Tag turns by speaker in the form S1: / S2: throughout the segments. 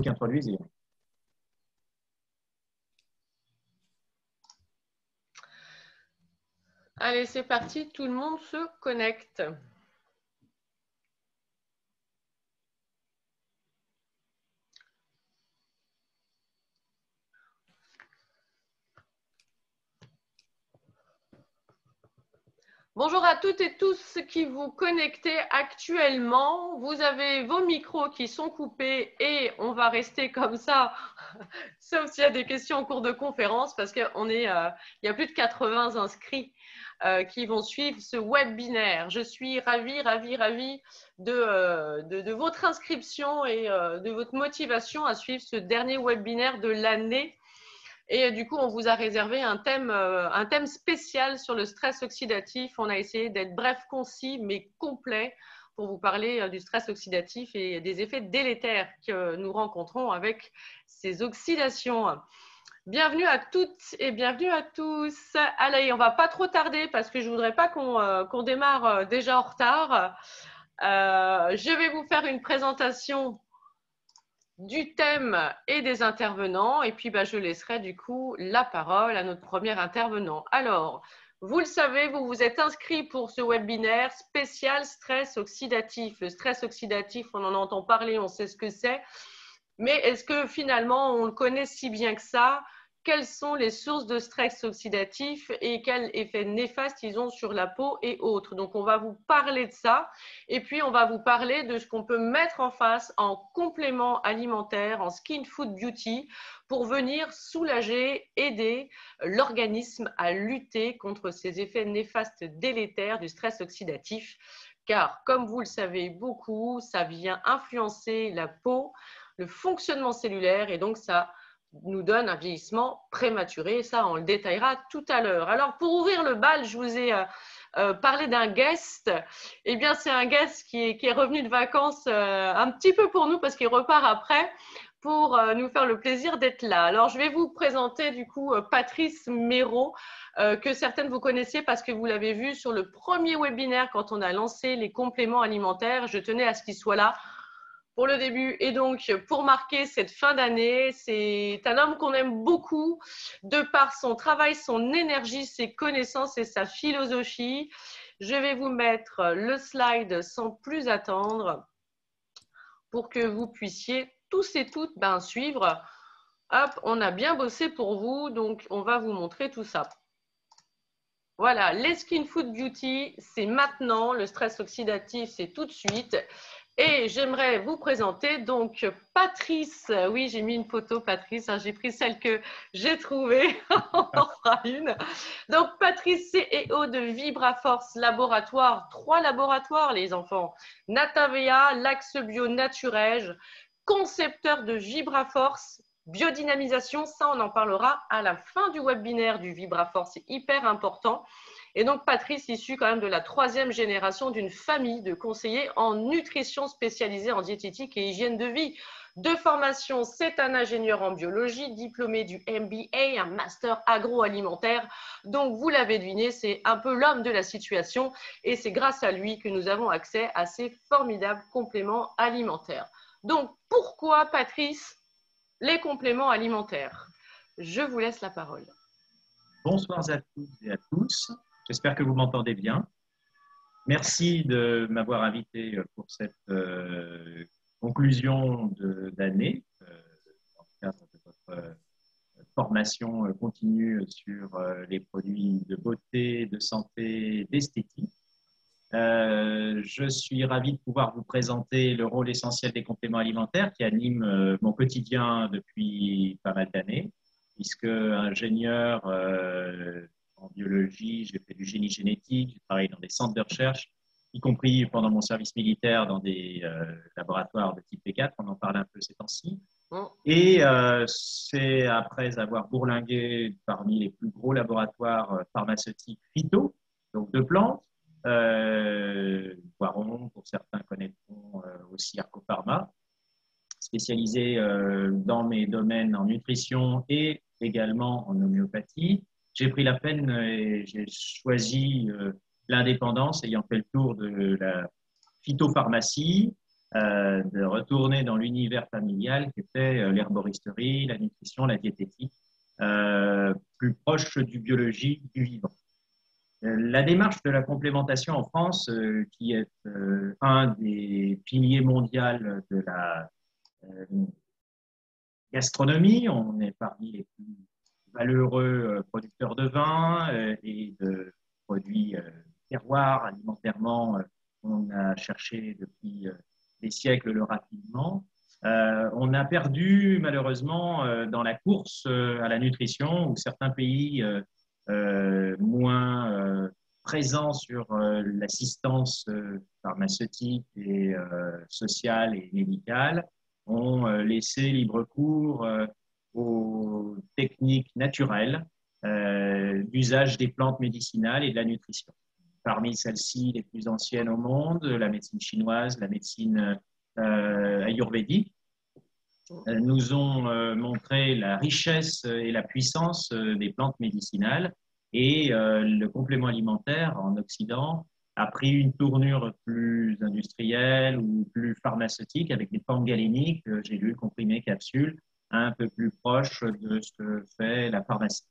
S1: qu'introduisez.
S2: Allez, c'est parti, tout le monde se connecte. Bonjour à toutes et tous qui vous connectez actuellement. Vous avez vos micros qui sont coupés et on va rester comme ça, sauf s'il y a des questions en cours de conférence, parce qu'il y a plus de 80 inscrits qui vont suivre ce webinaire. Je suis ravie de votre inscription et de votre motivation à suivre ce dernier webinaire de l'année. Et du coup, on vous a réservé un thème spécial sur le stress oxydatif. On a essayé d'être bref, concis, mais complet pour vous parler du stress oxydatif et des effets délétères que nous rencontrons avec ces oxydations. Bienvenue à toutes et bienvenue à tous. Allez, on ne va pas trop tarder parce que je ne voudrais pas qu'on démarre déjà en retard. Je vais vous faire une présentation du thème et des intervenants, et puis je laisserai du coup la parole à notre premier intervenant. Alors, vous le savez, vous vous êtes inscrit pour ce webinaire spécial stress oxydatif. Le stress oxydatif, on en entend parler, on sait ce que c'est, mais est-ce que finalement on le connaît si bien que ça? Quelles sont les sources de stress oxydatif et quels effets néfastes ils ont sur la peau et autres. Donc, on va vous parler de ça et puis on va vous parler de ce qu'on peut mettre en face en complément alimentaire, en skin food beauty pour venir soulager, aider l'organisme à lutter contre ces effets néfastes délétères du stress oxydatif. Car, comme vous le savez beaucoup, ça vient influencer la peau, le fonctionnement cellulaire et donc ça nous donne un vieillissement prématuré. Ça, on le détaillera tout à l'heure. Alors, pour ouvrir le bal, je vous ai parlé d'un guest. Eh bien, c'est un guest qui est revenu de vacances un petit peu pour nous parce qu'il repart après pour nous faire le plaisir d'être là. Alors, je vais vous présenter du coup Patrice Méraud, que certaines vous connaissiez parce que vous l'avez vu sur le premier webinaire quand on a lancé les compléments alimentaires. Je tenais à ce qu'il soit là pour le début et donc pour marquer cette fin d'année. C'est un homme qu'on aime beaucoup de par son travail, son énergie, ses connaissances et sa philosophie. Je vais vous mettre le slide sans plus attendre pour que vous puissiez tous et toutes suivre. Hop, on a bien bossé pour vous, donc on va vous montrer tout ça. Voilà, les Skin Food Beauty, c'est maintenant. Le stress oxydatif, c'est tout de suite. Et j'aimerais vous présenter donc Patrice. Oui, j'ai mis une photo, Patrice. J'ai pris celle que j'ai trouvée. On en fera une. Donc, Patrice, CEO de VibraForce Laboratoire. 3 laboratoires, les enfants. Natavea, l'Axe Bio Naturège, concepteur de VibraForce, biodynamisation. Ça, on en parlera à la fin du webinaire du VibraForce. C'est hyper important. Et donc, Patrice, issu quand même de la 3e génération d'une famille de conseillers en nutrition spécialisée en diététique et hygiène de vie. De formation, c'est un ingénieur en biologie, diplômé du MBA, un master agroalimentaire. Donc, vous l'avez deviné, c'est un peu l'homme de la situation et c'est grâce à lui que nous avons accès à ces formidables compléments alimentaires. Donc, pourquoi, Patrice, les compléments alimentaires? Je vous laisse la parole.
S1: Bonsoir à toutes et à tous. J'espère que vous m'entendez bien. Merci de m'avoir invité pour cette conclusion d'année, dans le cadre de votre formation continue sur les produits de beauté, de santé, d'esthétique. Je suis ravi de pouvoir vous présenter le rôle essentiel des compléments alimentaires qui anime mon quotidien depuis pas mal d'années, puisque ingénieur en biologie, j'ai fait du génie génétique, j'ai travaillé dans des centres de recherche, y compris pendant mon service militaire dans des laboratoires de type P4, on en parle un peu ces temps-ci. Et c'est après avoir bourlingué parmi les plus gros laboratoires pharmaceutiques phyto, donc de plantes, Boiron, pour certains connaîtront aussi Arcopharma, spécialisé dans mes domaines en nutrition et également en homéopathie. J'ai pris la peine et j'ai choisi l'indépendance, ayant fait le tour de la phytopharmacie, de retourner dans l'univers familial qui était l'herboristerie, la nutrition, la diététique, plus proche du biologique, du vivant. La démarche de la complémentation en France, qui est un des piliers mondiaux de la gastronomie, on est parmi les plus valeureux producteurs de vin et de produits terroirs alimentairement. On a cherché depuis des siècles le raffinement. On a perdu malheureusement dans la course à la nutrition où certains pays moins présents sur l'assistance pharmaceutique et sociale et médicale ont laissé libre cours aux techniques naturelles d'usage des plantes médicinales et de la nutrition. Parmi celles-ci, les plus anciennes au monde, la médecine chinoise, la médecine ayurvédique, nous ont montré la richesse et la puissance des plantes médicinales et le complément alimentaire en Occident a pris une tournure plus industrielle ou plus pharmaceutique avec des formes galéniques, gélules, comprimés, capsules, un peu plus proches de ce que fait la pharmacie.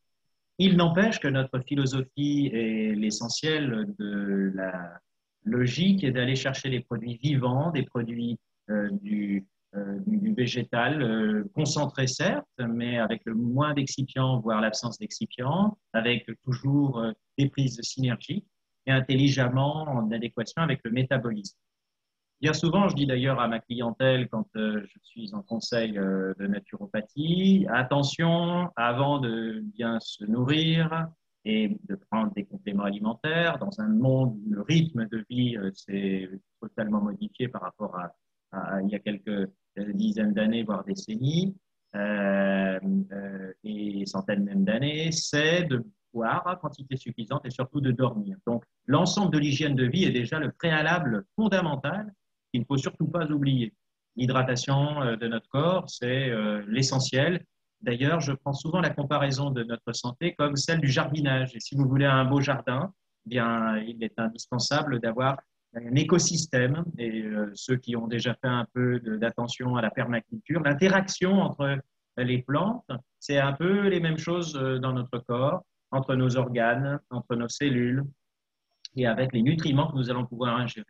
S1: Il n'empêche que notre philosophie et l'essentiel de la logique est d'aller chercher des produits vivants, des produits du végétal, concentré certes, mais avec le moins d'excipients, voire l'absence d'excipients, avec toujours des prises de synergie et intelligemment en adéquation avec le métabolisme. Bien souvent, je dis d'ailleurs à ma clientèle quand je suis en conseil de naturopathie, attention, avant de bien se nourrir et de prendre des compléments alimentaires, dans un monde où le rythme de vie s'est totalement modifié par rapport à il y a quelques dizaines d'années, voire décennies, et centaines même d'années, c'est de boire à quantité suffisante et surtout de dormir. Donc, l'ensemble de l'hygiène de vie est déjà le préalable fondamental qu'il ne faut surtout pas oublier. L'hydratation de notre corps, c'est l'essentiel. D'ailleurs, je prends souvent la comparaison de notre santé comme celle du jardinage. Et si vous voulez un beau jardin, eh bien, il est indispensable d'avoir un écosystème. Et ceux qui ont déjà fait un peu d'attention à la permaculture, l'interaction entre les plantes, c'est un peu les mêmes choses dans notre corps, entre nos organes, entre nos cellules et avec les nutriments que nous allons pouvoir ingérer.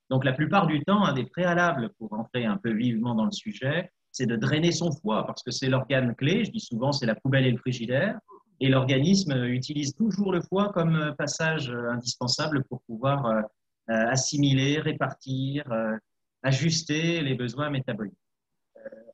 S1: Donc, la plupart du temps, un des préalables pour entrer un peu vivement dans le sujet, c'est de drainer son foie, parce que c'est l'organe clé. Je dis souvent, c'est la poubelle et le frigidaire. Et l'organisme utilise toujours le foie comme passage indispensable pour pouvoir assimiler, répartir, ajuster les besoins métaboliques.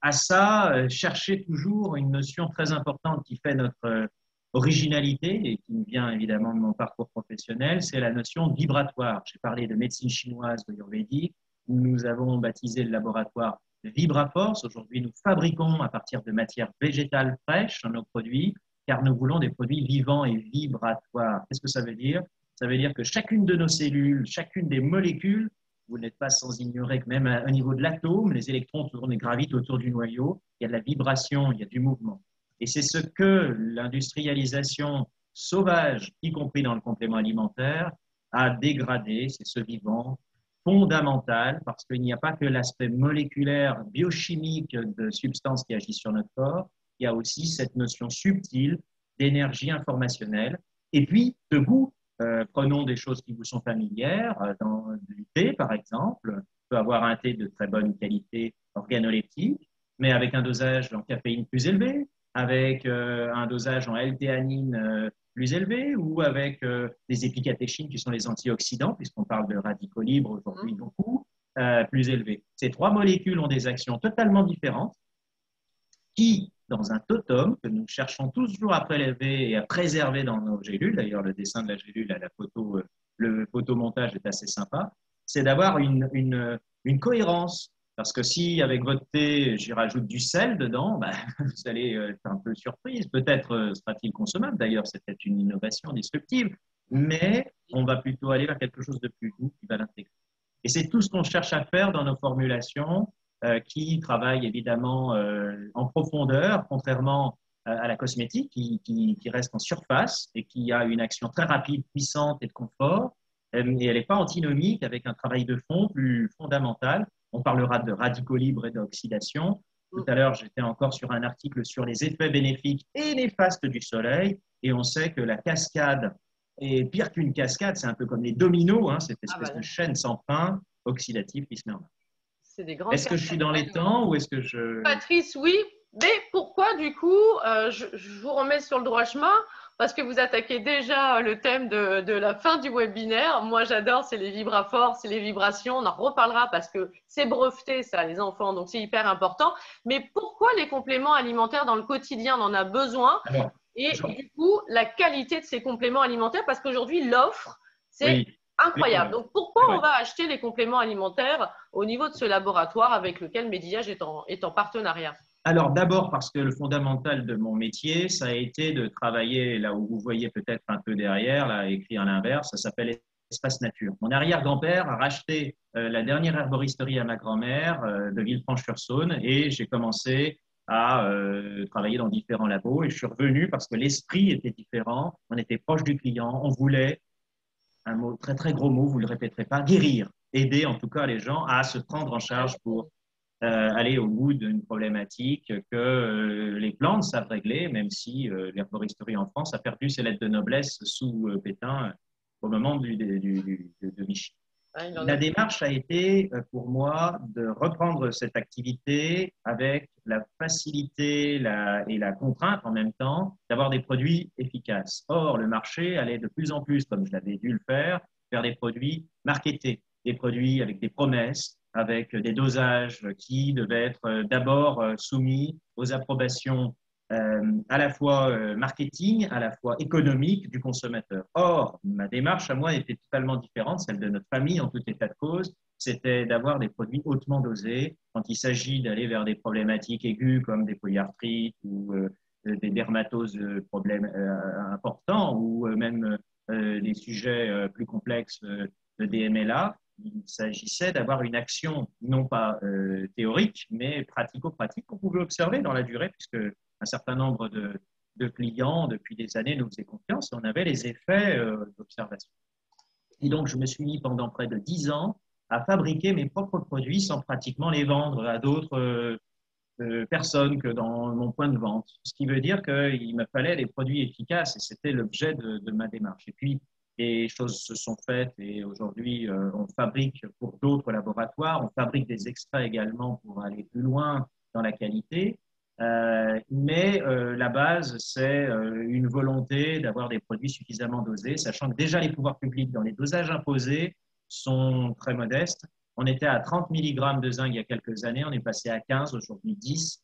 S1: À ça, chercher toujours une notion très importante qui fait notre originalité et qui me vient évidemment de mon parcours professionnel, c'est la notion vibratoire. J'ai parlé de médecine chinoise, de ayurvédique. Nous avons baptisé le laboratoire Vibraforce. Aujourd'hui, nous fabriquons à partir de matières végétales fraîches nos produits, car nous voulons des produits vivants et vibratoires. Qu'est-ce que ça veut dire? Ça veut dire que chacune de nos cellules, chacune des molécules, vous n'êtes pas sans ignorer que même au niveau de l'atome, les électrons tournent et gravitent autour du noyau. Il y a de la vibration, il y a du mouvement. Et c'est ce que l'industrialisation sauvage, y compris dans le complément alimentaire, a dégradé, c'est ce vivant fondamental, parce qu'il n'y a pas que l'aspect moléculaire, biochimique de substances qui agissent sur notre corps, il y a aussi cette notion subtile d'énergie informationnelle. Et puis, de goût, prenons des choses qui vous sont familières, dans du thé par exemple, on peut avoir un thé de très bonne qualité organoleptique, mais avec un dosage en caféine plus élevé, avec un dosage en L-théanine plus élevé ou avec des épicatéchines qui sont les antioxydants, puisqu'on parle de radicaux libres aujourd'hui beaucoup, plus élevés. Ces trois molécules ont des actions totalement différentes qui, dans un totem que nous cherchons toujours à prélever et à préserver dans nos gélules, d'ailleurs le dessin de la gélule à la photo, le photomontage est assez sympa, c'est d'avoir une cohérence. Parce que si, avec votre thé, j'y rajoute du sel dedans, ben, vous allez être un peu surprise. Peut-être sera-t-il consommable, d'ailleurs, c'est peut-être une innovation disruptive, mais on va plutôt aller vers quelque chose de plus doux qui va l'intégrer. Et c'est tout ce qu'on cherche à faire dans nos formulations, qui travaillent évidemment en profondeur, contrairement à la cosmétique, qui reste en surface et qui a une action très rapide, puissante et de confort. Et elle n'est pas antinomique avec un travail de fond plus fondamental On parlera de radicaux libres et d'oxydation. Tout à l'heure, j'étais encore sur un article sur les effets bénéfiques et néfastes du soleil. Et on sait que la cascade est pire qu'une cascade, c'est un peu comme les dominos, hein, cette espèce de chaîne sans fin oxydative qui se met en marche.
S2: C'est des grandes
S1: Est-ce que je suis dans les temps ou est-ce que je…
S2: Patrice, oui, mais pourquoi du coup, je vous remets sur le droit chemin parce que vous attaquez déjà le thème de la fin du webinaire. Moi, j'adore, c'est les vibraforces, c'est les vibrations. On en reparlera parce que c'est breveté, ça, les enfants, donc c'est hyper important. Mais pourquoi les compléments alimentaires dans le quotidien, on en a besoin?
S1: Alors,
S2: et du coup, la qualité de ces compléments alimentaires, parce qu'aujourd'hui, l'offre, c'est
S1: oui,
S2: incroyable. Donc, pourquoi on va acheter les compléments alimentaires au niveau de ce laboratoire avec lequel Médiage est en partenariat?
S1: Alors, d'abord, parce que le fondamental de mon métier, ça a été de travailler là où vous voyez peut-être un peu derrière, là, écrit à l'inverse, ça s'appelle Espace Nature. Mon arrière-grand-père a racheté la dernière herboristerie à ma grand-mère de Villefranche-sur-Saône et j'ai commencé à travailler dans différents labos et je suis revenu parce que l'esprit était différent, on était proche du client, on voulait, un mot très très gros mot, vous ne le répéterez pas, guérir, aider en tout cas les gens à se prendre en charge pour aller au bout d'une problématique que les plantes savent régler, même si l'herboristerie en France a perdu ses lettres de noblesse sous Pétain au moment de Vichy. La démarche a été pour moi de reprendre cette activité avec la facilité et la contrainte en même temps d'avoir des produits efficaces. Or, le marché allait de plus en plus, comme je l'avais dû le faire, vers des produits marketés, des produits avec des promesses, avec des dosages qui devaient être d'abord soumis aux approbations à la fois marketing, à la fois économique du consommateur. Or, ma démarche à moi était totalement différente, celle de notre famille en tout état de cause, c'était d'avoir des produits hautement dosés quand il s'agit d'aller vers des problématiques aiguës comme des polyarthrites ou des dermatoses problèmes importants ou même des sujets plus complexes de DMLA. Il s'agissait d'avoir une action non pas théorique, mais pratico-pratique qu'on pouvait observer dans la durée, puisque un certain nombre de clients, depuis des années, nous faisaient confiance et on avait les effets d'observation. Et donc, je me suis mis pendant près de 10 ans à fabriquer mes propres produits sans pratiquement les vendre à d'autres personnes que dans mon point de vente. Ce qui veut dire qu'il me fallait des produits efficaces et c'était l'objet de ma démarche. Et puis, les choses se sont faites et aujourd'hui, on fabrique pour d'autres laboratoires, on fabrique des extraits également pour aller plus loin dans la qualité. Mais la base, c'est une volonté d'avoir des produits suffisamment dosés, sachant que déjà les pouvoirs publics dans les dosages imposés sont très modestes. On était à 30 mg de zinc il y a quelques années, on est passé à 15, aujourd'hui 10,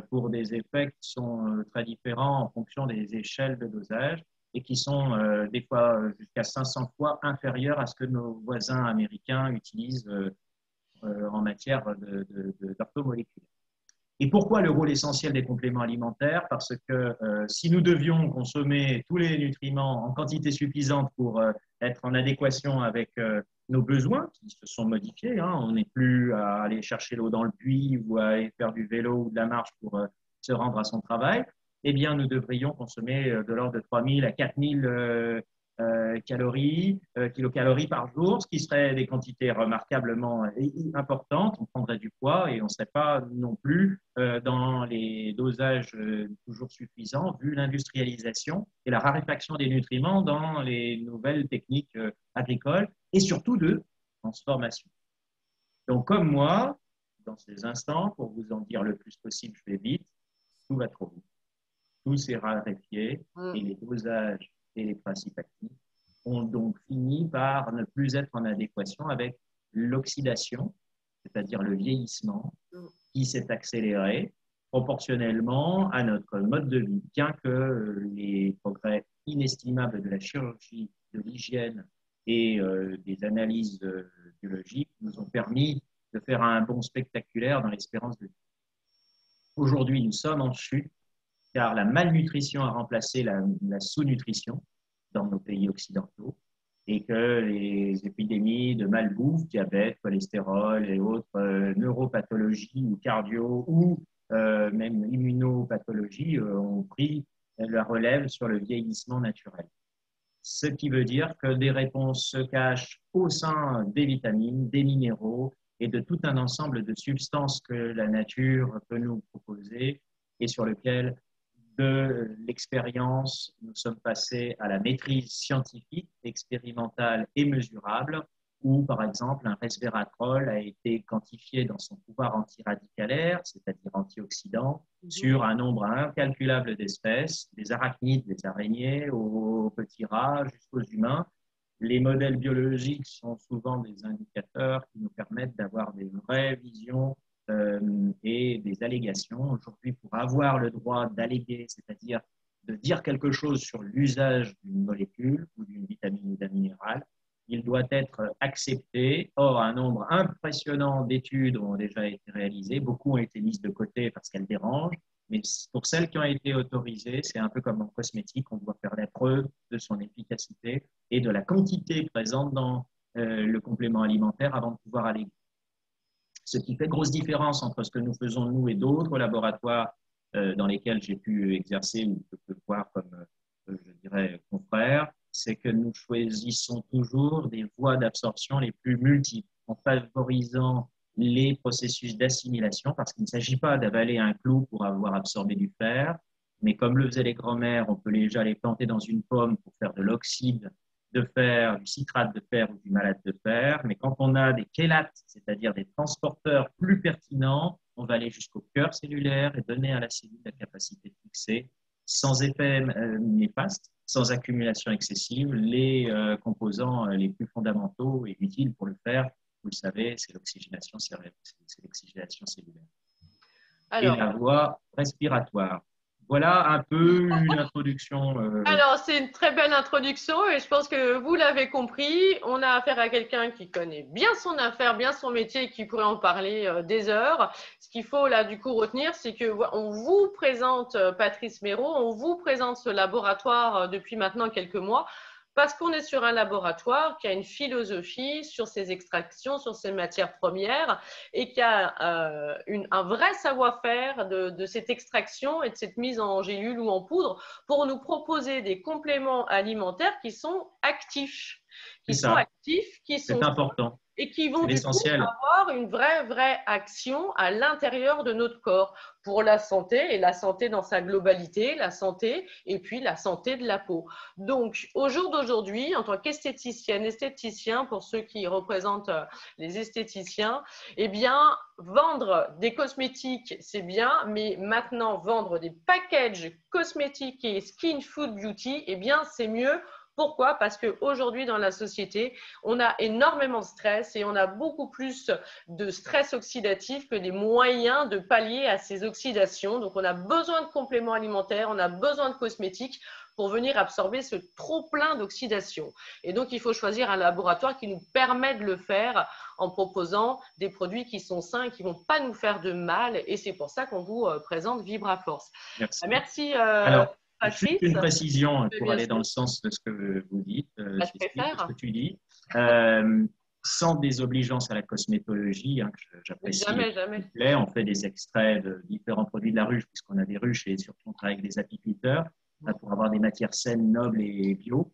S1: pour des effets qui sont très différents en fonction des échelles de dosage et qui sont des fois jusqu'à 500 fois inférieurs à ce que nos voisins américains utilisent en matière d'orthomoléculaire. Et pourquoi le rôle essentiel des compléments alimentaires? Parce que si nous devions consommer tous les nutriments en quantité suffisante pour être en adéquation avec nos besoins, qui se sont modifiés, hein, on n'est plus à aller chercher l'eau dans le puits ou à aller faire du vélo ou de la marche pour se rendre à son travail, eh bien, nous devrions consommer de l'ordre de 3000 à 4000 kilocalories par jour, ce qui serait des quantités remarquablement importantes. On prendrait du poids et on ne serait pas non plus dans les dosages toujours suffisants vu l'industrialisation et la raréfaction des nutriments dans les nouvelles techniques agricoles et surtout de transformation. Donc, comme moi, dans ces instants, pour vous en dire le plus possible, je vais vite, tout va trop vite. Tout s'est raréfié et les dosages et les principes actifs ont donc fini par ne plus être en adéquation avec l'oxydation, c'est-à-dire le vieillissement, qui s'est accéléré proportionnellement à notre mode de vie. Bien que les progrès inestimables de la chirurgie, de l'hygiène et des analyses biologiques nous ont permis de faire un bond spectaculaire dans l'espérance de vie. Aujourd'hui, nous sommes en chute car la malnutrition a remplacé la sous-nutrition dans nos pays occidentaux et que les épidémies de malbouffe, diabète, cholestérol et autres neuropathologies ou cardio ou même immunopathologies ont pris la relève sur le vieillissement naturel. Ce qui veut dire que des réponses se cachent au sein des vitamines, des minéraux, et de tout un ensemble de substances que la nature peut nous proposer et sur lequel, de l'expérience, nous sommes passés à la maîtrise scientifique, expérimentale et mesurable, où, par exemple, un resveratrol a été quantifié dans son pouvoir antiradicalaire, c'est-à-dire antioxydant, sur un nombre incalculable d'espèces, des arachnides, des araignées, aux petits rats jusqu'aux humains. Les modèles biologiques sont souvent des indicateurs qui nous permettent d'avoir des vraies visions et des allégations. Aujourd'hui, pour avoir le droit d'alléguer, c'est-à-dire de dire quelque chose sur l'usage d'une molécule ou d'une vitamine ou d'un minéral, il doit être accepté. Or, un nombre impressionnant d'études ont déjà été réalisées. Beaucoup ont été mises de côté parce qu'elles dérangent. Mais pour celles qui ont été autorisées, c'est un peu comme en cosmétique, on doit faire la preuve de son efficacité et de la quantité présente dans le complément alimentaire avant de pouvoir alléguer. Ce qui fait grosse différence entre ce que nous faisons, nous, et d'autres laboratoires dans lesquels j'ai pu exercer ou que je peux voir comme, je dirais, confrères, c'est que nous choisissons toujours des voies d'absorption les plus multiples en favorisant les processus d'assimilation, parce qu'il ne s'agit pas d'avaler un clou pour avoir absorbé du fer, mais comme le faisaient les grands-mères, on peut déjà les planter dans une pomme pour faire de l'oxyde de fer, du citrate de fer ou du malate de fer. Mais quand on a des chélates, c'est-à-dire des transporteurs plus pertinents, on va aller jusqu'au cœur cellulaire et donner à la cellule la capacité de fixer, sans effet néfaste, sans accumulation excessive, les composants les plus fondamentaux et utiles pour le faire. Vous le savez, c'est l'oxygénation cellulaire. Alors, et la voie respiratoire. Voilà un peu une introduction.
S2: Alors, c'est une très belle introduction et je pense que vous l'avez compris. On a affaire à quelqu'un qui connaît bien son affaire, bien son métier et qui pourrait en parler des heures. Ce qu'il faut là, du coup, retenir, c'est qu'on vous présente, Patrice Méraud, on vous présente ce laboratoire depuis maintenant quelques mois. Parce qu'on est sur un laboratoire qui a une philosophie sur ses extractions, sur ses matières premières et qui a un vrai savoir-faire de cette extraction et de cette mise en gélule ou en poudre pour nous proposer des compléments alimentaires qui sont actifs.
S1: Qui sont important.
S2: Et qui vont du coup avoir une vraie action à l'intérieur de notre corps pour la santé et la santé dans sa globalité, la santé et puis la santé de la peau. Donc, au jour d'aujourd'hui, en tant qu'esthéticienne, esthéticien, pour ceux qui représentent les esthéticiens, eh bien, vendre des cosmétiques, c'est bien, mais maintenant, vendre des packages cosmétiques et skin food beauty, eh bien, c'est mieux. Pourquoi? Parce qu'aujourd'hui, dans la société, on a énormément de stress et on a beaucoup plus de stress oxydatif que des moyens de pallier à ces oxydations. Donc, on a besoin de compléments alimentaires, on a besoin de cosmétiques pour venir absorber ce trop-plein d'oxydation. Et donc, il faut choisir un laboratoire qui nous permet de le faire en proposant des produits qui sont sains et qui ne vont pas nous faire de mal. Et c'est pour ça qu'on vous présente Vibraforce. Merci.
S1: Alors, juste une précision pour aller dans le sens de ce que vous dites, de ce que tu dis. Sans désobligeance à la cosmétologie, hein, que j'apprécie. Jamais. On fait des extraits de différents produits de la ruche, puisqu'on a des ruches et surtout on travaille avec des apiculteurs pour avoir des matières saines, nobles et bio.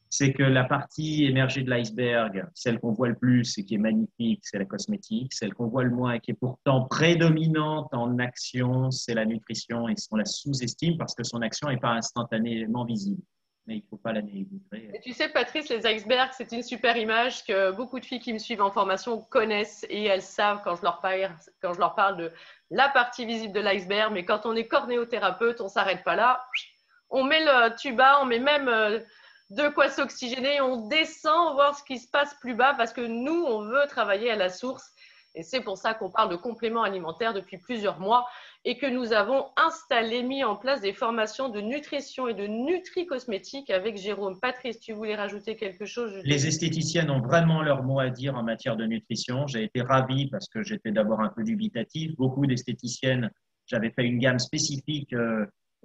S1: C'est que la partie émergée de l'iceberg, celle qu'on voit le plus et qui est magnifique, c'est la cosmétique. Celle qu'on voit le moins et qui est pourtant prédominante en action, c'est la nutrition. Et on la sous-estime parce que son action n'est pas instantanément visible. Mais il ne faut pas la négliger.
S2: Et tu sais, Patrice, les icebergs, c'est une super image que beaucoup de filles qui me suivent en formation connaissent et elles savent quand je leur parle de la partie visible de l'iceberg. Mais quand on est cornéothérapeute, on ne s'arrête pas là. On met le tuba, on met même de quoi s'oxygéner, on descend voir ce qui se passe plus bas parce que nous, on veut travailler à la source. Et c'est pour ça qu'on parle de compléments alimentaires depuis plusieurs mois et que nous avons mis en place des formations de nutrition et de nutri-cosmétique avec Jérôme. Patrice, tu voulais rajouter quelque chose?
S1: Les esthéticiennes ont vraiment leur mot à dire en matière de nutrition. J'ai été ravi parce que j'étais d'abord un peu dubitatif. Beaucoup d'esthéticiennes, j'avais fait une gamme spécifique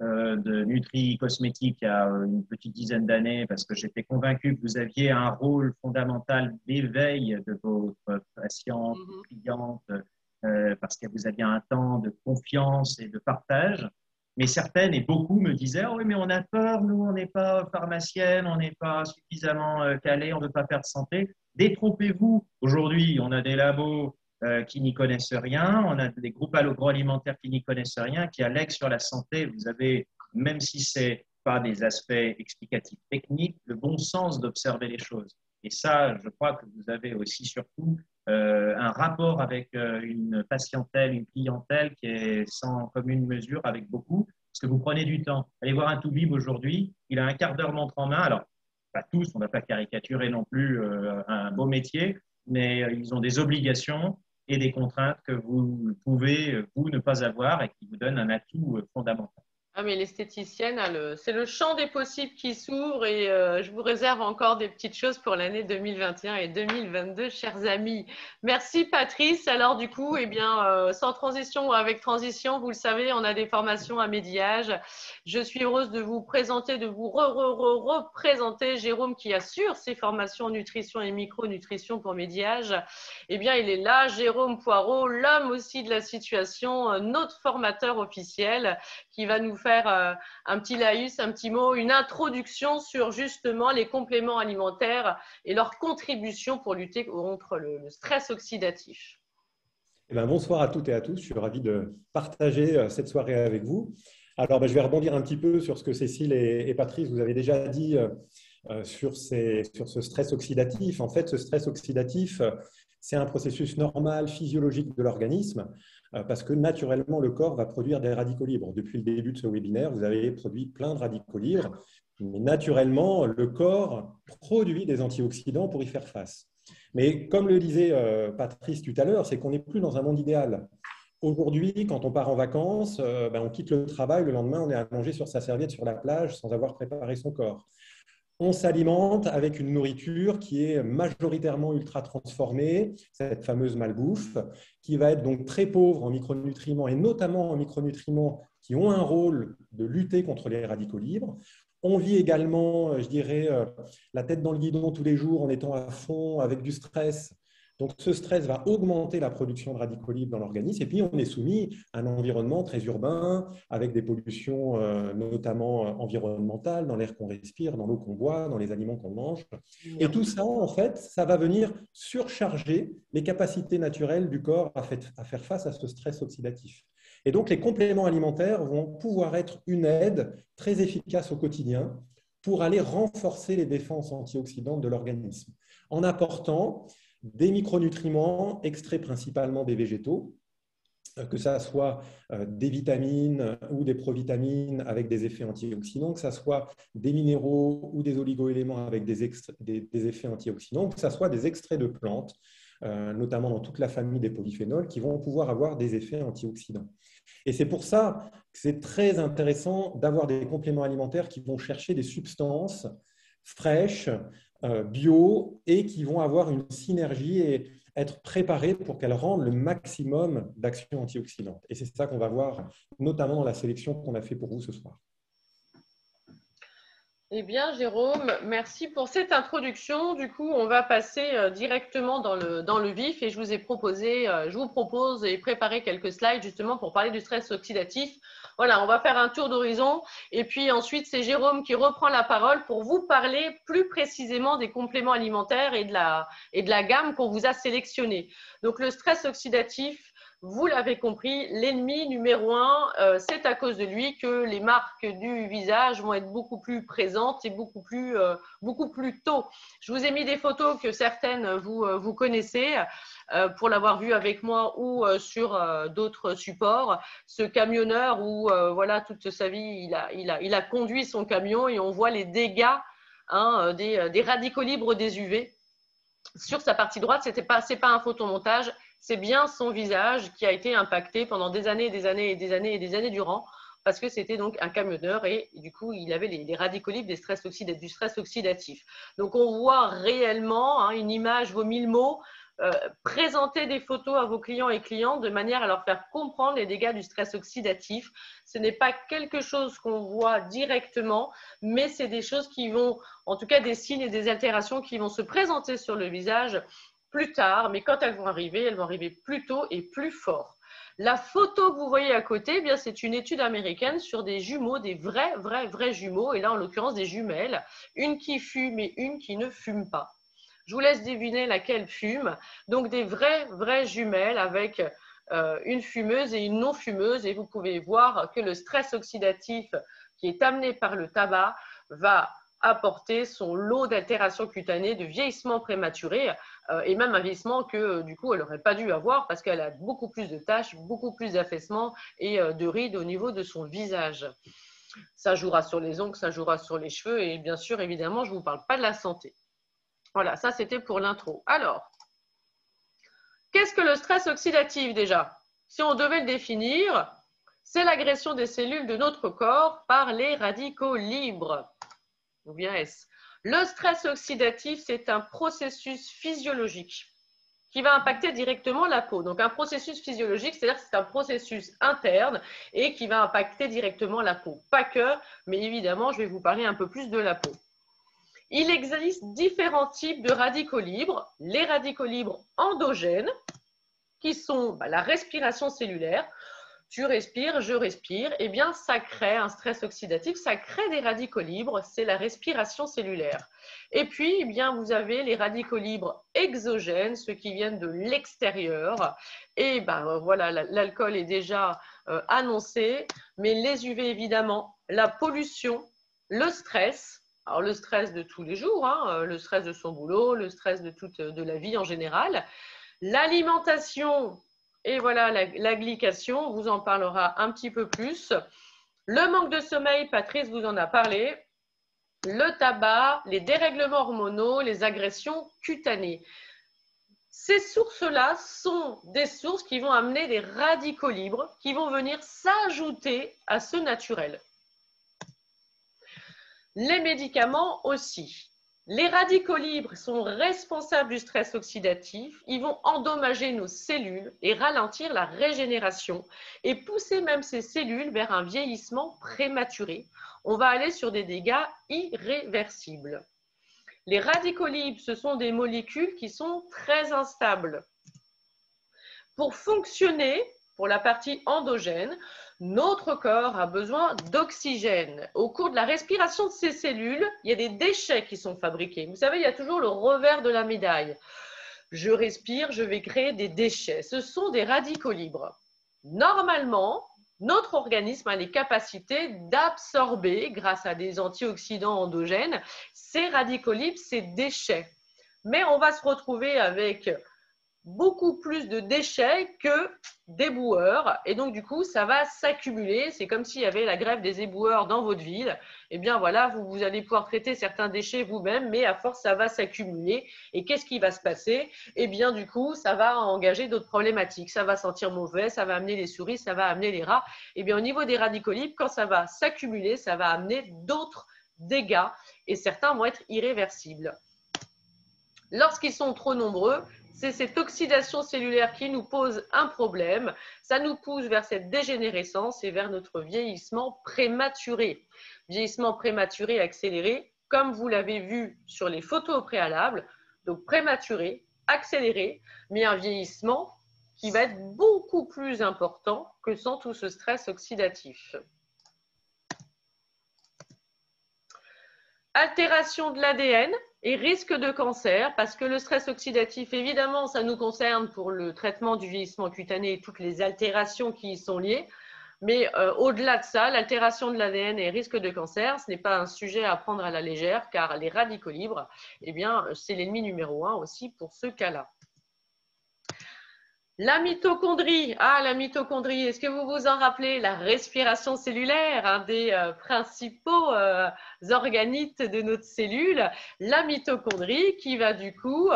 S1: de nutri-cosmétique il y a une petite dizaine d'années parce que j'étais convaincu que vous aviez un rôle fondamental d'éveil de vos patientes, clientes, parce que vous aviez un temps de confiance et de partage. Mais certaines et beaucoup me disaient « oui, mais on a peur, nous, on n'est pas pharmacienne, on n'est pas suffisamment calé, on ne veut pas perdre santé. » Détrompez-vous. Aujourd'hui, on a des labos qui n'y connaissent rien, on a des groupes agroalimentaires qui n'y connaissent rien, qui allèguent sur la santé. Vous avez, même si ce n'est pas des aspects explicatifs techniques, le bon sens d'observer les choses. Et ça, je crois que vous avez aussi surtout un rapport avec une patientèle, une clientèle qui est sans commune mesure avec beaucoup, parce que vous prenez du temps. Allez voir un Toubib aujourd'hui, il a un quart d'heure montre en main. Alors, pas tous, on ne va pas caricaturer non plus un beau métier, mais ils ont des obligations et des contraintes que vous pouvez, vous, ne pas avoir et qui vous donnent un atout fondamental.
S2: Ah, mais l'esthéticienne, c'est le champ des possibles qui s'ouvre et je vous réserve encore des petites choses pour l'année 2021 et 2022, chers amis. Merci Patrice. Alors du coup, eh bien, sans transition ou avec transition, vous le savez, on a des formations à Médiage. Je suis heureuse de vous présenter, de vous représenter Jérôme qui assure ses formations en nutrition et micronutrition pour Médiage. Eh bien, il est là, Jérôme Poirot, l'homme aussi de la situation, notre formateur officiel qui va nous faire un petit laïus, un petit mot, une introduction sur justement les compléments alimentaires et leur contribution pour lutter contre le stress oxydatif.
S3: Eh bien, bonsoir à toutes et à tous, je suis ravi de partager cette soirée avec vous. Alors, je vais rebondir un petit peu sur ce que Cécile et Patrice vous avez déjà dit sur ce stress oxydatif. En fait, ce stress oxydatif, c'est un processus normal, physiologique de l'organisme, parce que naturellement, le corps va produire des radicaux libres. Depuis le début de ce webinaire, vous avez produit plein de radicaux libres, mais naturellement, le corps produit des antioxydants pour y faire face. Mais comme le disait Patrice tout à l'heure, c'est qu'on n'est plus dans un monde idéal. Aujourd'hui, quand on part en vacances, on quitte le travail, le lendemain, on est à manger sur sa serviette sur la plage sans avoir préparé son corps. On s'alimente avec une nourriture qui est majoritairement ultra transformée, cette fameuse malbouffe, qui va être donc très pauvre en micronutriments et notamment en micronutriments qui ont un rôle de lutter contre les radicaux libres. On vit également, je dirais, la tête dans le guidon tous les jours en étant à fond avec du stress. Donc, ce stress va augmenter la production de radicaux libres dans l'organisme. Et puis, on est soumis à un environnement très urbain, avec des pollutions notamment environnementales, dans l'air qu'on respire, dans l'eau qu'on boit, dans les aliments qu'on mange. Et tout ça, en fait, ça va venir surcharger les capacités naturelles du corps à faire face à ce stress oxydatif. Et donc, les compléments alimentaires vont pouvoir être une aide très efficace au quotidien pour aller renforcer les défenses antioxydantes de l'organisme, en apportant des micronutriments extraits principalement des végétaux, que ça soit des vitamines ou des provitamines avec des effets antioxydants, que ça soit des minéraux ou des oligoéléments avec des effets antioxydants, que ça soit des extraits de plantes, notamment dans toute la famille des polyphénols, qui vont pouvoir avoir des effets antioxydants. Et c'est pour ça que c'est très intéressant d'avoir des compléments alimentaires qui vont chercher des substances fraîches, bio, et qui vont avoir une synergie et être préparées pour qu'elles rendent le maximum d'action antioxydante. Et c'est ça qu'on va voir, notamment dans la sélection qu'on a fait pour vous ce soir.
S2: Eh bien, Jérôme, merci pour cette introduction. Du coup, on va passer directement dans le vif et je vous propose et préparer quelques slides justement pour parler du stress oxydatif. Voilà, on va faire un tour d'horizon et puis ensuite, c'est Jérôme qui reprend la parole pour vous parler plus précisément des compléments alimentaires et de la gamme qu'on vous a sélectionnée. Donc, le stress oxydatif, vous l'avez compris, l'ennemi numéro un, c'est à cause de lui que les marques du visage vont être beaucoup plus présentes et beaucoup plus tôt. Je vous ai mis des photos que certaines vous connaissez pour l'avoir vu avec moi ou sur d'autres supports. Ce camionneur où voilà, toute sa vie, il a conduit son camion et on voit les dégâts des radicaux libres des UV. Sur sa partie droite, c'est pas un photomontage, c'est bien son visage qui a été impacté pendant des années et des années et des années et des années durant, parce que c'était donc un camionneur et du coup, il avait les radicaux libres du stress oxydatif. Donc, on voit réellement une image vaut 1000 mots. Présenter des photos à vos clients et clientes de manière à leur faire comprendre les dégâts du stress oxydatif. Ce n'est pas quelque chose qu'on voit directement, mais c'est des choses qui vont, en tout cas des signes et des altérations qui vont se présenter sur le visage plus tard, mais quand elles vont arriver plus tôt et plus fort. La photo que vous voyez à côté, eh bien, c'est une étude américaine sur des jumeaux, des vrais jumeaux, et là en l'occurrence des jumelles, une qui fume et une qui ne fume pas. Je vous laisse deviner laquelle fume. Donc, des vraies jumelles avec une fumeuse et une non fumeuse. Et vous pouvez voir que le stress oxydatif qui est amené par le tabac va apporter son lot d'altérations cutanées, de vieillissement prématuré et même un vieillissement que du coup elle n'aurait pas dû avoir parce qu'elle a beaucoup plus de taches, beaucoup plus d'affaissement et de rides au niveau de son visage. Ça jouera sur les ongles, ça jouera sur les cheveux et bien sûr évidemment je ne vous parle pas de la santé. Voilà, ça c'était pour l'intro. Alors, qu'est-ce que le stress oxydatif déjà? Si on devait le définir, c'est l'agression des cellules de notre corps par les radicaux libres. Ou bien est-ce? Le stress oxydatif, c'est un processus physiologique qui va impacter directement la peau. Donc, un processus physiologique, c'est-à-dire que c'est un processus interne et qui va impacter directement la peau. Pas que, mais évidemment, je vais vous parler un peu plus de la peau. Il existe différents types de radicaux libres. Les radicaux libres endogènes, qui sont la respiration cellulaire. Tu respires, je respire, eh bien, ça crée un stress oxydatif, ça crée des radicaux libres, c'est la respiration cellulaire. Et puis, eh bien, vous avez les radicaux libres exogènes, ceux qui viennent de l'extérieur. Et voilà, l'alcool est déjà annoncé, mais les UV, évidemment, la pollution, le stress, alors le stress de tous les jours, hein, le stress de son boulot, le stress de la vie en général, l'alimentation. Et voilà, la glycation, on vous en parlera un petit peu plus. Le manque de sommeil, Patrice vous en a parlé. Le tabac, les dérèglements hormonaux, les agressions cutanées. Ces sources-là sont des sources qui vont amener des radicaux libres qui vont venir s'ajouter à ceux naturels. Les médicaments aussi. Les radicaux libres sont responsables du stress oxydatif, ils vont endommager nos cellules et ralentir la régénération et pousser même ces cellules vers un vieillissement prématuré. On va aller sur des dégâts irréversibles. Les radicaux libres, ce sont des molécules qui sont très instables. Pour fonctionner, pour la partie endogène, notre corps a besoin d'oxygène. Au cours de la respiration de ces cellules, il y a des déchets qui sont fabriqués. Vous savez, il y a toujours le revers de la médaille. Je respire, je vais créer des déchets. Ce sont des radicaux libres. Normalement, notre organisme a les capacités d'absorber, grâce à des antioxydants endogènes, ces radicaux libres, ces déchets. Mais on va se retrouver avec beaucoup plus de déchets que d'éboueurs et donc du coup ça va s'accumuler. C'est comme s'il y avait la grève des éboueurs dans votre ville. Et bien voilà, vous allez pouvoir traiter certains déchets vous-même, mais à force ça va s'accumuler. Et qu'est-ce qui va se passer? Et bien du coup ça va engager d'autres problématiques. Ça va sentir mauvais, ça va amener les souris, ça va amener les rats. Et bien au niveau des radicaux libres, quand ça va s'accumuler, ça va amener d'autres dégâts et certains vont être irréversibles. Lorsqu'ils sont trop nombreux, c'est cette oxydation cellulaire qui nous pose un problème. Ça nous pousse vers cette dégénérescence et vers notre vieillissement prématuré. Vieillissement prématuré accéléré, comme vous l'avez vu sur les photos au préalable. Donc prématuré, accéléré, mais un vieillissement qui va être beaucoup plus important que sans tout ce stress oxydatif. Altération de l'ADN et risque de cancer, parce que le stress oxydatif, évidemment, ça nous concerne pour le traitement du vieillissement cutané et toutes les altérations qui y sont liées. Mais au-delà de ça, l'altération de l'ADN et risque de cancer, ce n'est pas un sujet à prendre à la légère, car les radicaux libres, eh bien, c'est l'ennemi numéro 1 aussi pour ce cas-là. La mitochondrie, la mitochondrie, est-ce que vous vous en rappelez? La respiration cellulaire, un des principaux organites de notre cellule, la mitochondrie qui va du coup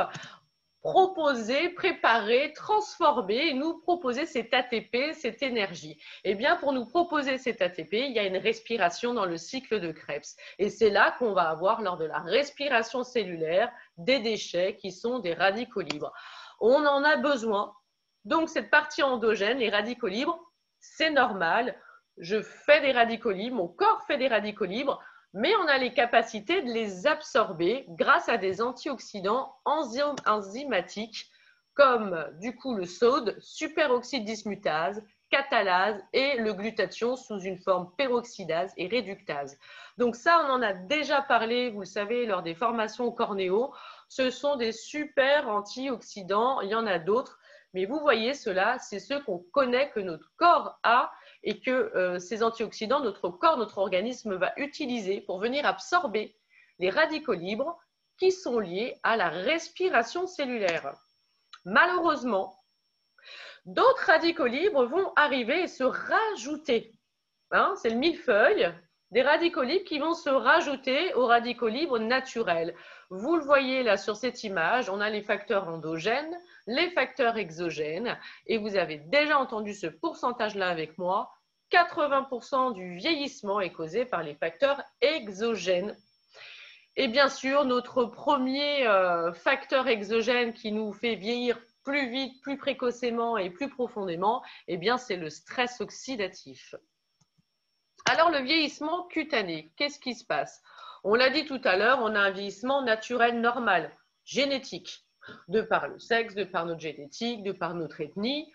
S2: proposer, préparer, transformer et nous proposer cet ATP, cette énergie. Eh bien, pour nous proposer cet ATP, il y a une respiration dans le cycle de Krebs. Et c'est là qu'on va avoir, lors de la respiration cellulaire, des déchets qui sont des radicaux libres. On en a besoin. Donc, cette partie endogène, les radicaux libres, c'est normal. Je fais des radicaux libres, mon corps fait des radicaux libres, mais on a les capacités de les absorber grâce à des antioxydants enzymatiques comme du coup le SOD, superoxyde dismutase, catalase et le glutathion sous une forme peroxydase et réductase. Donc ça, on en a déjà parlé, vous le savez, lors des formations cornéo. Ce sont des super antioxydants, il y en a d'autres, mais vous voyez, ceux-là, c'est ceux qu'on connaît, que notre corps a et que ces antioxydants, notre corps, notre organisme va utiliser pour venir absorber les radicaux libres qui sont liés à la respiration cellulaire. Malheureusement, d'autres radicaux libres vont arriver et se rajouter. Hein, c'est le millefeuille des radicaux libres qui vont se rajouter aux radicaux libres naturels. Vous le voyez là sur cette image, on a les facteurs endogènes, les facteurs exogènes, et vous avez déjà entendu ce pourcentage-là avec moi, 80% du vieillissement est causé par les facteurs exogènes. Et bien sûr, notre premier facteur exogène qui nous fait vieillir plus vite, plus précocement et plus profondément, eh bien, c'est le stress oxydatif. Alors, le vieillissement cutané, qu'est-ce qui se passe? On l'a dit tout à l'heure, on a un vieillissement naturel normal, génétique, de par le sexe, de par notre génétique, de par notre ethnie.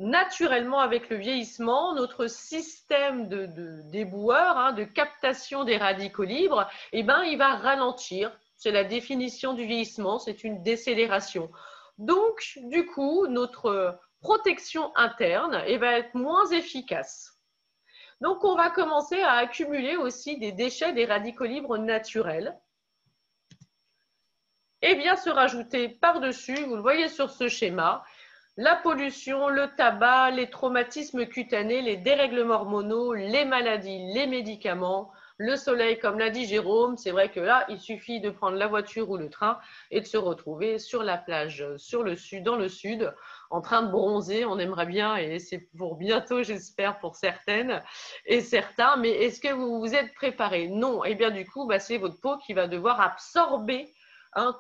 S2: Naturellement, avec le vieillissement, notre système d'éboueur, de captation des radicaux libres, eh ben, il va ralentir. C'est la définition du vieillissement, c'est une décélération. Donc, du coup, notre protection interne va être moins efficace. Donc, on va commencer à accumuler aussi des déchets des radicaux libres naturels. Et bien se rajouter par-dessus, vous le voyez sur ce schéma, la pollution, le tabac, les traumatismes cutanés, les dérèglements hormonaux, les maladies, les médicaments, le soleil, comme l'a dit Jérôme, c'est vrai que là, il suffit de prendre la voiture ou le train et de se retrouver sur la plage, dans le sud, en train de bronzer. On aimerait bien, et c'est pour bientôt, j'espère, pour certaines et certains. Mais est-ce que vous vous êtes préparés? Non. Et bien du coup, c'est votre peau qui va devoir absorber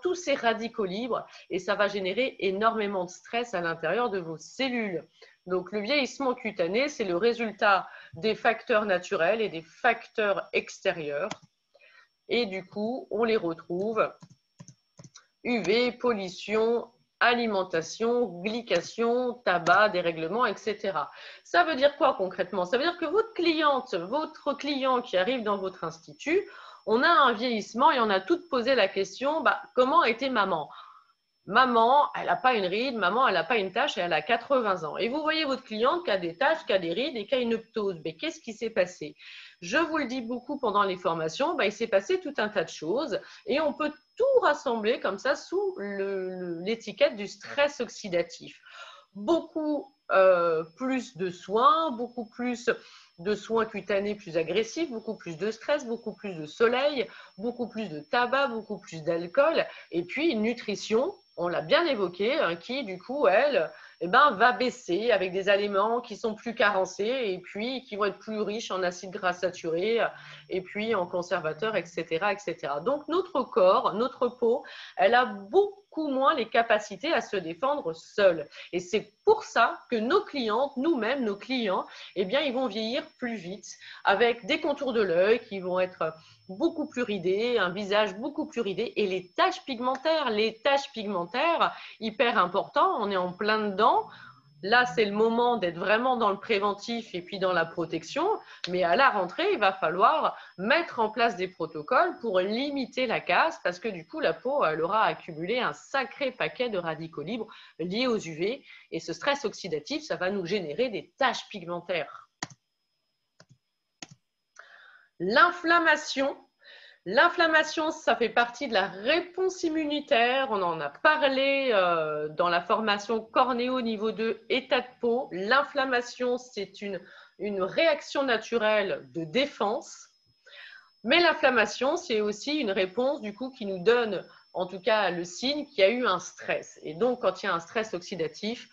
S2: tous ces radicaux libres et ça va générer énormément de stress à l'intérieur de vos cellules. Donc, le vieillissement cutané, c'est le résultat des facteurs naturels et des facteurs extérieurs. Et du coup, on les retrouve UV, pollution, alimentation, glycation, tabac, dérèglement, etc. Ça veut dire quoi concrètement? Ça veut dire que votre client qui arrive dans votre institut, on a un vieillissement et on a toutes posé la question, comment était maman? Maman, elle n'a pas une ride, maman, elle n'a pas une tache et elle a 80 ans. Et vous voyez votre cliente qui a des taches, qui a des rides et qui a une ptose. Mais qu'est-ce qui s'est passé? Je vous le dis beaucoup pendant les formations, il s'est passé tout un tas de choses et on peut tout rassembler comme ça sous l'étiquette du stress oxydatif. Beaucoup plus de soins, beaucoup plus de soins cutanés plus agressifs, beaucoup plus de stress, beaucoup plus de soleil, beaucoup plus de tabac, beaucoup plus d'alcool et puis une nutrition, on l'a bien évoqué, qui du coup, elle, va baisser avec des aliments qui sont plus carencés et puis qui vont être plus riches en acides gras saturés et puis en conservateurs, etc., etc. Donc, notre corps, notre peau, elle a beaucoup moins les capacités à se défendre seule. Et c'est pour ça que nos clientes, nous-mêmes, nos clients, ils vont vieillir plus vite avec des contours de l'œil qui vont être beaucoup plus ridés, un visage beaucoup plus ridé et les taches pigmentaires, hyper important, on est en plein dedans. Là, c'est le moment d'être vraiment dans le préventif et puis dans la protection. Mais à la rentrée, il va falloir mettre en place des protocoles pour limiter la casse parce que du coup, la peau, elle aura accumulé un sacré paquet de radicaux libres liés aux UV. Et ce stress oxydatif, ça va nous générer des taches pigmentaires. L'inflammation. L'inflammation, ça fait partie de la réponse immunitaire. On en a parlé dans la formation Cornéo niveau 2, état de peau. L'inflammation, c'est une réaction naturelle de défense. Mais l'inflammation, c'est aussi une réponse du coup qui nous donne, en tout cas, le signe qu'il y a eu un stress. Et donc, quand il y a un stress oxydatif,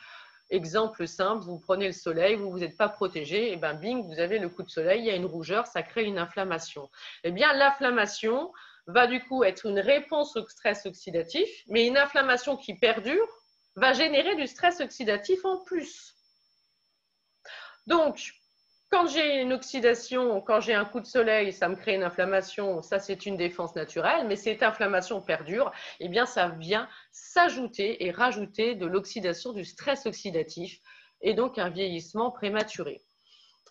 S2: exemple simple, vous prenez le soleil, vous n'êtes pas protégé, et bing, vous avez le coup de soleil, il y a une rougeur, ça crée une inflammation. Eh bien, l'inflammation va du coup être une réponse au stress oxydatif, mais une inflammation qui perdure va générer du stress oxydatif en plus. Donc, quand j'ai une oxydation, quand j'ai un coup de soleil, ça me crée une inflammation, ça c'est une défense naturelle, mais cette inflammation perdure, eh bien ça vient s'ajouter et rajouter de l'oxydation, du stress oxydatif et donc un vieillissement prématuré.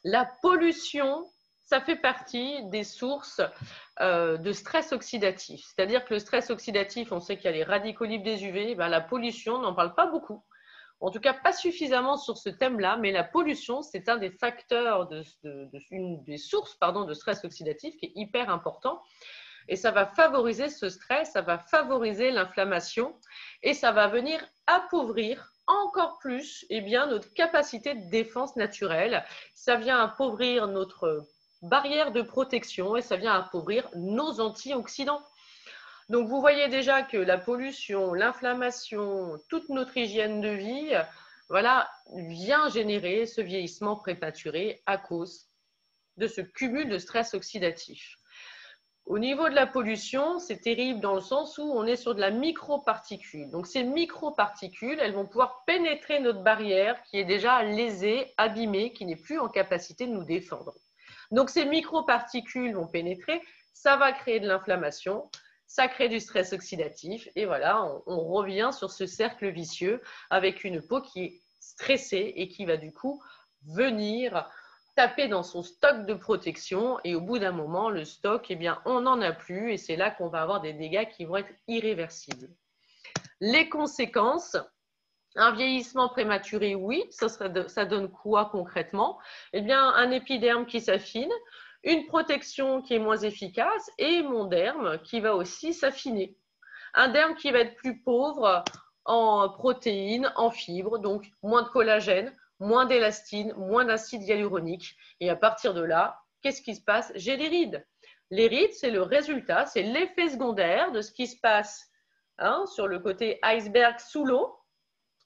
S2: La pollution, ça fait partie des sources de stress oxydatif. C'est-à-dire que le stress oxydatif, on sait qu'il y a les radicaux libres des UV, ben, la pollution, on n'en parle pas beaucoup. En tout cas, pas suffisamment sur ce thème-là, mais la pollution, c'est un des facteurs, une des sources de stress oxydatif qui est hyper important. Et ça va favoriser ce stress, ça va favoriser l'inflammation et ça va venir appauvrir encore plus notre capacité de défense naturelle. Ça vient appauvrir notre barrière de protection et ça vient appauvrir nos antioxydants. Donc, vous voyez déjà que la pollution, l'inflammation, toute notre hygiène de vie, voilà, vient générer ce vieillissement prématuré à cause de ce cumul de stress oxydatif. Au niveau de la pollution, c'est terrible dans le sens où on est sur de la microparticule. Donc, ces microparticules, elles vont pouvoir pénétrer notre barrière qui est déjà lésée, abîmée, qui n'est plus en capacité de nous défendre. Donc, ces microparticules vont pénétrer, ça va créer de l'inflammation, ça crée du stress oxydatif et voilà, on revient sur ce cercle vicieux avec une peau qui est stressée et qui va du coup venir taper dans son stock de protection et au bout d'un moment, le stock, on n'en a plus et c'est là qu'on va avoir des dégâts qui vont être irréversibles. Les conséquences, un vieillissement prématuré, oui, ça donne quoi concrètement? Un épiderme qui s'affine, une protection qui est moins efficace et mon derme qui va aussi s'affiner. Un derme qui va être plus pauvre en protéines, en fibres, donc moins de collagène, moins d'élastine, moins d'acide hyaluronique. Et à partir de là, qu'est-ce qui se passe? J'ai des rides. Les rides, c'est le résultat, c'est l'effet secondaire de ce qui se passe sur le côté iceberg sous l'eau.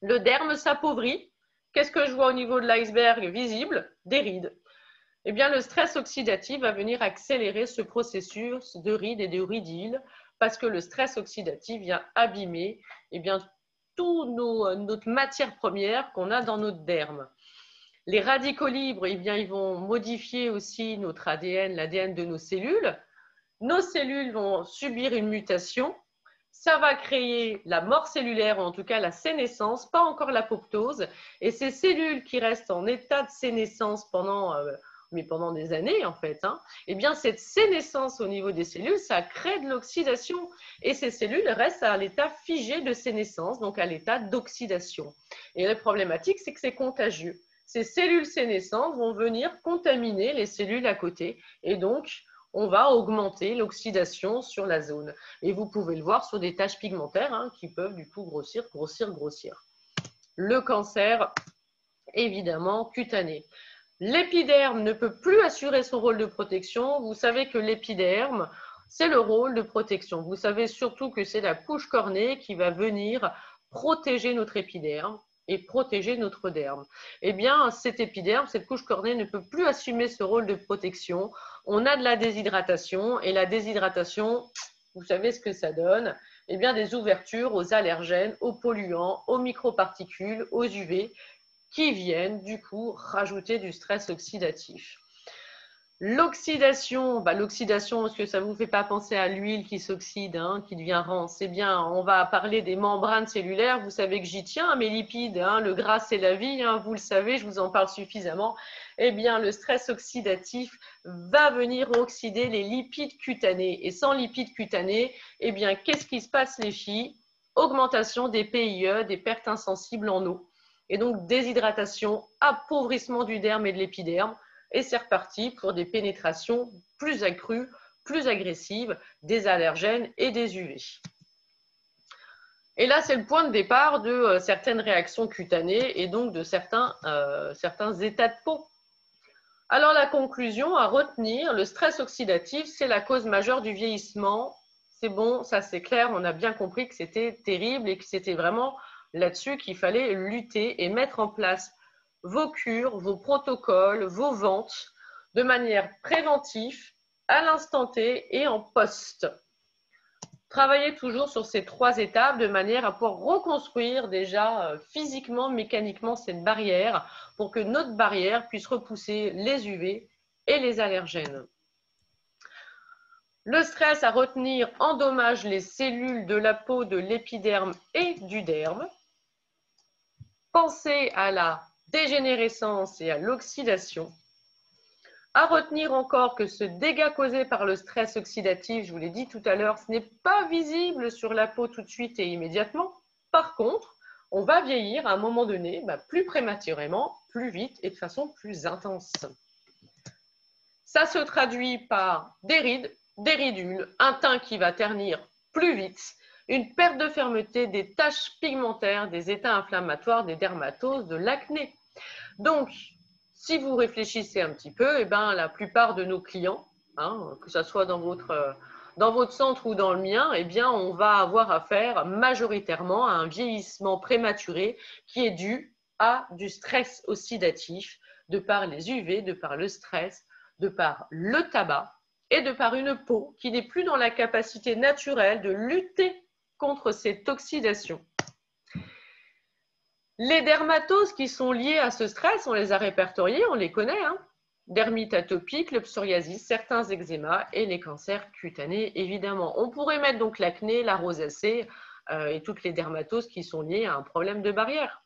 S2: Le derme s'appauvrit. Qu'est-ce que je vois au niveau de l'iceberg visible? Des rides. Le stress oxydatif va venir accélérer ce processus de rides et de ridules parce que le stress oxydatif vient abîmer toute notre matière première qu'on a dans notre derme. Les radicaux libres, ils vont modifier aussi notre ADN, l'ADN de nos cellules. Nos cellules vont subir une mutation. Ça va créer la mort cellulaire, ou en tout cas la sénescence, pas encore l'apoptose. Et ces cellules qui restent en état de sénescence pendant des années en fait, cette sénescence au niveau des cellules, ça crée de l'oxydation et ces cellules restent à l'état figé de sénescence, donc à l'état d'oxydation. Et la problématique, c'est que c'est contagieux. Ces cellules sénescentes vont venir contaminer les cellules à côté et donc on va augmenter l'oxydation sur la zone. Et vous pouvez le voir sur des taches pigmentaires qui peuvent du coup grossir. Le cancer, évidemment, cutané. L'épiderme ne peut plus assurer son rôle de protection. Vous savez que l'épiderme, c'est le rôle de protection. Vous savez surtout que c'est la couche cornée qui va venir protéger notre épiderme et protéger notre derme. Cet épiderme, cette couche cornée ne peut plus assumer ce rôle de protection. On a de la déshydratation et la déshydratation, vous savez ce que ça donne? Des ouvertures aux allergènes, aux polluants, aux microparticules, aux UV qui viennent du coup rajouter du stress oxydatif. L'oxydation, est-ce que ça ne vous fait pas penser à l'huile qui s'oxyde, qui devient rance? On va parler des membranes cellulaires. Vous savez que j'y tiens à mes lipides. Le gras, c'est la vie. Vous le savez, je vous en parle suffisamment. Le stress oxydatif va venir oxyder les lipides cutanés. Et sans lipides cutanés, qu'est-ce qui se passe, les filles? Augmentation des PIE, des pertes insensibles en eau. Et donc, déshydratation, appauvrissement du derme et de l'épiderme. Et c'est reparti pour des pénétrations plus accrues, plus agressives, des allergènes et des UV. Et là, c'est le point de départ de certaines réactions cutanées et donc de certains états de peau. Alors, la conclusion à retenir, le stress oxydatif, c'est la cause majeure du vieillissement. C'est bon, ça c'est clair, on a bien compris que c'était terrible et que c'était vraiment là-dessus qu'il fallait lutter et mettre en place vos cures, vos protocoles, vos ventes de manière préventive, à l'instant T et en post. Travaillez toujours sur ces 3 étapes de manière à pouvoir reconstruire déjà physiquement, mécaniquement cette barrière pour que notre barrière puisse repousser les UV et les allergènes. Le stress à retenir endommage les cellules de la peau, de l'épiderme et du derme. Pensez à la dégénérescence et à l'oxydation. À retenir encore que ce dégât causé par le stress oxydatif, je vous l'ai dit tout à l'heure, ce n'est pas visible sur la peau tout de suite et immédiatement. Par contre, on va vieillir à un moment donné, plus prématurément, plus vite et de façon plus intense. Ça se traduit par des rides, des ridules, un teint qui va ternir plus vite, une perte de fermeté, des taches pigmentaires, des états inflammatoires, des dermatoses, de l'acné. Donc, si vous réfléchissez un petit peu, la plupart de nos clients, que ce soit dans votre centre ou dans le mien, on va avoir affaire majoritairement à un vieillissement prématuré qui est dû à du stress oxydatif, de par les UV, de par le stress, de par le tabac et de par une peau qui n'est plus dans la capacité naturelle de lutter contre cette oxydation. Les dermatoses qui sont liées à ce stress, on les a répertoriées, on les connaît. Dermite atopique, le psoriasis, certains eczémas et les cancers cutanés, évidemment. On pourrait mettre donc l'acné, la rosacée et toutes les dermatoses qui sont liées à un problème de barrière.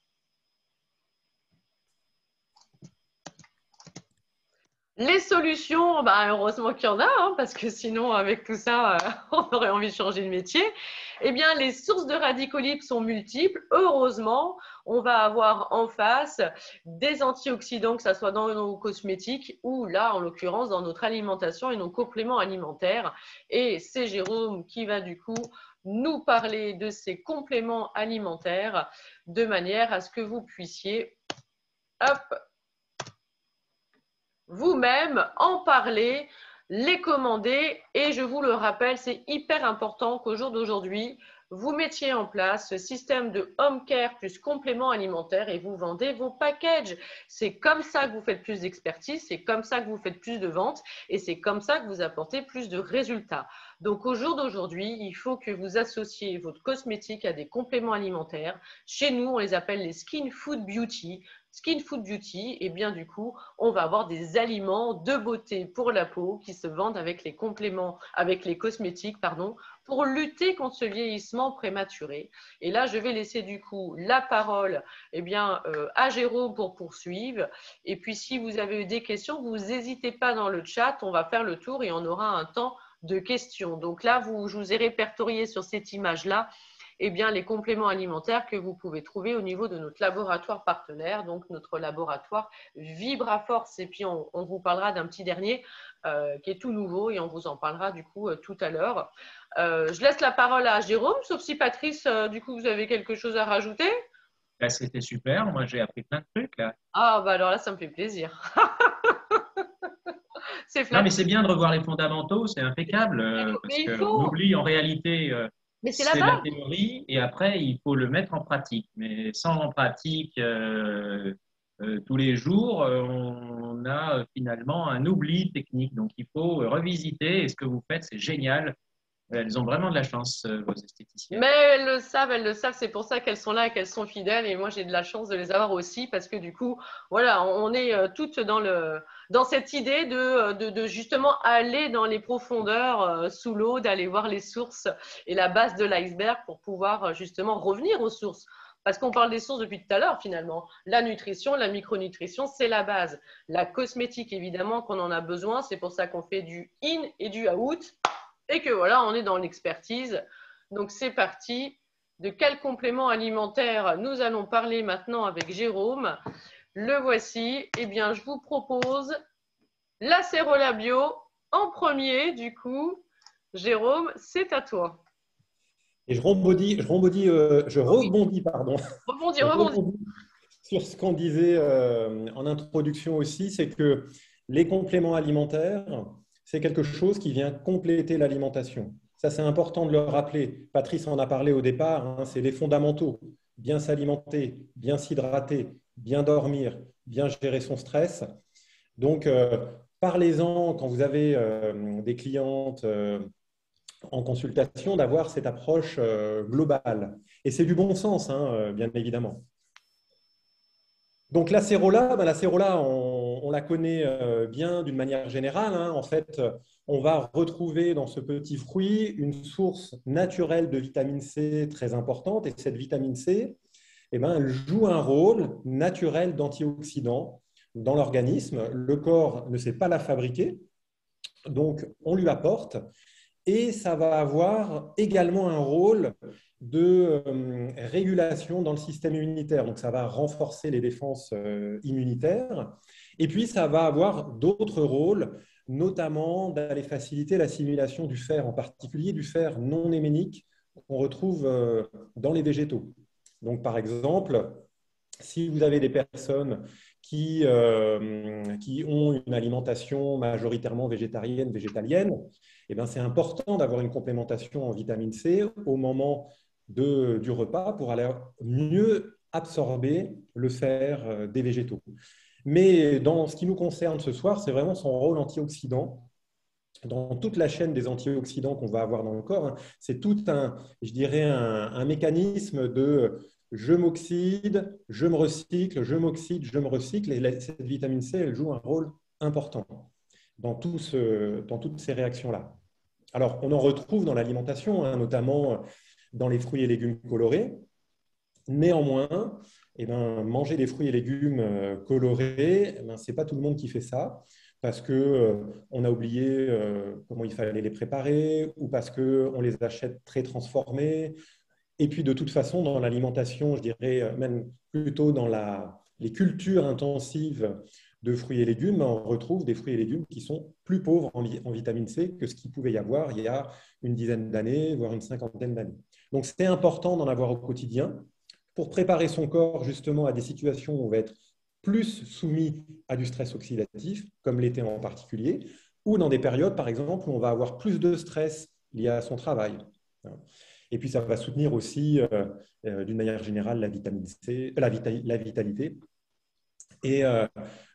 S2: Les solutions, heureusement qu'il y en a, parce que sinon, avec tout ça, on aurait envie de changer de métier. Les sources de radicaux libres sont multiples. Heureusement, on va avoir en face des antioxydants, que ce soit dans nos cosmétiques ou là, en l'occurrence, dans notre alimentation et nos compléments alimentaires. Et c'est Jérôme qui va du coup nous parler de ces compléments alimentaires de manière à ce que vous puissiez, vous-même en parler, les commander et je vous le rappelle, c'est hyper important qu'au jour d'aujourd'hui, vous mettiez en place ce système de home care plus complément alimentaire et vous vendez vos packages. C'est comme ça que vous faites plus d'expertise, c'est comme ça que vous faites plus de ventes et c'est comme ça que vous apportez plus de résultats. Donc au jour d'aujourd'hui, il faut que vous associez votre cosmétique à des compléments alimentaires. Chez nous, on les appelle les Skin Food Beauty. Skin Food Beauty, et bien du coup, on va avoir des aliments de beauté pour la peau qui se vendent avec les compléments, avec les cosmétiques, pour lutter contre ce vieillissement prématuré. Et là, je vais laisser du coup la parole à Jérôme pour poursuivre. Et puis, si vous avez eu des questions, vous n'hésitez pas dans le chat, on va faire le tour et on aura un temps de questions. Donc là, je vous ai répertorié sur cette image-là les compléments alimentaires que vous pouvez trouver au niveau de notre laboratoire partenaire, donc notre laboratoire Vibraforce. Et puis, on vous parlera d'un petit dernier qui est tout nouveau et on vous en parlera du coup tout à l'heure. Je laisse la parole à Jérôme, sauf si Patrice, du coup, vous avez quelque chose à rajouter?
S1: Là, c'était super. Moi, j'ai appris plein de trucs là.
S2: Ah, alors là, ça me fait plaisir.
S1: Non, mais c'est bien de revoir les fondamentaux, c'est impeccable, parce qu'on oublie en réalité, c'est la théorie, et après, il faut le mettre en pratique. Mais sans en pratique tous les jours, on a finalement un oubli technique. Donc, il faut revisiter, et ce que vous faites, c'est génial. Elles ont vraiment de la chance, vos esthéticiennes.
S2: Mais elles le savent, c'est pour ça qu'elles sont là et qu'elles sont fidèles. Et moi, j'ai de la chance de les avoir aussi parce que du coup, voilà, on est toutes dans cette idée de justement aller dans les profondeurs sous l'eau, d'aller voir les sources et la base de l'iceberg pour pouvoir justement revenir aux sources. Parce qu'on parle des sources depuis tout à l'heure finalement. La nutrition, la micronutrition, c'est la base. La cosmétique, évidemment, qu'on en a besoin. C'est pour ça qu'on fait du in et du out. Et que voilà, on est dans l'expertise. Donc, c'est parti. De quel complément alimentaire nous allons parler maintenant avec Jérôme? Le voici. Je vous propose l'acérola bio en premier. Du coup, Jérôme, c'est à toi.
S3: Et je rebondis sur ce qu'on disait en introduction aussi, c'est que les compléments alimentaires, c'est quelque chose qui vient compléter l'alimentation. Ça, c'est important de le rappeler. Patrice en a parlé au départ, c'est les fondamentaux. Bien s'alimenter, bien s'hydrater, bien dormir, bien gérer son stress. Donc, parlez-en quand vous avez des clientes en consultation, d'avoir cette approche globale. Et c'est du bon sens, bien évidemment. Donc l'acérola, on la connaît bien d'une manière générale. En fait, on va retrouver dans ce petit fruit une source naturelle de vitamine C très importante. Et cette vitamine C, elle joue un rôle naturel d'antioxydant. dans l'organisme. Le corps ne sait pas la fabriquer, donc on lui apporte. Et ça va avoir également un rôle de régulation dans le système immunitaire. Donc, ça va renforcer les défenses immunitaires. Et puis, ça va avoir d'autres rôles, notamment d'aller faciliter l'assimilation du fer, en particulier du fer non héménique qu'on retrouve dans les végétaux. Donc, par exemple, si vous avez des personnes qui ont une alimentation majoritairement végétarienne, végétalienne, eh bien, c'est important d'avoir une complémentation en vitamine C au moment du repas pour aller mieux absorber le fer des végétaux. Mais dans ce qui nous concerne ce soir, c'est vraiment son rôle antioxydant. Dans toute la chaîne des antioxydants qu'on va avoir dans le corps, hein, c'est tout je dirais, un mécanisme de je m'oxyde, je me recycle, je m'oxyde, je me recycle. Et cette vitamine C, elle joue un rôle important dans toutes ces réactions-là. Alors, on en retrouve dans l'alimentation, hein, notamment dans les fruits et légumes colorés. Néanmoins, eh ben, manger des fruits et légumes colorés, eh ben, ce n'est pas tout le monde qui fait ça, parce qu'on a oublié comment il fallait les préparer, ou parce qu'on les achète très transformés. Et puis, de toute façon, dans l'alimentation, je dirais même plutôt dans les cultures intensives de fruits et légumes, on retrouve des fruits et légumes qui sont plus pauvres en vitamine C que ce qu'il pouvait y avoir il y a une dizaine d'années, voire une cinquantaine d'années. Donc, c'est important d'en avoir au quotidien pour préparer son corps justement à des situations où on va être plus soumis à du stress oxydatif, comme l'été en particulier, ou dans des périodes, par exemple, où on va avoir plus de stress lié à son travail. Et puis, ça va soutenir aussi, d'une manière générale, la vitamine C, la vitalité. Et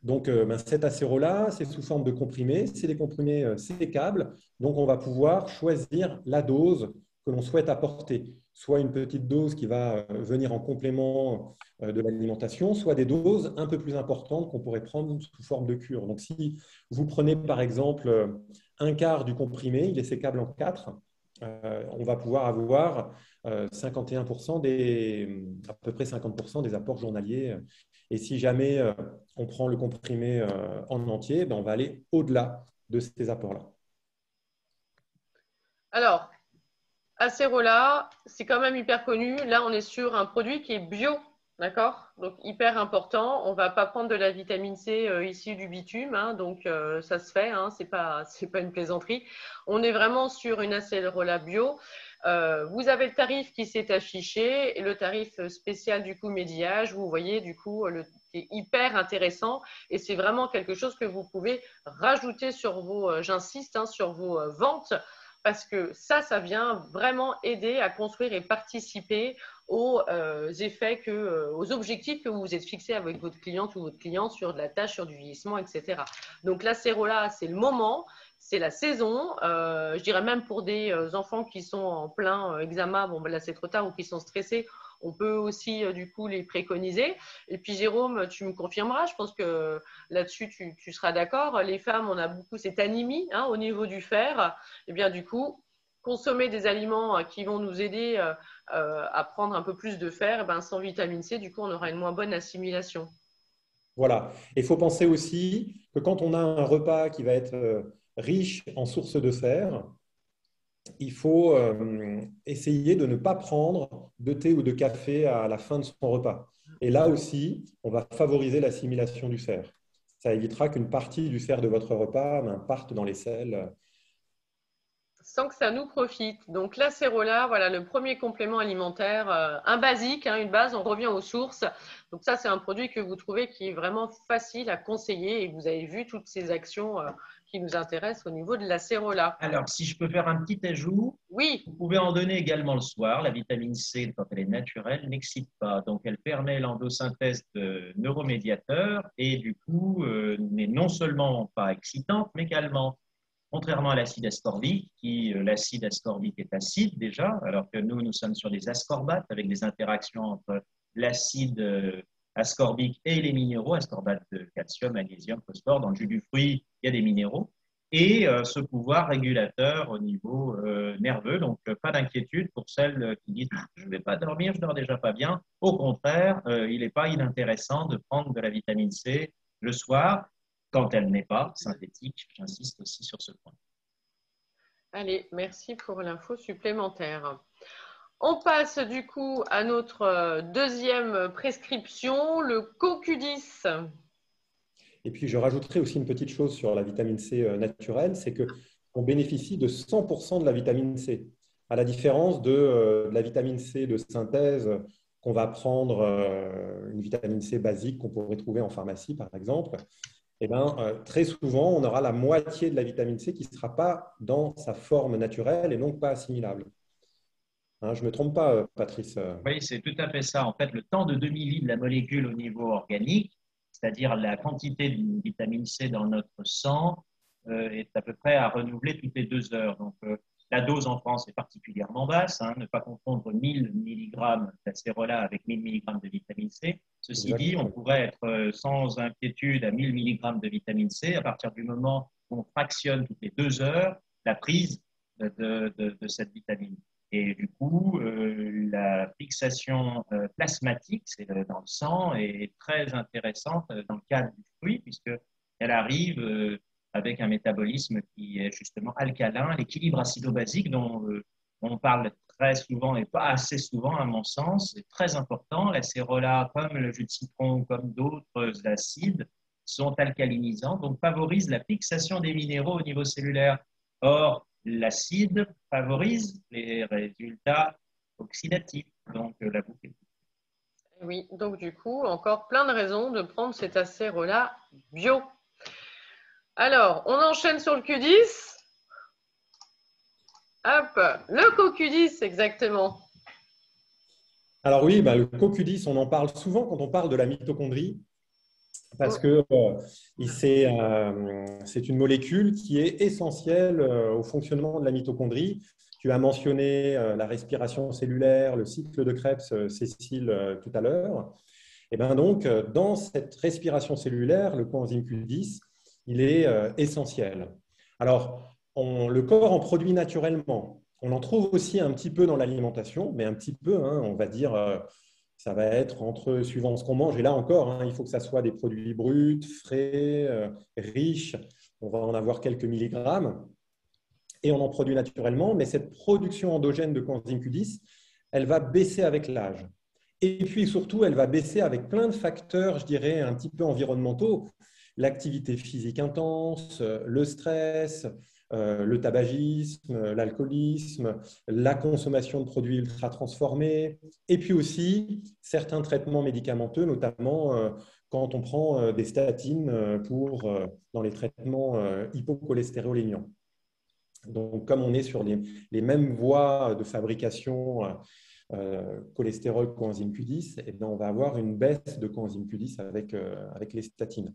S3: donc, cet acéro-là, c'est sous forme de comprimés. C'est des comprimés sécables. Donc, on va pouvoir choisir la dose que l'on souhaite apporter. Soit une petite dose qui va venir en complément de l'alimentation, soit des doses un peu plus importantes qu'on pourrait prendre sous forme de cure. Donc, si vous prenez par exemple un quart du comprimé, il est sécable en 4, on va pouvoir avoir 51% à peu près 50% des apports journaliers. Et si jamais on prend le comprimé en entier, ben on va aller au-delà de ces apports-là.
S2: Alors, Acerola, c'est quand même hyper connu. Là, on est sur un produit qui est bio, d'accord? Donc, hyper important. On ne va pas prendre de la vitamine C issue du bitume, hein, donc ça se fait, hein, c'est pas une plaisanterie. On est vraiment sur une Acerola bio. Vous avez le tarif qui s'est affiché et le tarif spécial du coup médiage. Vous voyez du coup qui est hyper intéressant et c'est vraiment quelque chose que vous pouvez rajouter sur j'insiste, hein, sur vos ventes. Parce que ça vient vraiment aider à construire et participer aux effets, aux objectifs que vous vous êtes fixés avec votre cliente ou votre client sur de la tâche, sur du vieillissement, etc. Donc l'acérola, c'est le moment, c'est la saison. Je dirais même pour des enfants qui sont en plein examen, bon ben là c'est trop tard, ou qui sont stressés, on peut aussi du coup les préconiser. Et puis Jérôme, tu me confirmeras, je pense que là-dessus tu seras d'accord. Les femmes, on a beaucoup cette anémie hein, au niveau du fer. Et bien du coup, consommer des aliments qui vont nous aider à prendre un peu plus de fer, et ben, sans vitamine C, du coup, on aura une moins bonne assimilation.
S3: Voilà. Et il faut penser aussi que quand on a un repas qui va être riche en sources de fer, il faut essayer de ne pas prendre de thé ou de café à la fin de son repas. Et là aussi, on va favoriser l'assimilation du fer. Ça évitera qu'une partie du fer de votre repas parte dans les selles.
S2: Sans que ça nous profite. Donc l'acérola, voilà le premier complément alimentaire, un basique, hein, une base, on revient aux sources. Donc ça, c'est un produit que vous trouvez qui est vraiment facile à conseiller et vous avez vu toutes ces actions qui nous intéressent au niveau de l'acérola.
S1: Alors, si je peux faire un petit ajout,
S2: oui.
S1: Vous pouvez en donner également le soir. La vitamine C, quand elle est naturelle, n'excite pas. Donc, elle permet l'endosynthèse de neuromédiateurs et du coup, n'est non seulement pas excitante, mais également, contrairement à l'acide ascorbique, l'acide ascorbique est acide déjà, alors que nous sommes sur des ascorbates avec des interactions entre l'acide ascorbique et les minéraux, ascorbates de calcium, magnésium, phosphore. Dans le jus du fruit, il y a des minéraux. Et ce pouvoir régulateur au niveau nerveux. Donc, pas d'inquiétude pour celles qui disent « je ne vais pas dormir, je dors déjà pas bien ». Au contraire, il n'est pas inintéressant de prendre de la vitamine C le soir, quand elle n'est pas synthétique. J'insiste aussi sur ce point.
S2: Allez, merci pour l'info supplémentaire. On passe du coup à notre deuxième prescription, le CoQ10.
S3: Et puis, je rajouterai aussi une petite chose sur la vitamine C naturelle, c'est qu'on bénéficie de 100% de la vitamine C, à la différence de la vitamine C de synthèse qu'on va prendre, une vitamine C basique qu'on pourrait trouver en pharmacie, par exemple. Eh bien, très souvent, on aura la moitié de la vitamine C qui ne sera pas dans sa forme naturelle et donc pas assimilable. Hein, je ne me trompe pas, Patrice?
S1: Oui, c'est tout à fait ça. En fait, le temps de demi-vie de la molécule au niveau organique, c'est-à-dire la quantité de vitamine C dans notre sang, est à peu près à renouveler toutes les 2 heures. Donc, la dose en France est particulièrement basse. Hein, ne pas confondre 1000 mg d'acérola avec 1000 mg de vitamine C. Ceci dit, on pourrait être sans inquiétude à 1000 mg de vitamine C à partir du moment où on fractionne toutes les 2 heures la prise de cette vitamine. Et du coup, la fixation plasmatique, c'est dans le sang, est très intéressante dans le cadre du fruit, puisqu'elle arrive avec un métabolisme qui est justement alcalin, l'équilibre acido-basique dont on parle très souvent et pas assez souvent, à mon sens, est très important. L'acérola, comme le jus de citron, comme d'autres acides, sont alcalinisants, donc favorisent la fixation des minéraux au niveau cellulaire. Or, l'acide favorise les résultats oxydatifs, donc la bouffée.
S2: Oui, donc du coup, encore plein de raisons de prendre cet acérola bio. Alors, on enchaîne sur le Q10. Hop, le CoQ10 exactement.
S3: Alors oui, le CoQ10, on en parle souvent quand on parle de la mitochondrie, parce que c'est une molécule qui est essentielle au fonctionnement de la mitochondrie. Tu as mentionné la respiration cellulaire, le cycle de Krebs, Cécile, tout à l'heure. Et bien donc, dans cette respiration cellulaire, le coenzyme Q10, il est essentiel. Alors, le corps en produit naturellement. On en trouve aussi un petit peu dans l'alimentation, mais un petit peu, hein, on va dire, ça va être suivant ce qu'on mange. Et là encore, hein, il faut que ça soit des produits bruts, frais, riches. On va en avoir quelques milligrammes. Et on en produit naturellement, mais cette production endogène de coenzyme Q10, elle va baisser avec l'âge. Et puis surtout, elle va baisser avec plein de facteurs, je dirais, un petit peu environnementaux. L'activité physique intense, le stress, le tabagisme, l'alcoolisme, la consommation de produits ultra transformés, et puis aussi certains traitements médicamenteux, notamment quand on prend des statines dans les traitements hypocholestéroléniants. Donc, comme on est sur les mêmes voies de fabrication cholestérol, coenzyme Q10, eh bien, on va avoir une baisse de coenzyme Q10 avec les statines.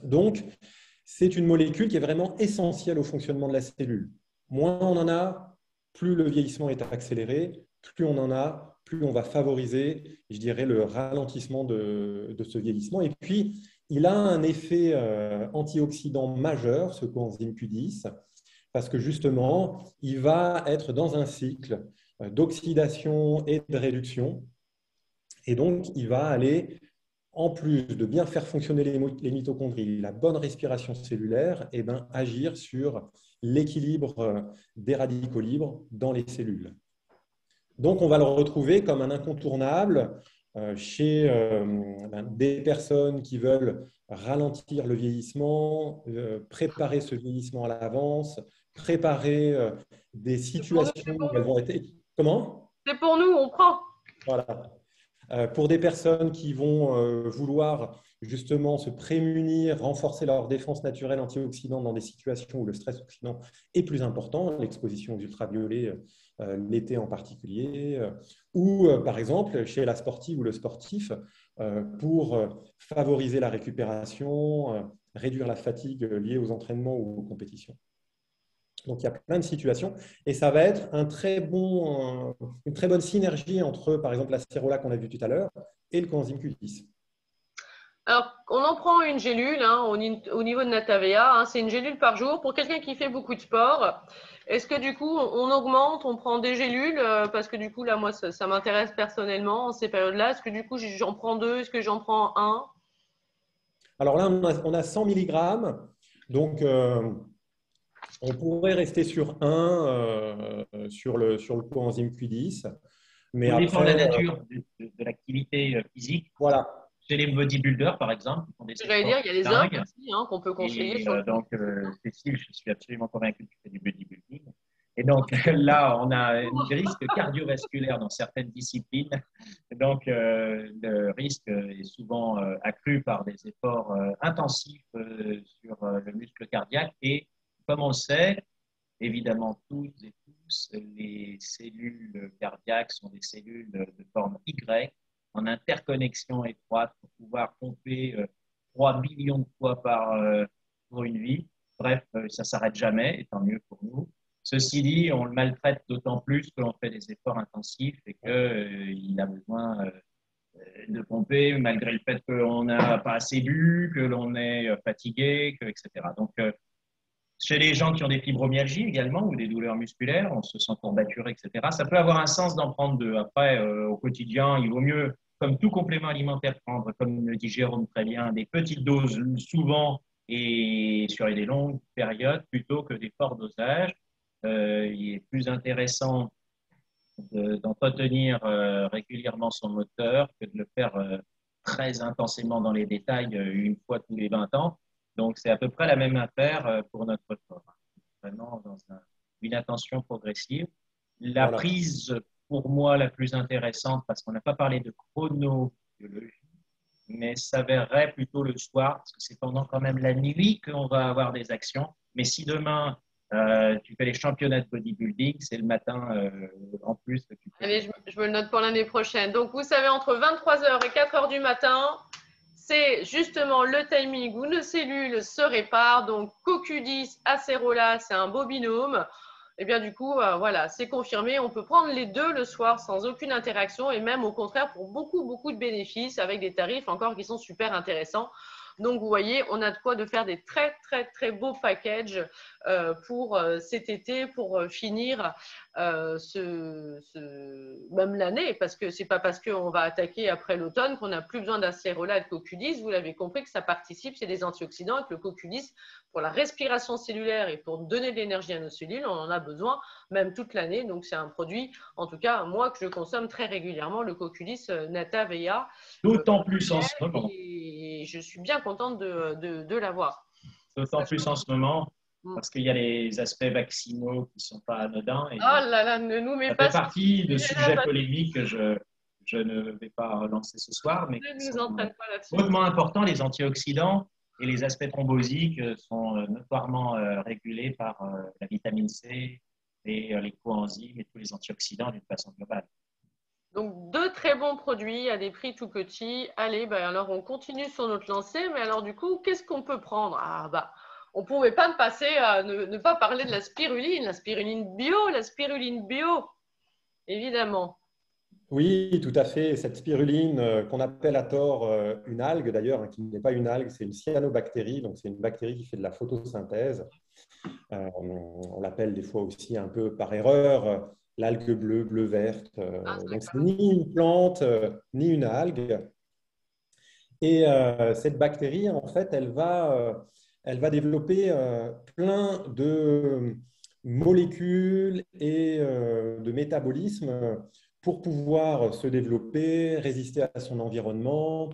S3: Donc, c'est une molécule qui est vraiment essentielle au fonctionnement de la cellule. Moins on en a, plus le vieillissement est accéléré, plus on en a, plus on va favoriser, je dirais, le ralentissement de ce vieillissement. Et puis, il a un effet antioxydant majeur, ce coenzyme Q10, parce que justement, il va être dans un cycle d'oxydation et de réduction. Et donc, il va aller, en plus de bien faire fonctionner les mitochondries, la bonne respiration cellulaire, et agir sur l'équilibre des radicaux libres dans les cellules. Donc, on va le retrouver comme un incontournable chez des personnes qui veulent ralentir le vieillissement, préparer ce vieillissement à l'avance, préparer des situations où elles vont être… Comment?
S2: C'est pour nous, on prend.
S3: Voilà. Pour des personnes qui vont vouloir justement se prémunir, renforcer leur défense naturelle antioxydante dans des situations où le stress oxydant est plus important, l'exposition aux ultraviolets l'été en particulier, ou par exemple chez la sportive ou le sportif pour favoriser la récupération, réduire la fatigue liée aux entraînements ou aux compétitions. Donc, il y a plein de situations et ça va être une très bonne synergie entre, par exemple, l'acérola qu'on a vu tout à l'heure et le coenzyme Q10.
S2: Alors, on en prend une gélule au niveau de Natavea. C'est une gélule par jour. Pour quelqu'un qui fait beaucoup de sport, est-ce que du coup, on augmente, on prend des gélules? Parce que du coup, là, moi, ça m'intéresse personnellement en ces périodes-là. Est-ce que du coup, j'en prends 2? Est-ce que j'en prends 1?
S3: Alors là, on a 100 mg. Donc, on pourrait rester sur 1 sur le coenzyme Q10. Mais
S1: Tout dépend de la
S3: après,
S1: nature de l'activité physique.
S3: voilà.
S1: Chez les bodybuilders, par exemple, qui font des
S2: J'allais dire,
S1: efforts
S2: il y a les hommes
S1: dingues.
S2: aussi hein, qu'on peut conseiller
S1: Et
S2: sur le
S1: donc, Cécile, je suis absolument convaincu que tu fais du bodybuilding. Et donc, là, on a un risque cardiovasculaire dans certaines disciplines. Donc, le risque est souvent accru par des efforts intensifs sur le muscle cardiaque. Et comme on le sait, évidemment, toutes et tous, les cellules cardiaques sont des cellules de forme Y, en interconnexion étroite pour pouvoir pomper 3 billions de fois pour une vie. Bref, ça ne s'arrête jamais, et tant mieux pour nous. Ceci dit, on le maltraite d'autant plus que l'on fait des efforts intensifs et qu'il a besoin de pomper malgré le fait qu'on n'a pas assez bu, que l'on est fatigué, etc. Donc, chez les gens qui ont des fibromyalgies également ou des douleurs musculaires, on se sent courbaturé, etc. Ça peut avoir un sens d'en prendre deux. Après, au quotidien, il vaut mieux, comme tout complément alimentaire, prendre, comme le dit Jérôme très bien, des petites doses souvent et sur des longues périodes plutôt que des forts dosages. Il est plus intéressant d'entretenir régulièrement son moteur que de le faire très intensément dans les détails une fois tous les 20 ans. Donc, c'est à peu près la même affaire pour notre corps. Vraiment dans une attention progressive. La
S3: Voilà.
S1: prise, pour moi, la plus intéressante, parce qu'on n'a pas parlé de chronobiologie, mais s'avérerait plutôt le soir, parce que c'est pendant quand même la nuit qu'on va avoir des actions. Mais si demain, tu fais les championnats de bodybuilding, c'est le matin en plus que tu fais.
S2: Allez, je me le note pour l'année prochaine. Donc, vous savez, entre 23h et 4h du matin, c'est justement le timing où nos cellules se réparent. Donc, CoQ10, acérola, c'est un beau binôme. Et bien, du coup, voilà, c'est confirmé. On peut prendre les deux le soir sans aucune interaction et même au contraire pour beaucoup, beaucoup de bénéfices avec des tarifs encore qui sont super intéressants. Donc, vous voyez, on a de quoi de faire des très, très, très beaux packages pour cet été, pour finir même l'année, parce que c'est pas parce qu'on va attaquer après l'automne qu'on n'a plus besoin d'acérola et de CoQ10. Vous l'avez compris que ça participe, c'est des antioxydants et que le CoQ10, pour la respiration cellulaire et pour donner de l'énergie à nos cellules, on en a besoin même toute l'année. Donc, c'est un produit, en tout cas, moi, que je consomme très régulièrement, le CoQ10 Natavea.
S1: D'autant plus en ce moment.
S2: Et je suis bien contente de l'avoir.
S1: D'autant plus en ce moment, parce qu'il y a les aspects vaccinaux qui ne sont pas anodins. Et
S2: oh là là, ne nous mets
S1: ça
S2: pas
S1: fait partie de sujets
S2: là,
S1: polémiques que je ne vais pas relancer ce soir, mais
S2: ne
S1: qui
S2: nous
S1: sont
S2: entraîne pas là-dessus.
S1: hautement importants. Les antioxydants et les aspects thrombosiques sont notoirement régulés par la vitamine C et les coenzymes et tous les antioxydants d'une façon globale.
S2: Donc, deux très bons produits à des prix tout petits. Allez, ben alors on continue sur notre lancée. Mais alors, du coup, qu'est-ce qu'on peut prendre? Ah, bah, on ne pouvait pas passer à ne pas parler de la spiruline bio, évidemment.
S3: Oui, tout à fait. Cette spiruline qu'on appelle à tort une algue, d'ailleurs, hein, qui n'est pas une algue, c'est une cyanobactérie. Donc, c'est une bactérie qui fait de la photosynthèse. On l'appelle des fois aussi un peu par erreur l'algue bleue, bleu-verte. Donc, c'est ni une plante, ni une algue. Et cette bactérie, en fait, elle va développer plein de molécules et de métabolismes pour pouvoir se développer, résister à son environnement,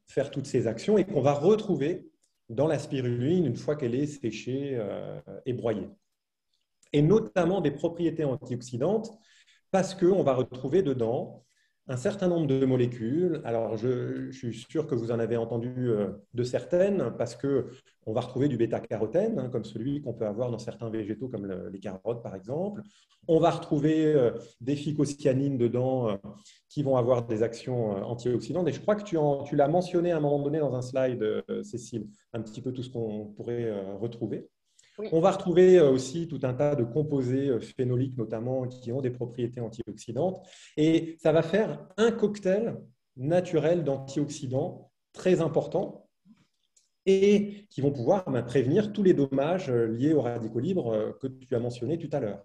S3: faire toutes ces actions et qu'on va retrouver dans la spiruline une fois qu'elle est séchée et broyée. Et notamment des propriétés antioxydantes parce qu'on va retrouver dedans un certain nombre de molécules. Alors, je suis sûr que vous en avez entendu de certaines parce qu'on va retrouver du bêta-carotène, hein, comme celui qu'on peut avoir dans certains végétaux, comme les carottes, par exemple. On va retrouver des phycocyanines dedans qui vont avoir des actions antioxydantes. Et je crois que tu l'as mentionné à un moment donné dans un slide, Cécile, un petit peu tout ce qu'on pourrait retrouver.
S2: Oui.
S3: On va retrouver aussi tout un tas de composés phénoliques, notamment, qui ont des propriétés antioxydantes. Et ça va faire un cocktail naturel d'antioxydants très important et qui vont pouvoir prévenir tous les dommages liés aux radicaux libres que tu as mentionnés tout à l'heure.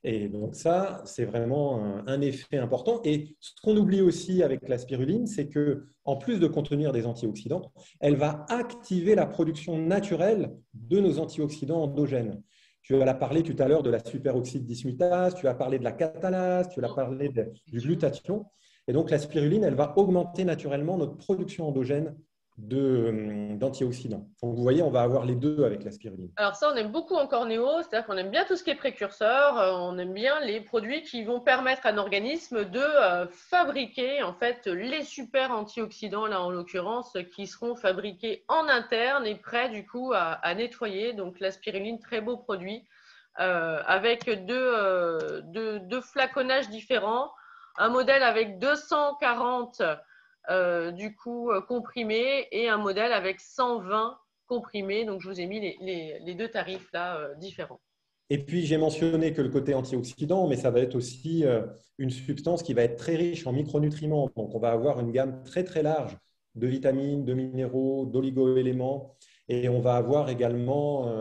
S3: Et donc ça, c'est vraiment un effet important. Et ce qu'on oublie aussi avec la spiruline, c'est que en plus de contenir des antioxydants, elle va activer la production naturelle de nos antioxydants endogènes. Tu as parlé tout à l'heure de la superoxyde dismutase, tu as parlé de la catalase, tu as parlé du glutathion. Et donc la spiruline, elle va augmenter naturellement notre production endogène d'antioxydants. Donc vous voyez, on va avoir les deux avec la spiruline.
S2: Alors ça, on aime beaucoup en cornéo, c'est-à-dire qu'on aime bien tout ce qui est précurseur, on aime bien les produits qui vont permettre à un organisme de fabriquer en fait les super antioxydants, là en l'occurrence, qui seront fabriqués en interne et prêts du coup à nettoyer. Donc la spiruline, très beau produit, avec deux flaconnages différents, un modèle avec 240 du coup comprimés et un modèle avec 120 comprimés. Donc, je vous ai mis les deux tarifs là différents.
S3: Et puis, j'ai mentionné que le côté antioxydant, mais ça va être aussi une substance qui va être très riche en micronutriments. Donc, on va avoir une gamme très, très large de vitamines, de minéraux, d'oligo-éléments. Et on va avoir également,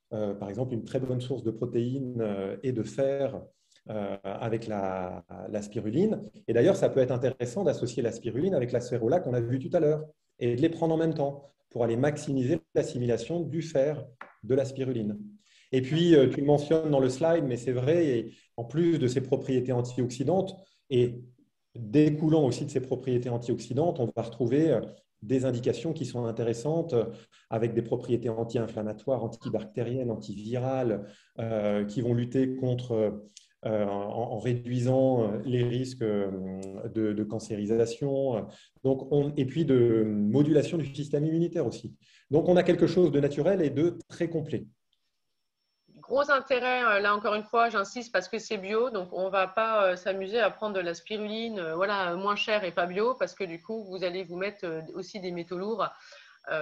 S3: par exemple, une très bonne source de protéines et de fer avec la spiruline. Et d'ailleurs, ça peut être intéressant d'associer la spiruline avec la sphérola qu'on a vu tout à l'heure et de les prendre en même temps pour aller maximiser l'assimilation du fer de la spiruline. Et puis, tu le mentionnes dans le slide, mais c'est vrai, et en plus de ses propriétés antioxydantes et découlant aussi de ses propriétés antioxydantes, on va retrouver des indications qui sont intéressantes avec des propriétés anti-inflammatoires, antibactériennes, antivirales, qui vont lutter contre en réduisant les risques de cancérisation et puis de modulation du système immunitaire aussi. Donc, on a quelque chose de naturel et de très complet.
S2: Gros intérêt, là encore une fois, j'insiste parce que c'est bio, donc on ne va pas s'amuser à prendre de la spiruline voilà, moins chère et pas bio, parce que du coup, vous allez vous mettre aussi des métaux lourds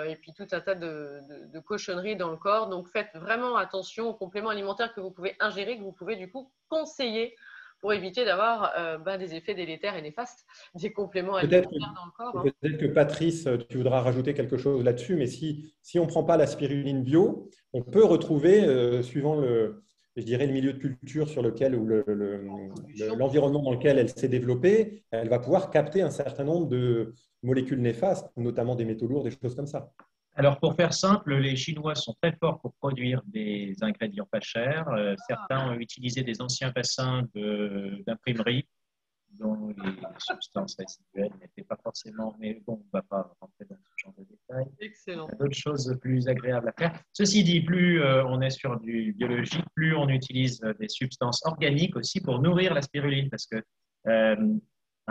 S2: et puis tout un tas de cochonneries dans le corps. Donc faites vraiment attention aux compléments alimentaires que vous pouvez ingérer, que vous pouvez du coup conseiller pour éviter d'avoir des effets délétères et néfastes des compléments alimentaires dans le corps.
S3: Peut-être que Patrice, tu voudras rajouter quelque chose là-dessus, mais si on ne prend pas la spiruline bio, on peut retrouver, suivant je dirais, le milieu de culture sur lequel ou l'environnement dans lequel elle s'est développée, elle va pouvoir capter un certain nombre de molécules néfastes, notamment des métaux lourds, des choses comme ça.
S1: Alors, pour faire simple, les Chinois sont très forts pour produire des ingrédients pas chers. Certains ont utilisé des anciens bassins d'imprimerie dont les substances résiduelles n'étaient pas forcément… Mais bon, on ne va pas rentrer dans ce genre de détails.
S2: Excellent.
S1: Il y a d'autres choses plus agréables à faire. Ceci dit, plus on est sur du biologique, plus on utilise des substances organiques aussi pour nourrir la spiruline. Parce que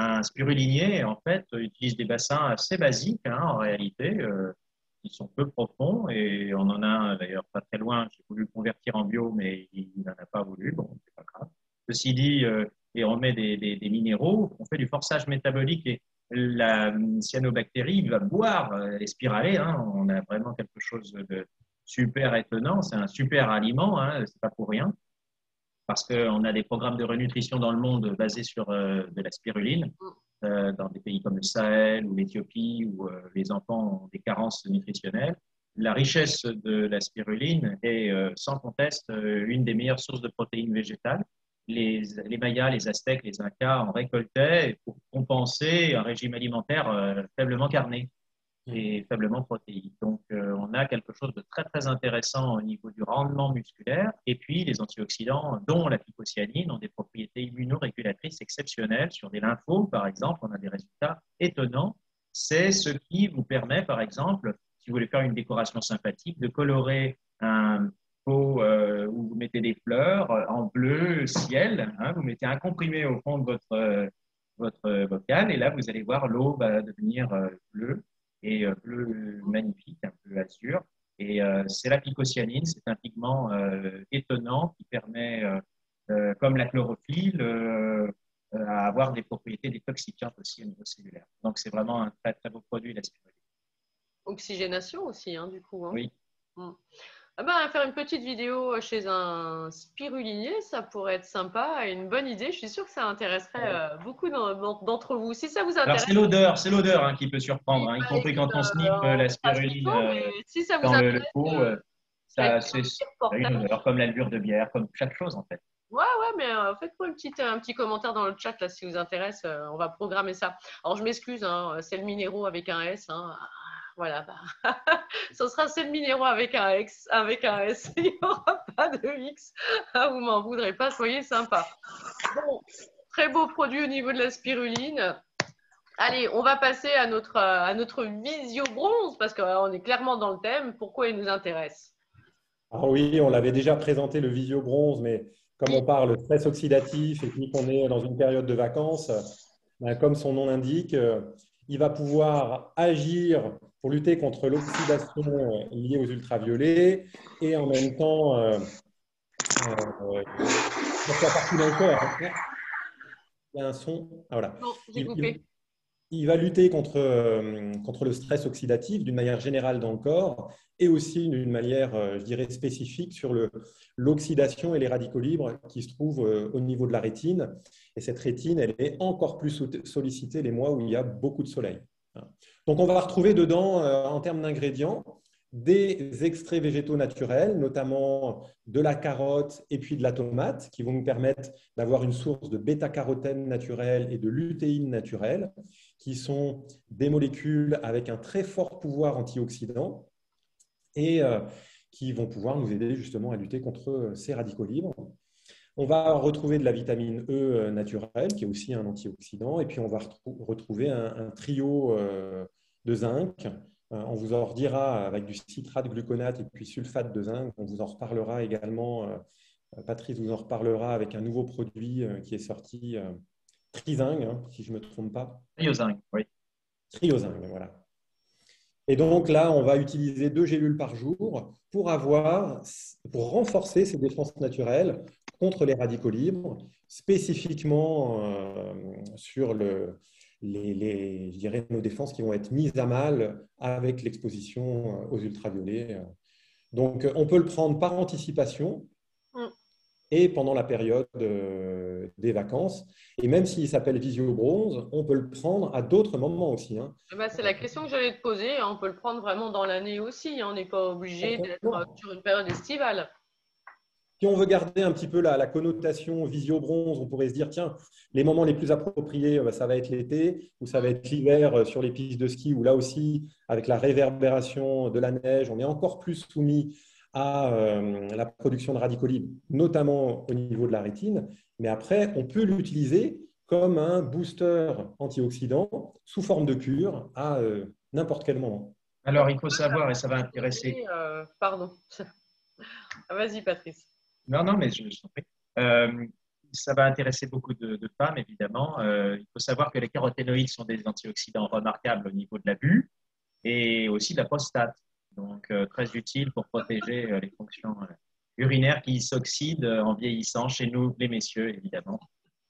S1: un spirulinier, en fait, utilise des bassins assez basiques, en réalité, qui sont peu profonds. Et on en a un, d'ailleurs, pas très loin. J'ai voulu le convertir en bio, mais il n'en a pas voulu. Bon, c'est pas grave. Ceci dit, et on met des minéraux, on fait du forçage métabolique et la cyanobactérie va boire les spiralés. On a vraiment quelque chose de super étonnant. C'est un super aliment, c'est pas pour rien. Parce qu'on a des programmes de renutrition dans le monde basés sur de la spiruline, dans des pays comme le Sahel ou l'Éthiopie, où les enfants ont des carences nutritionnelles. La richesse de la spiruline est sans conteste une des meilleures sources de protéines végétales. Les Mayas, les Aztèques, les Incas en récoltaient pour compenser un régime alimentaire faiblement carné et faiblement protéique. Donc, on a quelque chose de très, très intéressant au niveau du rendement musculaire. Et puis, les antioxydants, dont la phycocyanine, ont des propriétés immunorégulatrices exceptionnelles. Sur des lymphomes, par exemple, on a des résultats étonnants. C'est ce qui vous permet, par exemple, si vous voulez faire une décoration sympathique, de colorer un pot où vous mettez des fleurs en bleu ciel. Vous mettez un comprimé au fond de votre bocal et là, vous allez voir l'eau va devenir bleue et bleu magnifique, un peu azur. Et c'est la phycocyanine, c'est un pigment étonnant qui permet, comme la chlorophylle, à avoir des propriétés détoxifiantes aussi au niveau cellulaire. Donc, c'est vraiment un très, très beau produit, la spiruline.
S2: Oxygénation aussi, du coup.
S1: Oui.
S2: Faire une petite vidéo chez un spirulinier, ça pourrait être sympa et une bonne idée. Je suis sûre que ça intéresserait beaucoup d'entre vous. Si ça vous intéresse.
S1: Alors, c'est l'odeur qui peut surprendre, y compris quand on snippe la spiruline
S2: si ça vous
S1: dans
S2: intéresse,
S1: le pot. Ça a une odeur, comme l'allure de bière, comme chaque chose en fait.
S2: Ouais, mais faites-moi un petit commentaire dans le chat là, si vous intéresse. On va programmer ça. Alors, je m'excuse, hein, c'est le minéraux avec un S. Hein. Voilà, ce sera c'est le minéraux avec un X, avec un S. Il n'y aura pas de X. Ah, vous m'en voudrez pas, soyez sympa. Bon, très beau produit au niveau de la spiruline. Allez, on va passer à notre visio bronze parce qu'on est clairement dans le thème. Pourquoi il nous intéresse?
S3: Ah oui, on l'avait déjà présenté le visio bronze, mais comme on parle stress oxydatif et puis qu'on est dans une période de vacances, ben, comme son nom l'indique, il va pouvoir agir pour lutter contre l'oxydation liée aux ultraviolets et en même temps, ça fait partie d'un corps. Hein. Il y a un son. Ah, voilà.
S2: Non, j'ai
S3: Il,
S2: coupé.
S3: il- il va lutter contre le stress oxydatif d'une manière générale dans le corps et aussi d'une manière, je dirais, spécifique sur l'oxydation et les radicaux libres qui se trouvent au niveau de la rétine. Et cette rétine, elle est encore plus sollicitée les mois où il y a beaucoup de soleil. Donc, on va retrouver dedans, en termes d'ingrédients, des extraits végétaux naturels, notamment de la carotte et puis de la tomate, qui vont nous permettre d'avoir une source de bêta-carotène naturelle et de lutéine naturelle, qui sont des molécules avec un très fort pouvoir antioxydant et qui vont pouvoir nous aider justement à lutter contre ces radicaux libres. On va retrouver de la vitamine E naturelle, qui est aussi un antioxydant, et puis on va retrouver un trio de zinc. On vous en redira avec du citrate de gluconate et puis sulfate de zinc. On vous en reparlera également. Patrice vous en reparlera avec un nouveau produit qui est sorti, Trizinc, hein, si je ne me trompe pas.
S1: Triozinc, oui.
S3: Triozinc, voilà. Et donc là, on va utiliser 2 gélules par jour pour renforcer ces défenses naturelles contre les radicaux libres, spécifiquement sur je dirais, nos défenses qui vont être mises à mal avec l'exposition aux ultraviolets. Donc, on peut le prendre par anticipation
S2: Mm.
S3: et pendant la période des vacances. Et même s'il s'appelle Visio Bronze, on peut le prendre à d'autres moments aussi. Hein.
S2: C'est la question que j'allais te poser. Hein. On peut le prendre vraiment dans l'année aussi. Hein. On n'est pas obligé d'être sur une période estivale.
S3: Si on veut garder un petit peu la connotation visio-bronze, on pourrait se dire, tiens, les moments les plus appropriés, ça va être l'été ou ça va être l'hiver sur les pistes de ski, où là aussi, avec la réverbération de la neige, on est encore plus soumis à la production de radicaux libres, notamment au niveau de la rétine. Mais après, on peut l'utiliser comme un booster antioxydant sous forme de cure à n'importe quel moment.
S1: Alors, il faut savoir, et ça va intéresser.
S2: Pardon. Vas-y, Patrice.
S1: Non, mais je t'en prie. Euh, Ça va intéresser beaucoup de femmes, évidemment. Il faut savoir que les caroténoïdes sont des antioxydants remarquables au niveau de la vue et aussi de la prostate. Donc, très utile pour protéger les fonctions urinaires qui s'oxydent en vieillissant chez nous, les messieurs, évidemment.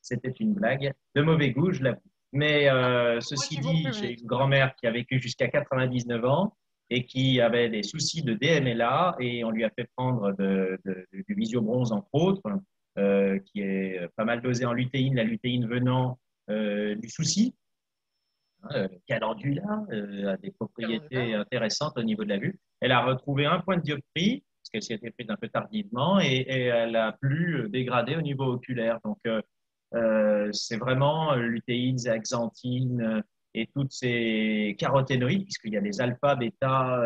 S1: C'était une blague de mauvais goût, je l'avoue. Mais ceci dit, j'ai une grand-mère qui a vécu jusqu'à 99 ans et qui avait des soucis de DMLA et on lui a fait prendre du Visio-Bronze, entre autres, qui est pas mal dosé en lutéine, la lutéine venant du souci. Le calendula a des propriétés intéressantes au niveau de la vue. Elle a retrouvé un point de dioptrie, parce qu'elle s'y était prise un peu tardivement, et elle a plus dégradé au niveau oculaire. Donc, c'est vraiment lutéine, zeaxanthine et toutes ces caroténoïdes, puisqu'il y a des alpha, bêta,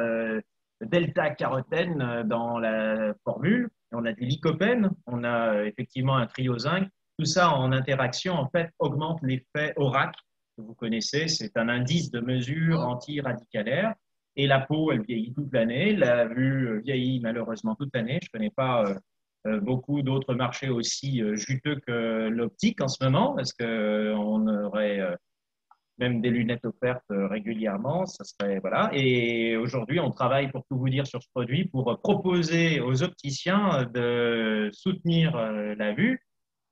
S1: delta carotènes dans la formule. On a du lycopène, on a effectivement un triozinc. Tout ça en interaction, en fait, augmente l'effet ORAC, que vous connaissez. C'est un indice de mesure anti-radicalaire. Et la peau, elle vieillit toute l'année. La vue vieillit malheureusement toute l'année. Je ne connais pas beaucoup d'autres marchés aussi juteux que l'optique en ce moment, parce qu'on aurait même des lunettes offertes régulièrement. Ça serait, voilà. Et aujourd'hui, on travaille, pour tout vous dire, sur ce produit pour proposer aux opticiens de soutenir la vue,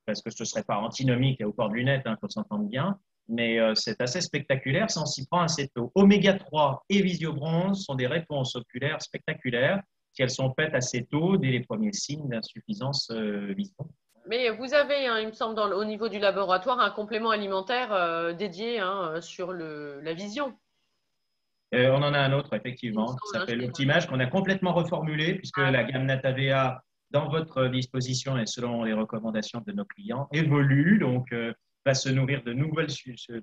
S1: parce que ce ne serait pas antinomique au port de lunettes, il faut s'entendre bien, mais c'est assez spectaculaire, ça on s'y prend assez tôt. Oméga 3 et Visio-Bronze sont des réponses oculaires spectaculaires si elles sont faites assez tôt, dès les premiers signes d'insuffisance visuelle.
S2: Mais vous avez, hein, il me semble, au niveau du laboratoire, un complément alimentaire dédié hein, sur la vision.
S1: On en a un autre, effectivement, qui s'appelle Optimage, qu'on a complètement reformulé, puisque la gamme Natavea dans votre disposition et selon les recommandations de nos clients, évolue, donc va se nourrir de nouvelles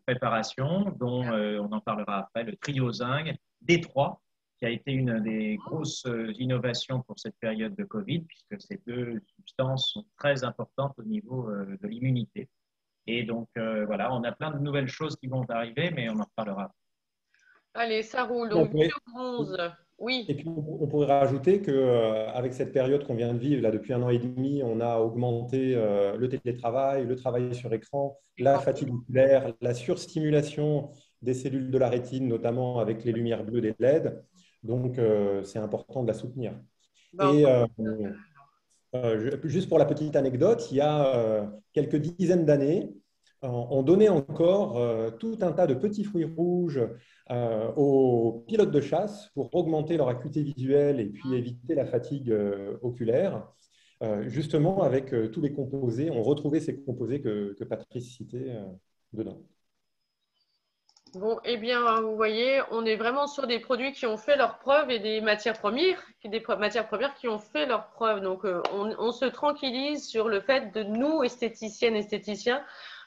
S1: préparations, dont on en parlera après, le trio zinc D3, qui a été une des grosses innovations pour cette période de Covid, puisque ces deux substances sont très importantes au niveau de l'immunité. Et donc, voilà, on a plein de nouvelles choses qui vont arriver, mais on en reparlera.
S2: Allez, ça roule.
S3: On
S2: Donc,
S3: pourrait,
S2: bio-bronze, oui.
S3: et puis, on pourrait rajouter qu'avec cette période qu'on vient de vivre, là, depuis 1 an et demi, on a augmenté le télétravail, le travail sur écran, la fatigue oculaire, la surstimulation des cellules de la rétine, notamment avec les lumières bleues des LED. Donc, c'est important de la soutenir.
S2: Ben,
S3: Et juste pour la petite anecdote, il y a quelques dizaines d'années, on donnait encore tout un tas de petits fruits rouges aux pilotes de chasse pour augmenter leur acuité visuelle et puis éviter la fatigue oculaire. Justement, avec tous les composés, on retrouvait ces composés que Patrice citait dedans.
S2: bon, eh bien, vous voyez, on est vraiment sur des produits qui ont fait leurs preuves et des matières premières qui ont fait leurs preuves. Donc, on se tranquillise sur le fait de nous, esthéticiennes, esthéticiens,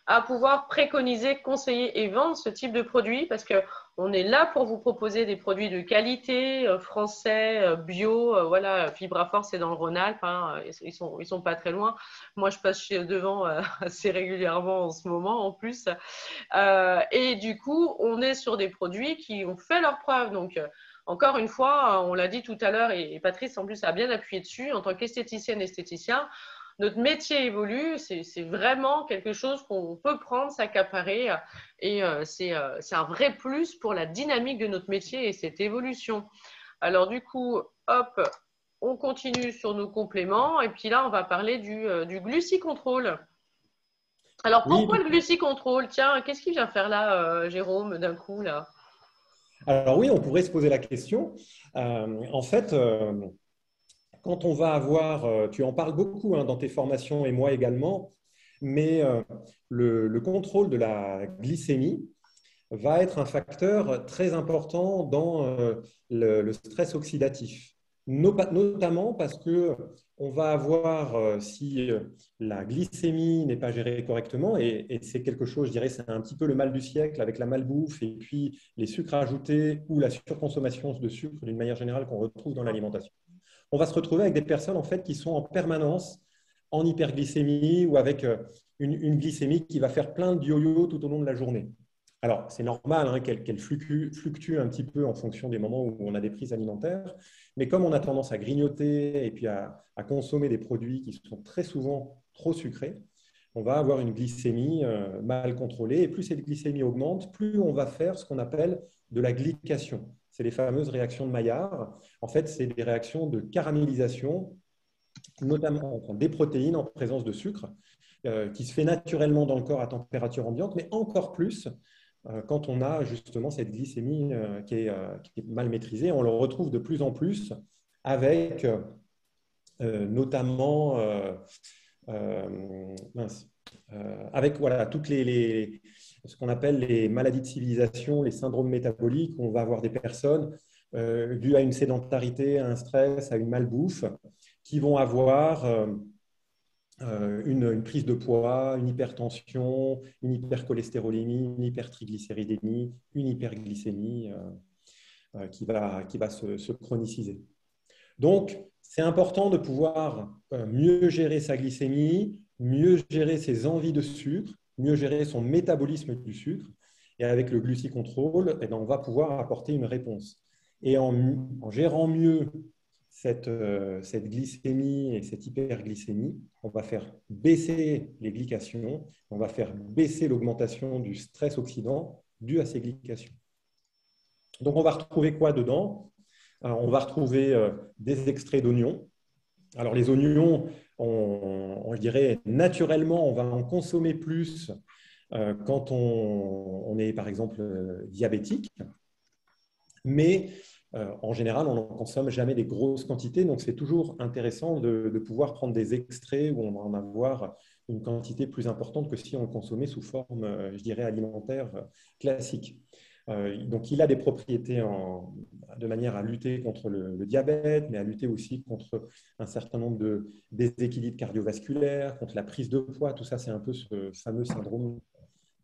S2: à pouvoir préconiser, conseiller et vendre ce type de produit parce que on est là pour vous proposer des produits de qualité, français, bio. Voilà, Fibraforce, c'est dans le Rhône-Alpes, hein, ils sont pas très loin. Moi, je passe devant assez régulièrement en ce moment, en plus. Et du coup, on est sur des produits qui ont fait leurs preuves. Donc, encore une fois, on l'a dit tout à l'heure, et Patrice, en plus, a bien appuyé dessus, en tant qu'esthéticienne, esthéticien, notre métier évolue, c'est vraiment quelque chose qu'on peut prendre, s'accaparer, et c'est un vrai plus pour la dynamique de notre métier et cette évolution. Alors du coup, hop, on continue sur nos compléments, et puis là, on va parler du glucicontrôle. Alors
S3: Oui,
S2: pourquoi le glucicontrôle? Tiens, qu'est-ce qu'il vient faire là, Jérôme, d'un coup là?
S3: alors oui, on pourrait se poser la question. En fait, quand on va avoir, tu en parles beaucoup dans tes formations et moi également, mais le contrôle de la glycémie va être un facteur très important dans le stress oxydatif. Notamment parce que on va avoir, si la glycémie n'est pas gérée correctement, et c'est quelque chose, je dirais, c'est un petit peu le mal du siècle avec la malbouffe et puis les sucres ajoutés ou la surconsommation de sucre d'une manière générale qu'on retrouve dans l'alimentation. On va se retrouver avec des personnes en fait qui sont en permanence en hyperglycémie ou avec une glycémie qui va faire plein de yo-yo tout au long de la journée. Alors, c'est normal qu'elle fluctue un petit peu en fonction des moments où on a des prises alimentaires, mais comme on a tendance à grignoter et puis à consommer des produits qui sont très souvent trop sucrés, on va avoir une glycémie mal contrôlée. Et plus cette glycémie augmente, plus on va faire ce qu'on appelle de la glycation. C'est les fameuses réactions de Maillard. En fait, c'est des réactions de caramélisation, notamment des protéines en présence de sucre, qui se fait naturellement dans le corps à température ambiante, mais encore plus quand on a justement cette glycémie qui est mal maîtrisée. On le retrouve de plus en plus avec notamment avec voilà, toutes ce qu'on appelle les maladies de civilisation, les syndromes métaboliques. On va avoir des personnes dues à une sédentarité, à un stress, à une malbouffe, qui vont avoir une prise de poids, une hypertension, une hypercholestérolémie, une hypertriglycéridémie, une hyperglycémie qui va se chroniciser. Donc, c'est important de pouvoir mieux gérer sa glycémie, mieux gérer ses envies de sucre, mieux gérer son métabolisme du sucre. Et avec le glucicontrôle, eh bien, on va pouvoir apporter une réponse. Et en gérant mieux cette glycémie et cette hyperglycémie, on va faire baisser les glycations, on va faire baisser l'augmentation du stress oxydant dû à ces glycations. Donc, on va retrouver quoi dedans? On va retrouver des extraits d'oignons. Alors, les oignons, je dirais, naturellement, on va en consommer plus quand on est, par exemple, diabétique. Mais en général, on n'en consomme jamais des grosses quantités. Donc, c'est toujours intéressant de pouvoir prendre des extraits où on va en avoir une quantité plus importante que si on le consommait sous forme, je dirais, alimentaire classique. Donc, il a des propriétés de manière à lutter contre le diabète, mais à lutter aussi contre un certain nombre de déséquilibres cardiovasculaires, contre la prise de poids. Tout ça, c'est un peu ce fameux syndrome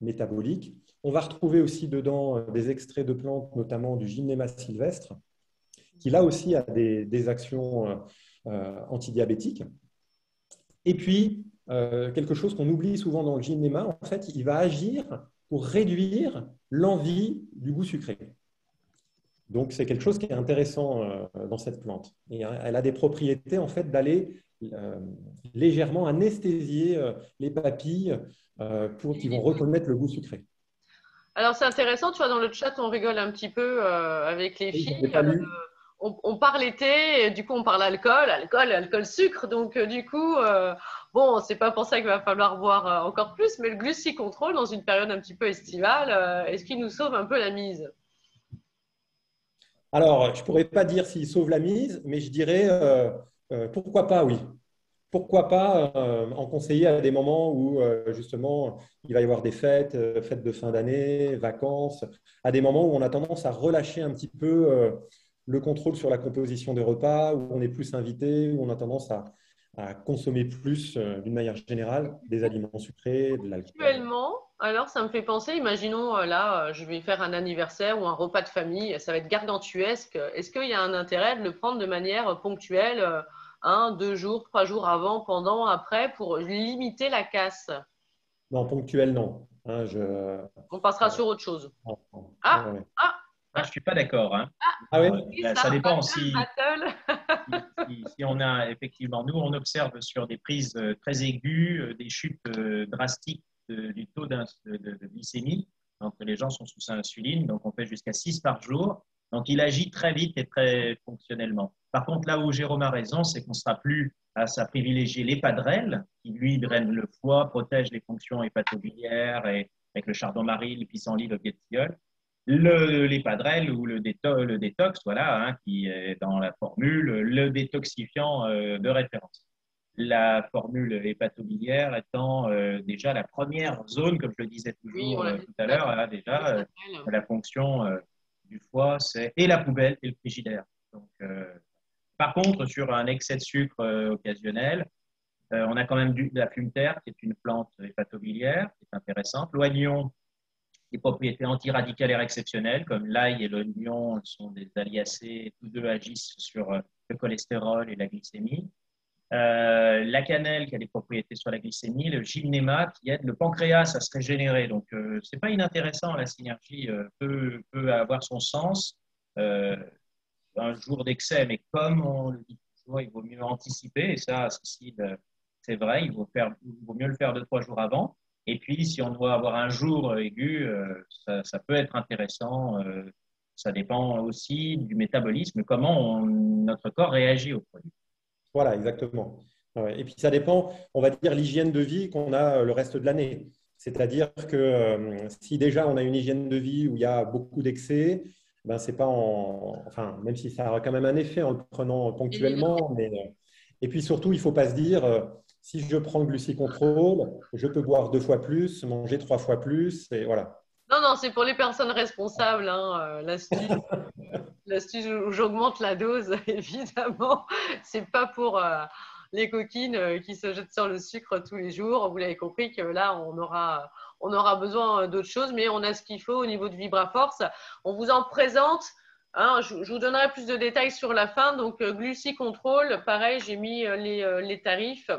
S3: métabolique. On va retrouver aussi dedans des extraits de plantes, notamment du Gymnema sylvestre, qui là aussi a des actions antidiabétiques. Et puis, quelque chose qu'on oublie souvent dans le Gymnema, en fait, il va agir pour réduire l'envie du goût sucré. Donc, c'est quelque chose qui est intéressant dans cette plante. Et elle a des propriétés, en fait, d'aller légèrement anesthésier les papilles pour qu'ils vont reconnaître le goût sucré.
S2: Alors, c'est intéressant, tu vois, dans le chat, on rigole un petit peu avec les filles.
S3: Pas lu.
S2: On parle été, et du coup, on parle alcool, sucre. Donc, du coup, bon, c'est pas pour ça qu'il va falloir boire encore plus, mais le glucicontrol, dans une période un petit peu estivale, est-ce qu'il nous sauve un peu la mise?
S3: Alors, je ne pourrais pas dire s'il sauve la mise, mais je dirais pourquoi pas, oui. Pourquoi pas en conseiller à des moments où, justement, il va y avoir des fêtes, fêtes de fin d'année, vacances, à des moments où on a tendance à relâcher un petit peu le contrôle sur la composition des repas, où on est plus invité, où on a tendance à consommer plus, d'une manière générale, des aliments sucrés, de l'alcool.
S2: Actuellement, alors ça me fait penser, imaginons là, je vais faire un anniversaire ou un repas de famille, ça va être gargantuesque. Est-ce qu'il y a un intérêt de le prendre de manière ponctuelle, 1, 2 jours, 3 jours avant, pendant, après, pour limiter la casse?
S3: Non, ponctuel, non. Hein,
S2: On passera sur autre chose.
S3: ouais.
S2: Ah, ah,
S1: Je ne suis pas d'accord. Hein.
S3: Ah oui?
S1: Ça dépend si on a effectivement, nous on observe sur des prises très aiguës, des chutes drastiques du taux de glycémie. Donc les gens sont sous insuline, donc on fait jusqu'à 6 par jour. Donc il agit très vite et très fonctionnellement. Par contre, là où Jérôme a raison, c'est qu'on ne sera plus à privilégier l'Epadrel, qui lui draine le foie, protège les fonctions hépatobiliaires et avec le chardon-marie, le pissenlit, le guétiol. L'Epadrel ou le détox, voilà, hein, qui est dans la formule, le détoxifiant de référence. La formule hépatobiliaire étant déjà la première zone, comme je le disais toujours tout à l'heure, a déjà la fonction du foie, et la poubelle et le frigidaire. Donc, par contre, sur un excès de sucre occasionnel, on a quand même de la fume terre, qui est une plante hépatobiliaire, qui est intéressante. L'oignon, des propriétés antiradicalaires exceptionnelles, comme l'ail et l'oignon sont des aliacés, tous deux agissent sur le cholestérol et la glycémie. La cannelle qui a des propriétés sur la glycémie, le gymnéma qui aide le pancréas à se régénérer. Donc, ce n'est pas inintéressant, la synergie peut avoir son sens un jour d'excès, mais comme on le dit toujours, il vaut mieux anticiper, et ça, Cécile, c'est vrai, il vaut mieux le faire 2-3 jours avant. Et puis, si on doit avoir un jour aigu, ça peut être intéressant. Ça dépend aussi du métabolisme, comment notre corps réagit au produit.
S3: Voilà, exactement. Et puis, ça dépend, on va dire, l'hygiène de vie qu'on a le reste de l'année. C'est-à-dire que si déjà on a une hygiène de vie où il y a beaucoup d'excès, ben, c'est pas enfin, même si ça aura quand même un effet en le prenant ponctuellement. Et puis surtout, il ne faut pas se dire si je prends le glucicontrol, je peux boire 2 fois plus, manger 3 fois plus. Et voilà.
S2: Non, c'est pour les personnes responsables, hein, l'astuce où j'augmente la dose, évidemment. C'est pas pour les coquines qui se jettent sur le sucre tous les jours. Vous l'avez compris que là, on aura besoin d'autre chose, mais on a ce qu'il faut au niveau de Vibraforce. On vous en présente. Hein, je vous donnerai plus de détails sur la fin. Donc, glucicontrol, pareil, j'ai mis les tarifs.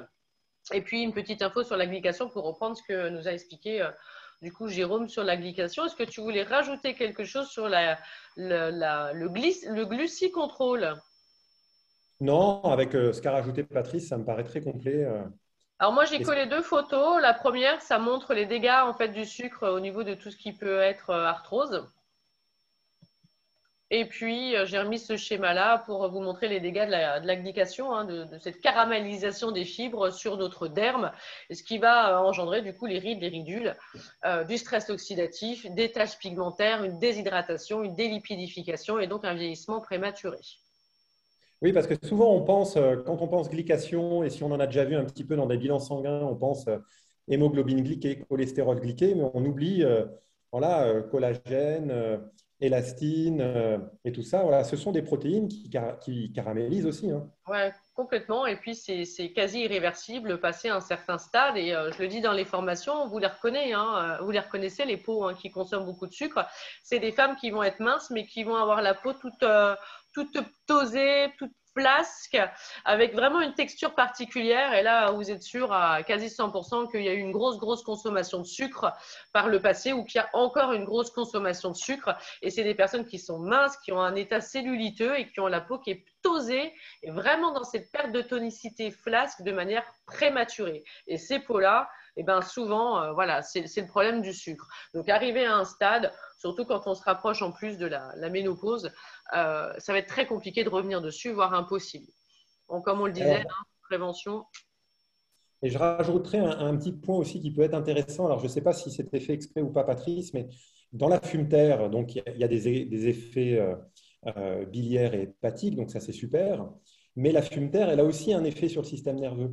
S2: Et puis, une petite info sur la glycation pour reprendre ce que nous a expliqué du coup Jérôme sur la glycation. Est-ce que tu voulais rajouter quelque chose sur le glucicontrol?
S3: Non, avec ce qu'a rajouté Patrice, ça me paraît très complet.
S2: Alors moi, j'ai collé 2 photos. La première, ça montre les dégâts en fait, du sucre au niveau de tout ce qui peut être arthrose. Et puis, j'ai remis ce schéma-là pour vous montrer les dégâts de la glycation, hein, de cette caramélisation des fibres sur notre derme, ce qui va engendrer du coup les rides, les ridules, du stress oxydatif, des taches pigmentaires, une déshydratation, une délipidification et donc un vieillissement prématuré.
S3: Oui, parce que souvent, on pense, quand on pense glycation, et si on en a déjà vu un petit peu dans des bilans sanguins, on pense hémoglobine glyquée, cholestérol glyqué, mais on oublie voilà, collagène, élastine et tout ça. Voilà, ce sont des protéines qui caramélisent aussi, hein.
S2: Ouais, complètement. Et puis, c'est quasi irréversible passer un certain stade. Et je le dis dans les formations, vous les reconnaissez, hein, vous les reconnaissez, les peaux hein, qui consomment beaucoup de sucre. C'est des femmes qui vont être minces, mais qui vont avoir la peau toute tosée, toute flasque, avec vraiment une texture particulière. Et là, vous êtes sûr à quasi 100% qu'il y a eu une grosse consommation de sucre par le passé ou qu'il y a encore une grosse consommation de sucre. Et c'est des personnes qui sont minces, qui ont un état celluliteux et qui ont la peau qui est tosée et vraiment dans cette perte de tonicité flasque de manière prématurée. Et ces peaux-là, eh ben souvent, voilà, c'est le problème du sucre. Donc, arriver à un stade, surtout quand on se rapproche en plus de la ménopause, ça va être très compliqué de revenir dessus, voire impossible. Bon, comme on le disait,
S3: Alors,
S2: hein, prévention.
S3: et je rajouterai un petit point aussi qui peut être intéressant. Alors, je ne sais pas si c'était fait exprès ou pas, Patrice, mais dans la fumeterre, donc, il y a des effets biliaires et hépatiques, donc ça, c'est super. Mais la fumeterre, elle a aussi un effet sur le système nerveux.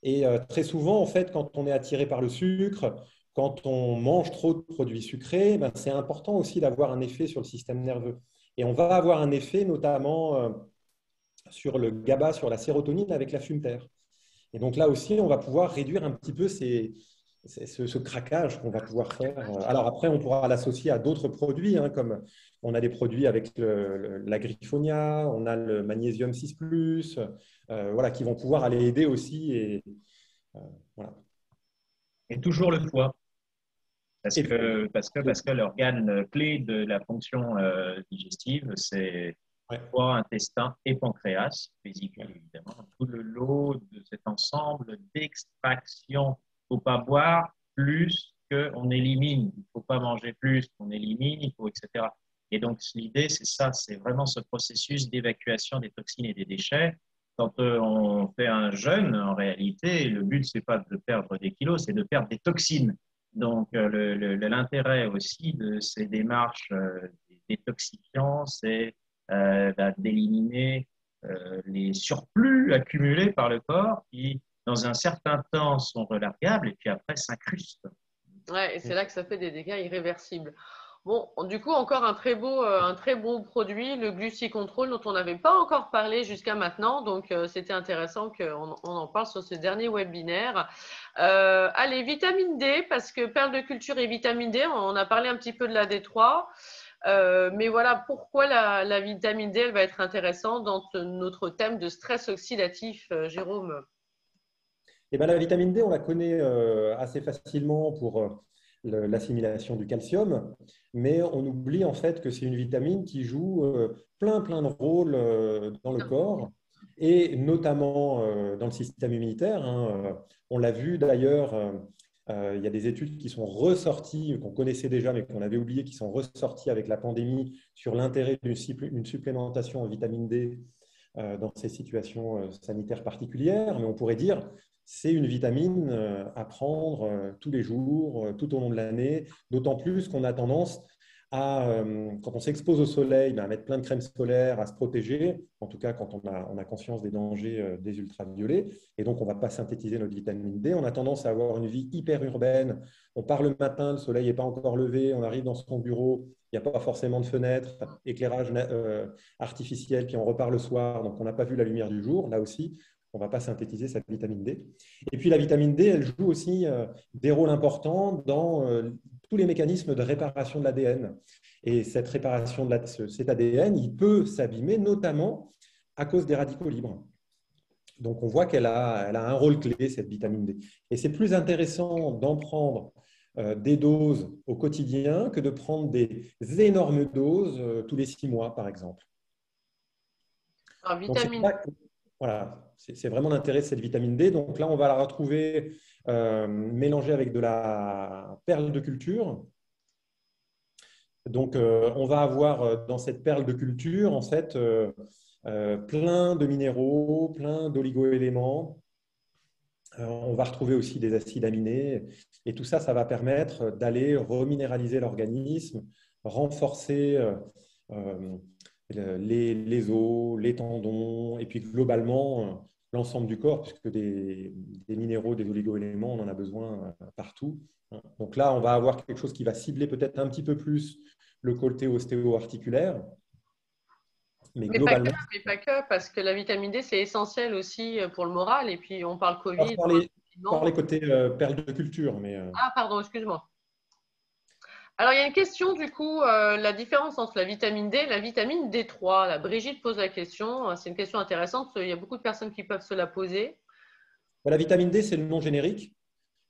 S3: Et très souvent, en fait, quand on est attiré par le sucre, quand on mange trop de produits sucrés, ben, c'est important aussi d'avoir un effet sur le système nerveux. Et on va avoir un effet notamment sur le GABA, sur la sérotonine avec la fumeterre. Et donc là aussi, on va pouvoir réduire un petit peu ce craquage qu'on va pouvoir faire. Alors après, on pourra l'associer à d'autres produits, hein, comme on a des produits avec la griffonia, on a le magnésium 6+, voilà, qui vont pouvoir aller aider aussi. Et, voilà.
S1: Et toujours le foie.
S3: Et puis,
S1: Parce que l'organe clé de la fonction digestive, c'est
S3: ouais.
S1: foie, intestin et pancréas, vésicule évidemment. Tout le lot de cet ensemble d'extraction. Il ne faut pas boire plus qu'on élimine. Il ne faut pas manger plus qu'on élimine, il faut, etc. Et donc l'idée, c'est ça, c'est vraiment ce processus d'évacuation des toxines et des déchets. Quand on fait un jeûne, en réalité, le but, c'est pas de perdre des kilos, c'est de perdre des toxines. Donc, l'intérêt aussi de ces démarches détoxifiantes, c'est d'éliminer les surplus accumulés par le corps qui, dans un certain temps, sont relargables et puis après s'incrustent.
S2: Ouais, et c'est là que ça fait des dégâts irréversibles. Bon, du coup, encore un très beau produit, le glucicontrol, dont on n'avait pas encore parlé jusqu'à maintenant. Donc, c'était intéressant qu'on en parle sur ce dernier webinaire. Allez, vitamine D, parce que perle de culture et vitamine D, on a parlé un petit peu de la D3. Mais voilà, pourquoi la vitamine D, elle va être intéressante dans notre thème de stress oxydatif, Jérôme?
S3: Et ben, la vitamine D, on la connaît assez facilement pour l'assimilation du calcium, mais on oublie en fait que c'est une vitamine qui joue plein de rôles dans le corps et notamment dans le système immunitaire, hein. On l'a vu d'ailleurs, il y a des études qui sont ressorties, qu'on connaissait déjà mais qu'on avait oublié, qui sont ressorties avec la pandémie sur l'intérêt d'une supplémentation en vitamine D dans ces situations sanitaires particulières. Mais on pourrait dire c'est une vitamine à prendre tous les jours, tout au long de l'année, d'autant plus qu'on a tendance à, quand on s'expose au soleil, à mettre plein de crème solaire, à se protéger, en tout cas quand on a conscience des dangers des ultraviolets, et donc on ne va pas synthétiser notre vitamine D. On a tendance à avoir une vie hyper urbaine. On part le matin, le soleil n'est pas encore levé, on arrive dans son bureau, il n'y a pas forcément de fenêtre, éclairage artificiel, puis on repart le soir, donc on n'a pas vu la lumière du jour. Là aussi, on ne va pas synthétiser cette vitamine D. Et puis la vitamine D, elle joue aussi des rôles importants dans tous les mécanismes de réparation de l'ADN. Et cette réparation de cet ADN, il peut s'abîmer notamment à cause des radicaux libres. Donc on voit elle a un rôle clé, cette vitamine D. Et c'est plus intéressant d'en prendre des doses au quotidien que de prendre des énormes doses tous les 6 mois, par exemple.
S2: Alors,
S3: Donc,
S2: vitamine
S3: voilà, c'est vraiment l'intérêt de cette vitamine D. Donc là, on va la retrouver mélangée avec de la perle de culture. Donc, on va avoir dans cette perle de culture, en fait, plein de minéraux, plein d'oligo-éléments. On va retrouver aussi des acides aminés. Et tout ça, ça va permettre d'aller reminéraliser l'organisme, renforcer les os, les tendons, et puis globalement l'ensemble du corps, puisque des minéraux, des oligo-éléments, on en a besoin partout. Donc là, on va avoir quelque chose qui va cibler peut-être un petit peu plus le côté ostéo-articulaire. Mais globalement,
S2: mais pas que, parce que la vitamine D, c'est essentiel aussi pour le moral. Et puis, on parle Covid.
S3: par les côtés perles de culture. Mais,
S2: Ah, pardon, excuse-moi. Alors, il y a une question, du coup, la différence entre la vitamine D et la vitamine D3. Là, Brigitte pose la question. C'est une question intéressante. Il y a beaucoup de personnes qui peuvent se la poser.
S3: la vitamine D, c'est le nom générique.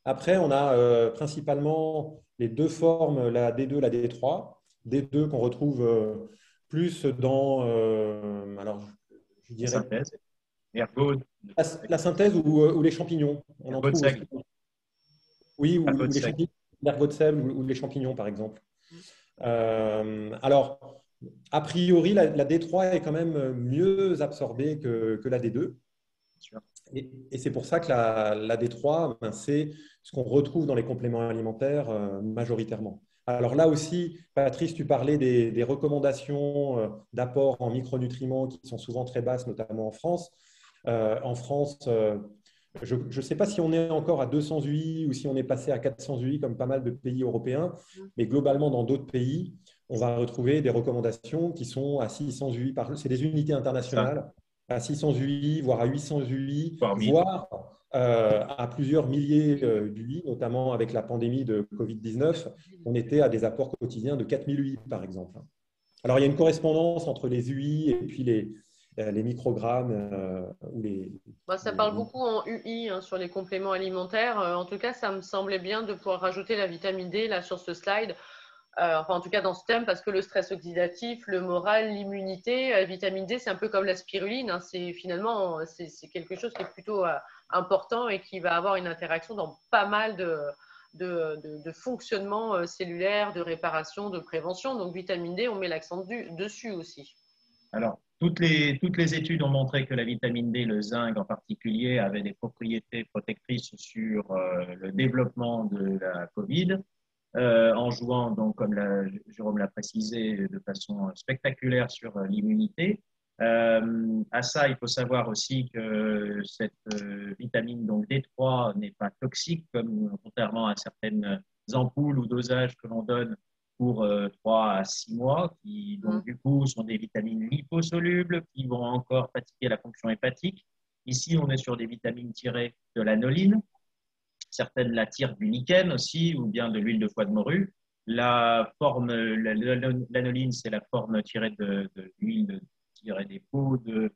S3: Après, on a principalement les deux formes, la D2, la D3. D2 qu'on retrouve plus dans, alors, je
S1: La
S3: dirais,
S1: synthèse, ergot,
S3: la synthèse ou les champignons. On en
S1: ergot de
S3: trouve aussi.
S1: seigle.
S3: Oui,
S1: Ergot
S3: ou
S1: de
S3: les
S1: seigle.
S3: champignons, l'ergot de sève ou les champignons, par exemple. Alors, a priori, la D3 est quand même mieux absorbée que la D2. Et c'est pour ça que la D3, ben, c'est ce qu'on retrouve dans les compléments alimentaires majoritairement. Alors là aussi, Patrice, tu parlais des recommandations d'apport en micronutriments qui sont souvent très basses, notamment en France. En France, je ne sais pas si on est encore à 200 UI ou si on est passé à 400 UI comme pas mal de pays européens, mais globalement, dans d'autres pays, on va retrouver des recommandations qui sont à 600 UI c'est des unités internationales, à 600 UI, voire à 800 UI, voire à plusieurs milliers d'UI, notamment avec la pandémie de Covid-19, on était à des apports quotidiens de 4000 UI, par exemple. Alors, il y a une correspondance entre les UI et puis les microgrammes ou
S2: Ça parle beaucoup en UI sur les compléments alimentaires. En tout cas, ça me semblait bien de pouvoir rajouter la vitamine D là sur ce slide. Enfin, en tout cas dans ce thème, parce que le stress oxydatif, le moral, l'immunité, la vitamine D, c'est un peu comme la spiruline. C'est finalement c'est quelque chose qui est plutôt important et qui va avoir une interaction dans pas mal de fonctionnement cellulaire, de réparation, de prévention. Donc vitamine D, on met l'accent dessus aussi.
S1: Alors, toutes les études ont montré que la vitamine D, le zinc en particulier, avait des propriétés protectrices sur le développement de la COVID, en jouant, donc, comme Jérôme l'a précisé, de façon spectaculaire sur l'immunité. À ça, il faut savoir aussi que cette vitamine donc D3 n'est pas toxique, contrairement à certaines ampoules ou dosages que l'on donne pour 3 à 6 mois, qui donc du coup sont des vitamines liposolubles qui vont encore fatiguer la fonction hépatique. Ici, on est sur des vitamines tirées de l'anoline. Certaines la tirent du lichen aussi, ou bien de l'huile de foie de morue. L'anoline, c'est la forme tirée de l'huile tirée des peaux de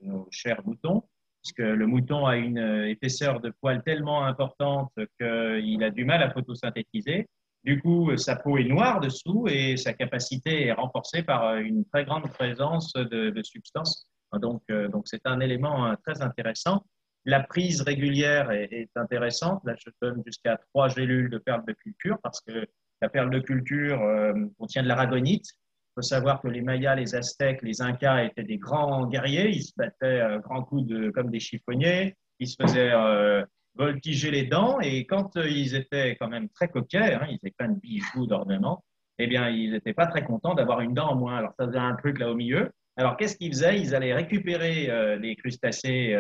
S1: nos chers moutons, puisque le mouton a une épaisseur de poils tellement importante qu'il a du mal à photosynthétiser. Du coup, sa peau est noire dessous et sa capacité est renforcée par une très grande présence de substances. Donc, c'est un élément très intéressant. La prise régulière est intéressante. Là, je donne jusqu'à 3 gélules de perles de culture parce que la perle de culture contient de l'aragonite. Il faut savoir que les Mayas, les Aztèques, les Incas étaient des grands guerriers. Ils se battaient grands coups comme des chiffonniers. Ils se faisaient voltiger les dents. Et quand ils étaient quand même très coquets, ils étaient plein de bijoux, d'ornements, eh bien, ils n'étaient pas très contents d'avoir une dent en moins. Alors, ça faisait un truc là au milieu. Alors, qu'est-ce qu'ils faisaient? Ils allaient récupérer des crustacés,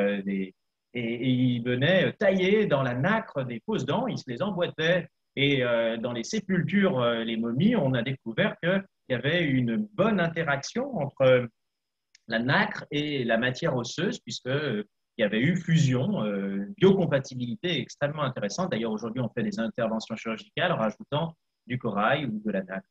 S1: et ils venaient tailler dans la nacre des fausses dents, ils se les emboîtaient. Et dans les sépultures, les momies, on a découvert qu'il y avait une bonne interaction entre la nacre et la matière osseuse, puisqu'il y avait eu fusion, biocompatibilité extrêmement intéressante. D'ailleurs, aujourd'hui, on fait des interventions chirurgicales en rajoutant du corail ou de la nacre.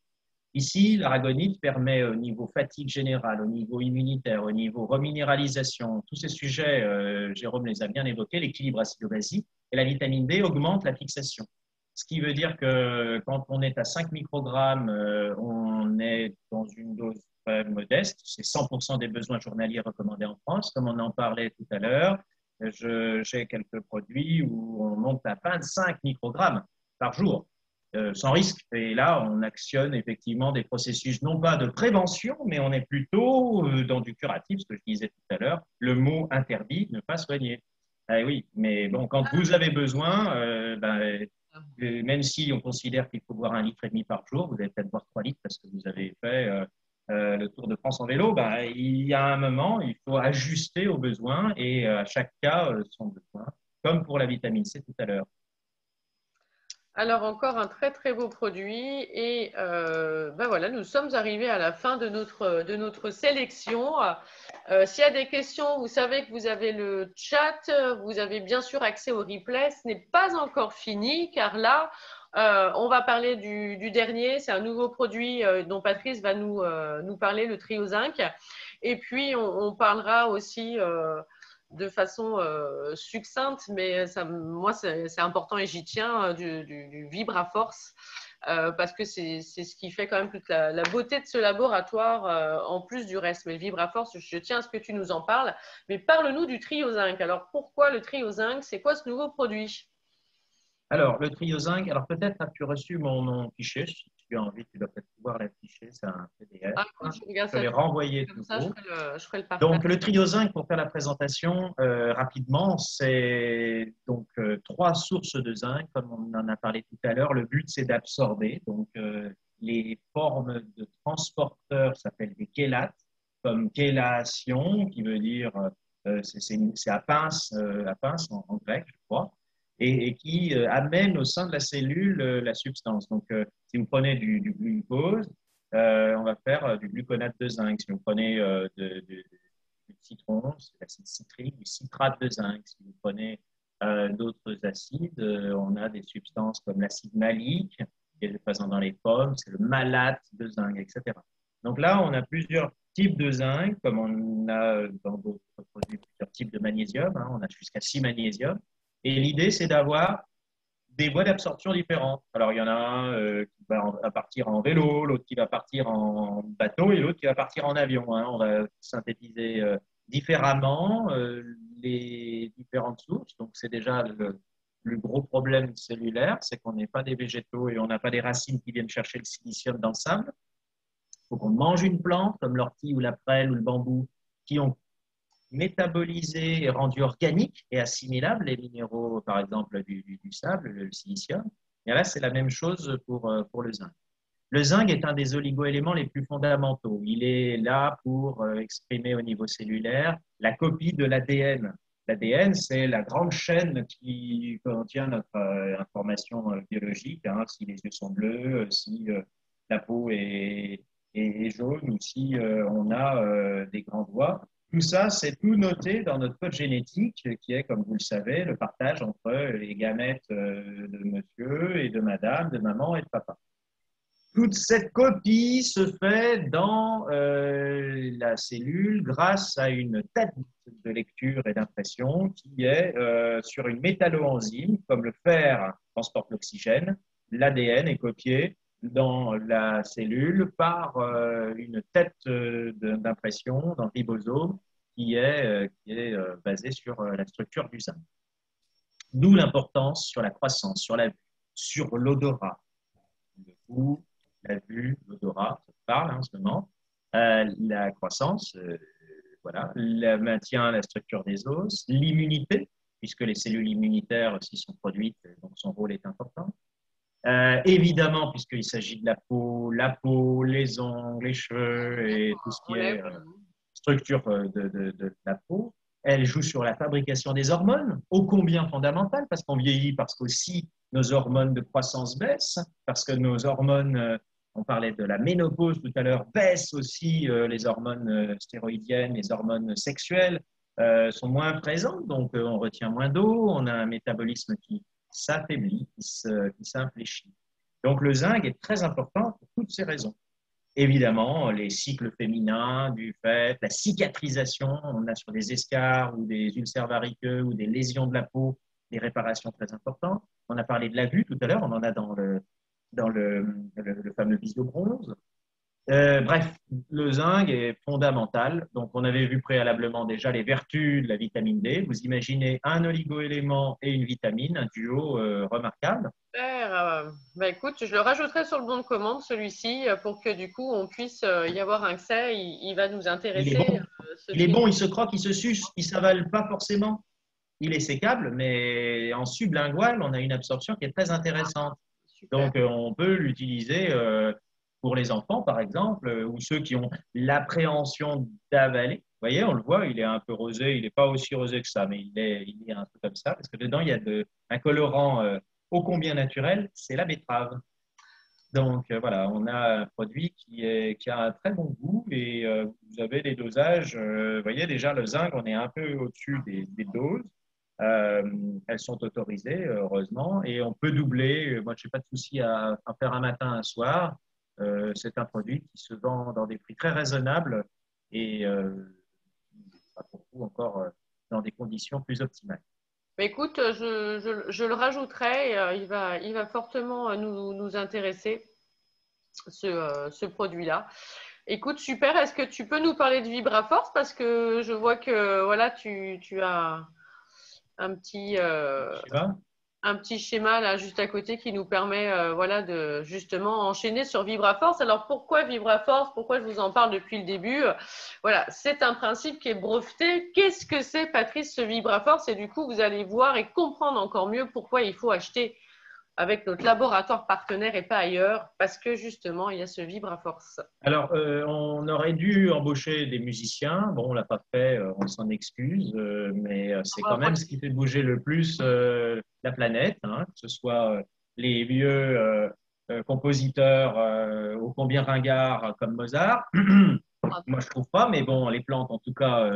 S1: Ici, l'aragonite permet au niveau fatigue générale, au niveau immunitaire, au niveau reminéralisation, tous ces sujets, Jérôme les a bien évoqués, l'équilibre acido-basique, et la vitamine D augmente la fixation. Ce qui veut dire que quand on est à 5 microgrammes, on est dans une dose très modeste, c'est 100% des besoins journaliers recommandés en France, comme on en parlait tout à l'heure. J'ai quelques produits où on monte à 25 microgrammes par jour. Sans risque. Et là, on actionne effectivement des processus, non pas de prévention, mais on est plutôt dans du curatif, ce que je disais tout à l'heure, le mot interdit, ne pas soigner. Oui, mais bon, quand vous avez besoin, même si on considère qu'il faut boire 1,5 litre par jour, vous allez peut-être boire 3 litres parce que vous avez fait le Tour de France en vélo, ben, il y a un moment, il faut ajuster aux besoins et à chaque cas, son besoin, comme pour la vitamine C tout à l'heure.
S2: Alors encore un très très beau produit et ben voilà, nous sommes arrivés à la fin de notre sélection. S'il y a des questions, vous savez que vous avez le chat, vous avez bien sûr accès au replay. Ce n'est pas encore fini car là, on va parler du dernier. C'est un nouveau produit dont Patrice va nous parler, le Trio Zinc. Et puis on parlera aussi de façon succincte, mais ça, moi, c'est important et j'y tiens, du Vibraforce, parce que c'est ce qui fait quand même toute la beauté de ce laboratoire, en plus du reste. Mais le Vibraforce, je tiens à ce que tu nous en parles. Mais parle-nous du Trio Zinc. Alors, pourquoi le Trio Zinc? C'est quoi ce nouveau produit?
S1: Alors, le Trio Zinc, alors peut-être as-tu reçu mon fichier. Si tu as envie, tu dois peut-être pouvoir l'afficher. C'est un PDF.
S2: Ah, écoute, je regarde
S1: Je peux
S2: ça
S1: les renvoyer de
S2: comme ça,
S1: nouveau.
S2: je ferai le partage.
S1: Donc, le Trio Zinc, pour faire la présentation rapidement, c'est donc 3 sources de zinc, comme on en a parlé tout à l'heure. Le but, c'est d'absorber. Donc, les formes de transporteurs s'appellent des chélates, comme chélation, qui veut dire, c'est à pince en grec, je crois, et qui amène au sein de la cellule la substance. Donc, si vous prenez du glucose, on va faire du gluconate de zinc. Si vous prenez du citron, c'est l'acide citrique, du citrate de zinc. Si vous prenez d'autres acides, on a des substances comme l'acide malique, qui est présent dans les pommes, c'est le malate de zinc, etc. Donc là, on a plusieurs types de zinc, comme on a dans d'autres produits plusieurs types de magnésium. Hein, on a jusqu'à 6 magnésiums. Et l'idée, c'est d'avoir des voies d'absorption différentes. Alors, il y en a un qui va partir en vélo, l'autre qui va partir en bateau et l'autre qui va partir en avion. Hein. On va synthétiser différemment les différentes sources. Donc, c'est déjà le gros problème cellulaire, c'est qu'on n'est pas des végétaux et on n'a pas des racines qui viennent chercher le silicium dans le sable. Il faut qu'on mange une plante comme l'ortie ou la prêle ou le bambou qui ont métabolisé et rendu organique et assimilable les minéraux, par exemple, du sable, le silicium. Et là, c'est la même chose pour le zinc. Le zinc est un des oligoéléments les plus fondamentaux. Il est là pour exprimer au niveau cellulaire la copie de l'ADN. L'ADN, c'est la grande chaîne qui contient notre information biologique. Hein, si les yeux sont bleus, si la peau est jaune ou si on a des grands doigts. Tout ça, c'est tout noté dans notre code génétique qui est, comme vous le savez, le partage entre les gamètes de monsieur et de madame, de maman et de papa. Toute cette copie se fait dans la cellule grâce à une tête de lecture et d'impression qui est sur une métalloenzyme, comme le fer transporte l'oxygène. L'ADN est copié dans la cellule par une tête d'impression dans le ribosome qui est basée sur la structure du zinc. D'où l'importance sur la croissance, sur la vue, sur l'odorat. Le goût, la vue, l'odorat, ça parle en ce moment. La croissance, voilà, le maintien, la structure des os, l'immunité, puisque les cellules immunitaires s'y sont produites, donc son rôle est important. Évidemment, puisqu'il s'agit de la peau, les ongles, les cheveux et tout ce qui est structure de la peau. Elle joue sur la fabrication des hormones, ô combien fondamentale, parce qu'on vieillit, parce qu'aussi nos hormones de croissance baissent, parce que nos hormones, on parlait de la ménopause tout à l'heure, baissent aussi les hormones stéroïdiennes, les hormones sexuelles sont moins présentes, donc on retient moins d'eau, on a un métabolisme qui s'affaiblit, qui s'infléchit. Donc le zinc est très important pour toutes ces raisons. Évidemment, les cycles féminins du fait, la cicatrisation, on a sur des escarres ou des ulcères variqueux ou des lésions de la peau, des réparations très importantes. On a parlé de la vue tout à l'heure, on en a dans le fameux visio-bronze. Bref, le zinc est fondamental. Donc, on avait vu préalablement déjà les vertus de la vitamine D. Vous imaginez un oligoélément et une vitamine, un duo remarquable.
S2: Super. Bah, écoute, je le rajouterai sur le bon de commande, celui-ci, pour que du coup, on puisse y avoir un accès. Il va nous intéresser.
S1: Il est bon, il se croque, il se suce, il ne s'avale pas forcément. Il est sécable, mais en sublingual, on a une absorption qui est très intéressante.
S2: Super.
S1: Donc, on peut l'utiliser pour les enfants, par exemple, ou ceux qui ont l'appréhension d'avaler. Vous voyez, on le voit, il est un peu rosé, il n'est pas aussi rosé que ça, mais il est un peu comme ça, parce que dedans, il y a un colorant ô combien naturel, c'est la betterave. Donc voilà, on a un produit qui a un très bon goût et vous avez des dosages. Vous voyez déjà le zinc, on est un peu au-dessus des doses. Euh, Elles sont autorisées, heureusement, et on peut doubler. Moi, je n'ai pas de souci à faire un matin, un soir. C'est un produit qui se vend dans des prix très raisonnables et pour vous encore dans des conditions plus optimales.
S2: Mais écoute, je le rajouterai, et, il va fortement nous intéresser, ce produit-là. Écoute, super. Est-ce que tu peux nous parler de VibraForce? Parce que je vois que voilà, tu as un petit, euh,
S1: Shiva.
S2: un petit schéma là juste à côté qui nous permet voilà, de justement enchaîner sur VibraForce. Alors pourquoi VibraForce? Pourquoi je vous en parle depuis le début? Voilà, c'est un principe qui est breveté. Qu'est-ce que c'est, Patrice, ce VibraForce? Et du coup, vous allez voir et comprendre encore mieux pourquoi il faut acheter avec notre laboratoire partenaire et pas ailleurs, parce que justement, il y a ce VibraForce.
S1: Alors, on aurait dû embaucher des musiciens. Bon, on ne l'a pas fait, on s'en excuse, mais c'est quand même ce qui fait bouger le plus la planète, hein, que ce soit les vieux compositeurs ô combien ringards comme Mozart. Moi, je trouve pas, mais bon, les plantes, en tout cas,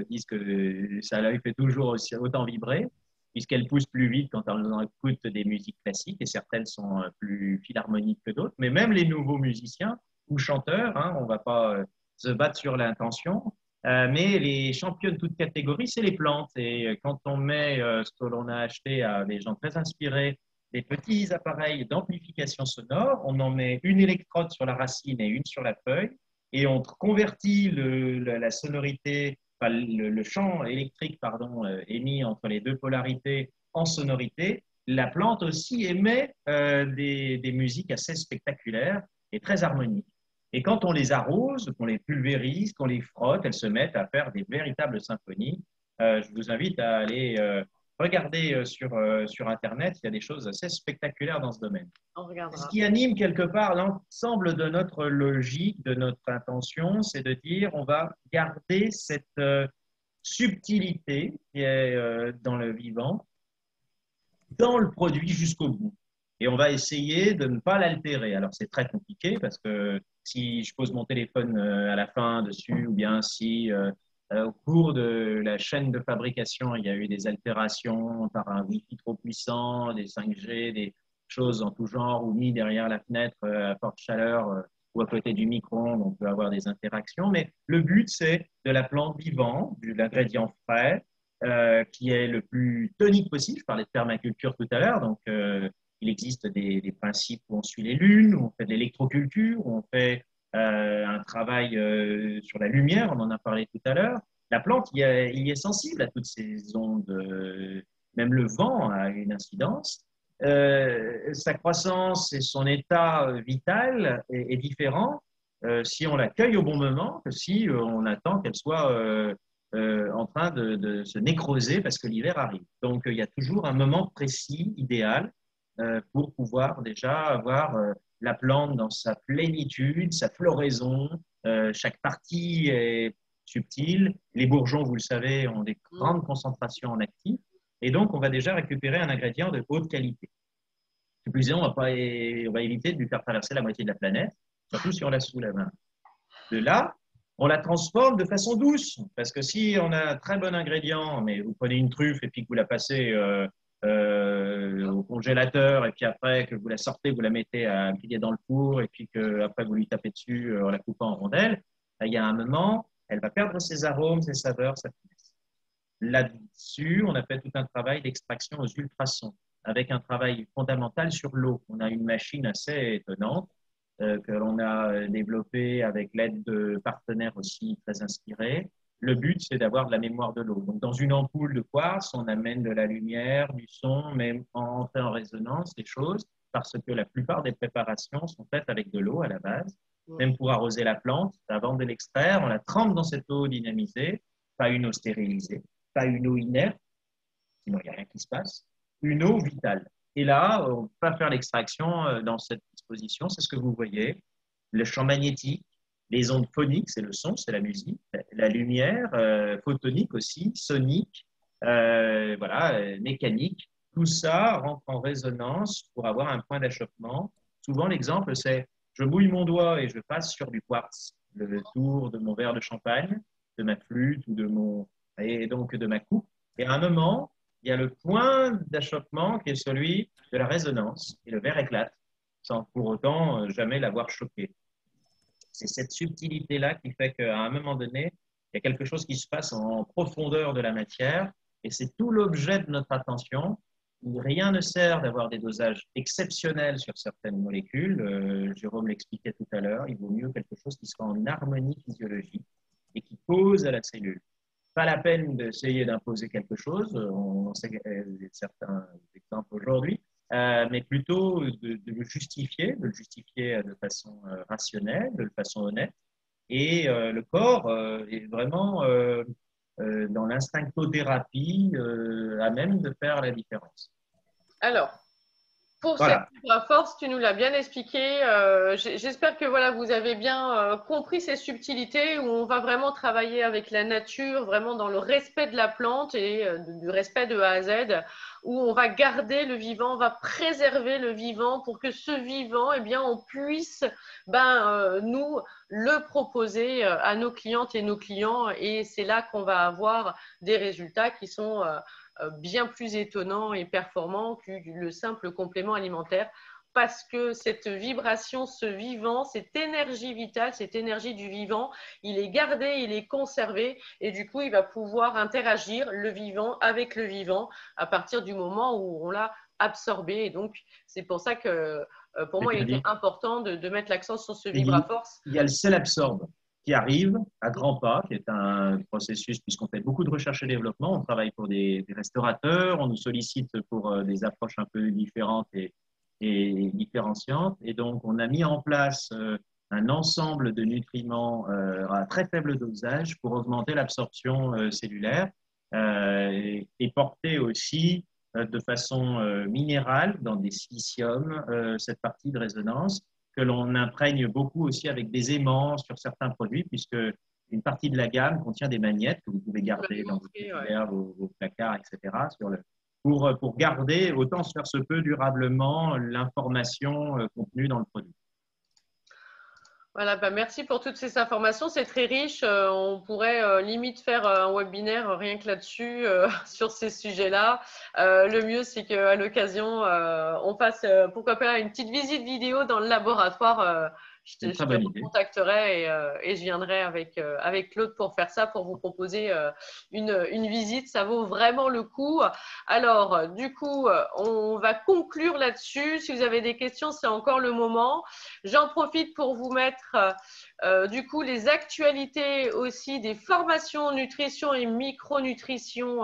S1: disent que ça les fait toujours autant vibrer, puisqu'elles poussent plus vite quand on écoute des musiques classiques, et certaines sont plus philharmoniques que d'autres. Mais même les nouveaux musiciens ou chanteurs, hein, on ne va pas se battre sur l'intention, mais les champions de toute catégorie, c'est les plantes. Et quand on met ce que l'on a acheté à des gens très inspirés, des petits appareils d'amplification sonore, on en met une électrode sur la racine et une sur la feuille, et on convertit la sonorité, enfin, le champ électrique pardon, émis entre les deux polarités en sonorité. La plante aussi émet des musiques assez spectaculaires et très harmoniques. Et quand on les arrose, qu'on les pulvérise, qu'on les frotte, elles se mettent à faire des véritables symphonies. Je vous invite à aller regarder sur Internet, il y a des choses assez spectaculaires dans ce domaine.
S2: On regardera.
S1: Ce qui anime quelque part l'ensemble de notre logique, de notre intention, c'est de dire on va garder cette subtilité qui est dans le vivant, dans le produit jusqu'au bout. Et on va essayer de ne pas l'altérer. Alors c'est très compliqué parce que si je pose mon téléphone à la fin dessus, ou bien si au cours de la chaîne de fabrication, il y a eu des altérations par un Wi-Fi trop puissant, des 5G, des choses en tout genre, ou mis derrière la fenêtre à forte chaleur ou à côté du micro-ondes, on peut avoir des interactions. Mais le but, c'est de la plante vivante, de l'ingrédient frais, qui est le plus tonique possible. Je parlais de permaculture tout à l'heure, donc il existe des principes où on suit les lunes, où on fait de l'électroculture, où on fait un travail sur la lumière, on en a parlé tout à l'heure. La plante, il y est sensible à toutes ces ondes, même le vent a une incidence. Sa croissance et son état vital est différent si on l'accueille au bon moment que si on attend qu'elle soit en train de se nécroser parce que l'hiver arrive. Donc, il y a toujours un moment précis, idéal, pour pouvoir déjà avoir la plante dans sa plénitude, sa floraison. Chaque partie est subtile. Les bourgeons, vous le savez, ont des grandes concentrations en actifs. Et donc, on va déjà récupérer un ingrédient de haute qualité. C'est plus on va éviter de lui faire traverser la moitié de la planète, surtout si on l'a sous la main. De là, on la transforme de façon douce. Parce que si on a un très bon ingrédient, mais vous prenez une truffe et puis que vous la passez au congélateur et puis après que vous la sortez, vous la mettez à griller dans le four et puis qu'après vous lui tapez dessus en la coupant en rondelles, il y a un moment, elle va perdre ses arômes, ses saveurs, sa finesse. Là-dessus, on a fait tout un travail d'extraction aux ultrasons avec un travail fondamental sur l'eau. On a une machine assez étonnante que l'on a développé avec l'aide de partenaires aussi très inspirés. Le but, c'est d'avoir de la mémoire de l'eau. Donc, dans une ampoule de quartz, on amène de la lumière, du son, même en fait en résonance, des choses, parce que la plupart des préparations sont faites avec de l'eau à la base. Même pour arroser la plante, avant de l'extraire, on la trempe dans cette eau dynamisée, pas une eau stérilisée, pas une eau inerte, sinon il n'y a rien qui se passe, une eau vitale. Et là, on peut faire l'extraction dans cette disposition, c'est ce que vous voyez. le champ magnétique, les ondes phoniques, c'est le son, c'est la musique, la lumière, photonique aussi, sonique, mécanique. Tout ça rentre en résonance pour avoir un point d'achoppement. Souvent, l'exemple, c'est je mouille mon doigt et je passe sur du quartz, le tour de mon verre de champagne, de ma flûte et donc de ma coupe. Et à un moment, il y a le point d'achoppement qui est celui de la résonance et le verre éclate sans pour autant jamais l'avoir choqué. C'est cette subtilité-là qui fait qu'à un moment donné, il y a quelque chose qui se passe en profondeur de la matière et c'est tout l'objet de notre attention. Rien ne sert d'avoir des dosages exceptionnels sur certaines molécules. Jérôme l'expliquait tout à l'heure, il vaut mieux quelque chose qui soit en harmonie physiologique et qui cause à la cellule. Pas la peine d'essayer d'imposer quelque chose, on sait certains exemples aujourd'hui, mais plutôt de le justifier de façon rationnelle, de façon honnête. Et le corps est vraiment dans l'instinctothérapie à même de faire la différence.
S2: Alors, pour
S1: Voilà.
S2: cette fibre à force, tu nous l'as bien expliqué. J'espère que voilà, vous avez bien compris ces subtilités où on va vraiment travailler avec la nature, vraiment dans le respect de la plante et du respect de A à Z, où on va garder le vivant, on va préserver le vivant pour que ce vivant, eh bien, on puisse nous le proposer à nos clientes et nos clients. Et c'est là qu'on va avoir des résultats qui sont bien plus étonnant et performant que le simple complément alimentaire parce que cette vibration, ce vivant, cette énergie vitale, cette énergie du vivant, il est gardé, il est conservé et du coup, il va pouvoir interagir le vivant avec le vivant à partir du moment où on l'a absorbé. Et donc, c'est pour ça que pour moi, il était important de mettre l'accent sur ce vibraforce.
S1: Il y a le sel absorbe qui arrive à grands pas, qui est un processus, puisqu'on fait beaucoup de recherche et développement, on travaille pour des restaurateurs, on nous sollicite pour des approches un peu différentes et différenciantes. Et donc, on a mis en place un ensemble de nutriments à très faible dosage pour augmenter l'absorption cellulaire et porter aussi de façon minérale dans des siliciums cette partie de résonance que l'on imprègne beaucoup aussi avec des aimants sur certains produits, puisque une partie de la gamme contient des magnettes que vous pouvez garder dans vos frigidaires, vos placards, etc. Pour garder, autant se faire se peut, durablement l'information contenue dans le produit.
S2: Voilà, merci pour toutes ces informations. C'est très riche. On pourrait limite faire un webinaire rien que là-dessus, sur ces sujets-là. Le mieux, c'est qu'à l'occasion, on fasse, pourquoi pas, une petite visite vidéo dans le laboratoire. Je te contacterai et je viendrai avec Claude pour faire ça, pour vous proposer une visite. Ça vaut vraiment le coup. Alors, du coup, on va conclure là-dessus. Si vous avez des questions, c'est encore le moment. J'en profite pour vous mettre du coup les actualités aussi des formations nutrition et micronutrition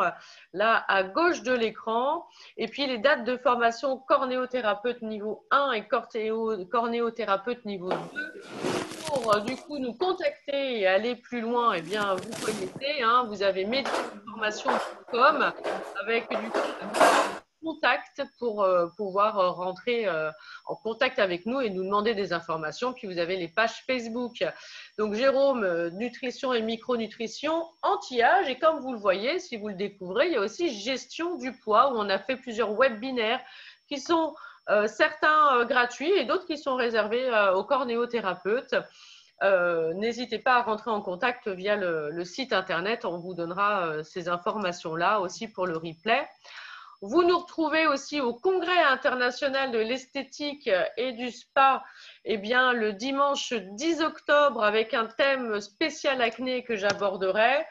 S2: là à gauche de l'écran et puis les dates de formation cornéothérapeute niveau 1 et cornéothérapeute niveau 2 pour du coup nous contacter et aller plus loin. Eh bien vous connaissez, hein, vous avez mediformation.com avec du coup contact pour pouvoir rentrer en contact avec nous et nous demander des informations. Puis vous avez les pages Facebook. Donc Jérôme, nutrition et micronutrition, anti-âge. Et comme vous le voyez, si vous le découvrez, il y a aussi gestion du poids où on a fait plusieurs webinaires qui sont certains gratuits et d'autres qui sont réservés aux cornéothérapeutes. N'hésitez pas à rentrer en contact via le site internet. On vous donnera ces informations-là aussi pour le replay. Vous nous retrouvez aussi au Congrès international de l'esthétique et du spa, eh bien, le dimanche 10 octobre avec un thème spécial acné que j'aborderai.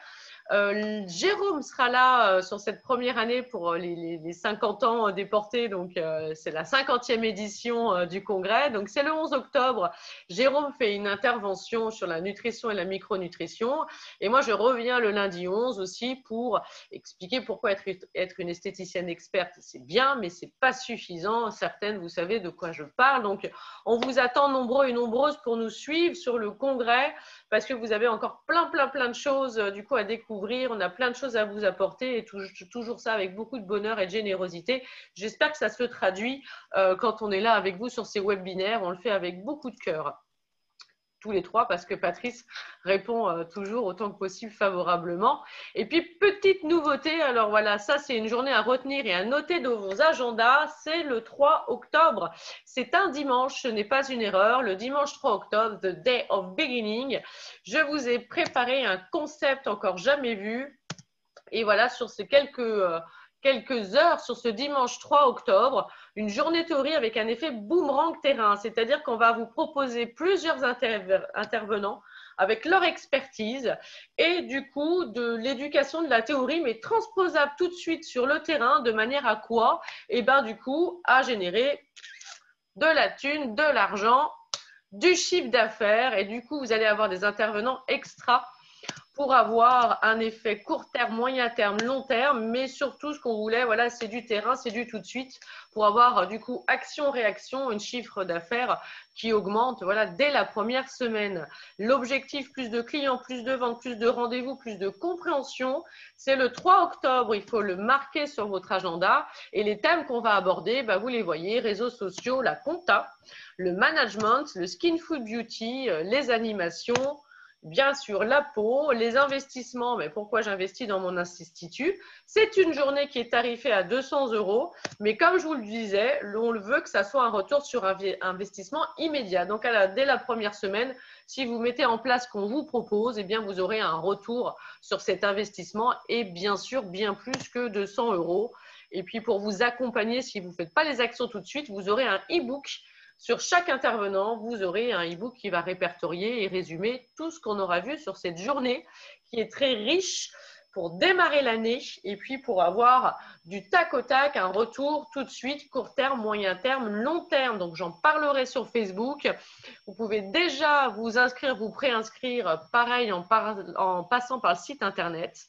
S2: Jérôme sera là sur cette première année pour les 50 ans déportés, donc c'est la 50e édition du congrès, donc c'est le 11 octobre. Jérôme fait une intervention sur la nutrition et la micronutrition et moi je reviens le lundi 11 aussi pour expliquer pourquoi être une esthéticienne experte c'est bien mais c'est pas suffisant. Certaines, vous savez de quoi je parle, donc on vous attend nombreux et nombreuses pour nous suivre sur le congrès parce que vous avez encore plein de choses du coup à découvrir. On a plein de choses à vous apporter et toujours ça avec beaucoup de bonheur et de générosité. J'espère que ça se traduit quand on est là avec vous sur ces webinaires. On le fait avec beaucoup de cœur. tous les trois parce que Patrice répond toujours autant que possible favorablement. Et puis, petite nouveauté, alors voilà, ça c'est une journée à retenir et à noter dans vos agendas, c'est le 3 octobre. C'est un dimanche, ce n'est pas une erreur, le dimanche 3 octobre, The Day of Beginning. Je vous ai préparé un concept encore jamais vu. Et voilà, sur ces quelques heures, sur ce dimanche 3 octobre, une journée théorie avec un effet boomerang terrain, c'est-à-dire qu'on va vous proposer plusieurs intervenants avec leur expertise et du coup de l'éducation de la théorie, mais transposable tout de suite sur le terrain de manière à quoi? Et bien du coup, à générer de la thune, de l'argent, du chiffre d'affaires et du coup, vous allez avoir des intervenants extra pour avoir un effet court terme, moyen terme, long terme, mais surtout ce qu'on voulait, voilà, c'est du terrain, c'est du tout de suite pour avoir du coup action-réaction, un chiffre d'affaires qui augmente voilà, dès la première semaine. L'objectif, plus de clients, plus de ventes, plus de rendez-vous, plus de compréhension, c'est le 3 octobre, il faut le marquer sur votre agenda et les thèmes qu'on va aborder, bah, vous les voyez, réseaux sociaux, la compta, le management, le skin food beauty, les animations, bien sûr, la peau, les investissements. Mais pourquoi j'investis dans mon institut? C'est une journée qui est tarifée à 200 €. Mais comme je vous le disais, on veut que ça soit un retour sur investissement immédiat. Donc, dès la première semaine, si vous mettez en place ce qu'on vous propose, eh bien, vous aurez un retour sur cet investissement et bien sûr, bien plus que 200 €. Et puis, pour vous accompagner, si vous ne faites pas les actions tout de suite, vous aurez un e-book. Sur chaque intervenant, vous aurez un e-book qui va répertorier et résumer tout ce qu'on aura vu sur cette journée qui est très riche pour démarrer l'année et puis pour avoir du tac au tac, un retour tout de suite, court terme, moyen terme, long terme. Donc, j'en parlerai sur Facebook. Vous pouvez déjà vous inscrire, vous préinscrire, pareil, en passant par le site internet.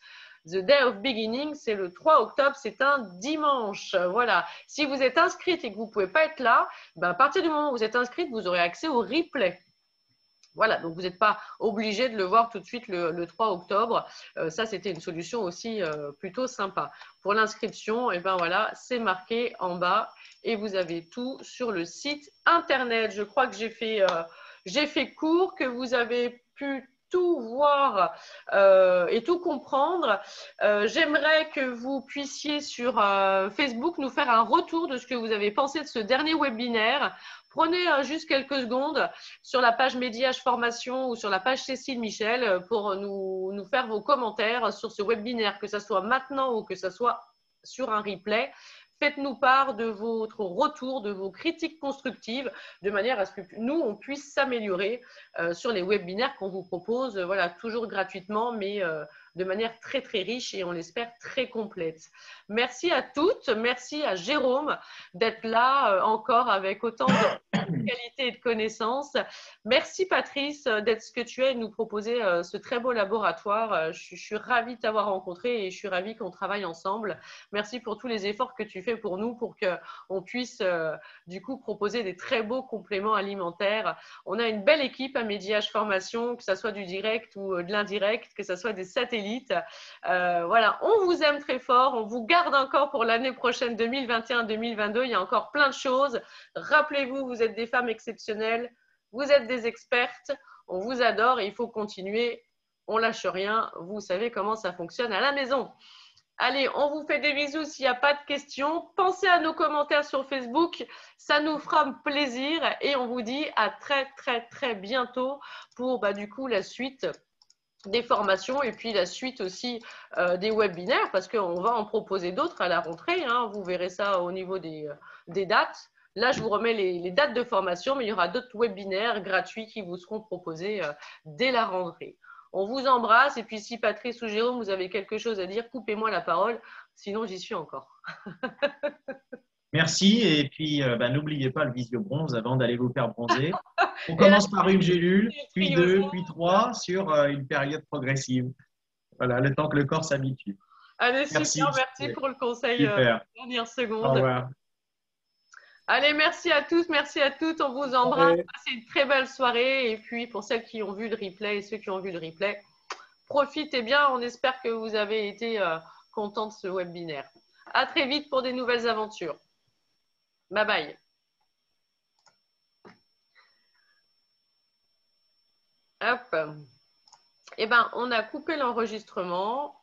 S2: The Day of Beginning, c'est le 3 octobre, c'est un dimanche. Voilà. Si vous êtes inscrite et que vous ne pouvez pas être là, ben à partir du moment où vous êtes inscrite, vous aurez accès au replay. Voilà, donc vous n'êtes pas obligé de le voir tout de suite le 3 octobre. Ça, c'était une solution aussi plutôt sympa. Pour l'inscription, et ben voilà, c'est marqué en bas et vous avez tout sur le site internet. Je crois que j'ai fait court, que vous avez pu tout voir et tout comprendre. J'aimerais que vous puissiez sur Facebook nous faire un retour de ce que vous avez pensé de ce dernier webinaire. Prenez juste quelques secondes sur la page Médiage Formation ou sur la page Cécile Michel pour nous faire vos commentaires sur ce webinaire, que ce soit maintenant ou que ce soit sur un replay. Faites-nous part de votre retour, de vos critiques constructives, de manière à ce que nous, on puisse s'améliorer sur les webinaires qu'on vous propose, voilà, toujours gratuitement, mais de manière très, très riche et on l'espère très complète. Merci à toutes, merci à Jérôme d'être là encore avec autant de qualité et de connaissances. Merci Patrice d'être ce que tu es et de nous proposer ce très beau laboratoire. Je suis ravie de t'avoir rencontré et je suis ravie qu'on travaille ensemble. Merci pour tous les efforts que tu fais pour nous, pour qu'on puisse du coup proposer des très beaux compléments alimentaires. On a une belle équipe à Médiage Formation, que ce soit du direct ou de l'indirect, que ce soit des satellites. Voilà, on vous aime très fort, on vous garde encore pour l'année prochaine 2021-2022. Il y a encore plein de choses. Rappelez-vous, vous êtes des femmes exceptionnelles, vous êtes des expertes, on vous adore et il faut continuer. On lâche rien, vous savez comment ça fonctionne à la maison. Allez, on vous fait des bisous s'il n'y a pas de questions. Pensez à nos commentaires sur Facebook, ça nous fera plaisir et on vous dit à très très très bientôt pour du coup la suite des formations et puis la suite aussi des webinaires parce qu'on va en proposer d'autres à la rentrée. Hein. Vous verrez ça au niveau des dates. Là, je vous remets les dates de formation, mais il y aura d'autres webinaires gratuits qui vous seront proposés dès la rentrée. On vous embrasse et puis si Patrice ou Jérôme, vous avez quelque chose à dire, coupez-moi la parole, sinon j'y suis encore.
S1: Merci et puis n'oubliez pas le visio bronze avant d'aller vous faire bronzer. On commence par une gélule, puis deux, puis trois sur une période progressive. Voilà, le temps que le corps s'habitue.
S2: Allez, super, merci pour le conseil dernière seconde.
S1: Au revoir.
S2: Allez, merci à tous, merci à toutes, on vous embrasse. Passez une très belle soirée et puis pour celles qui ont vu le replay et ceux qui ont vu le replay, profitez bien, on espère que vous avez été contents de ce webinaire. À très vite pour des nouvelles aventures. Bye bye. Hop. Eh ben, on a coupé l'enregistrement.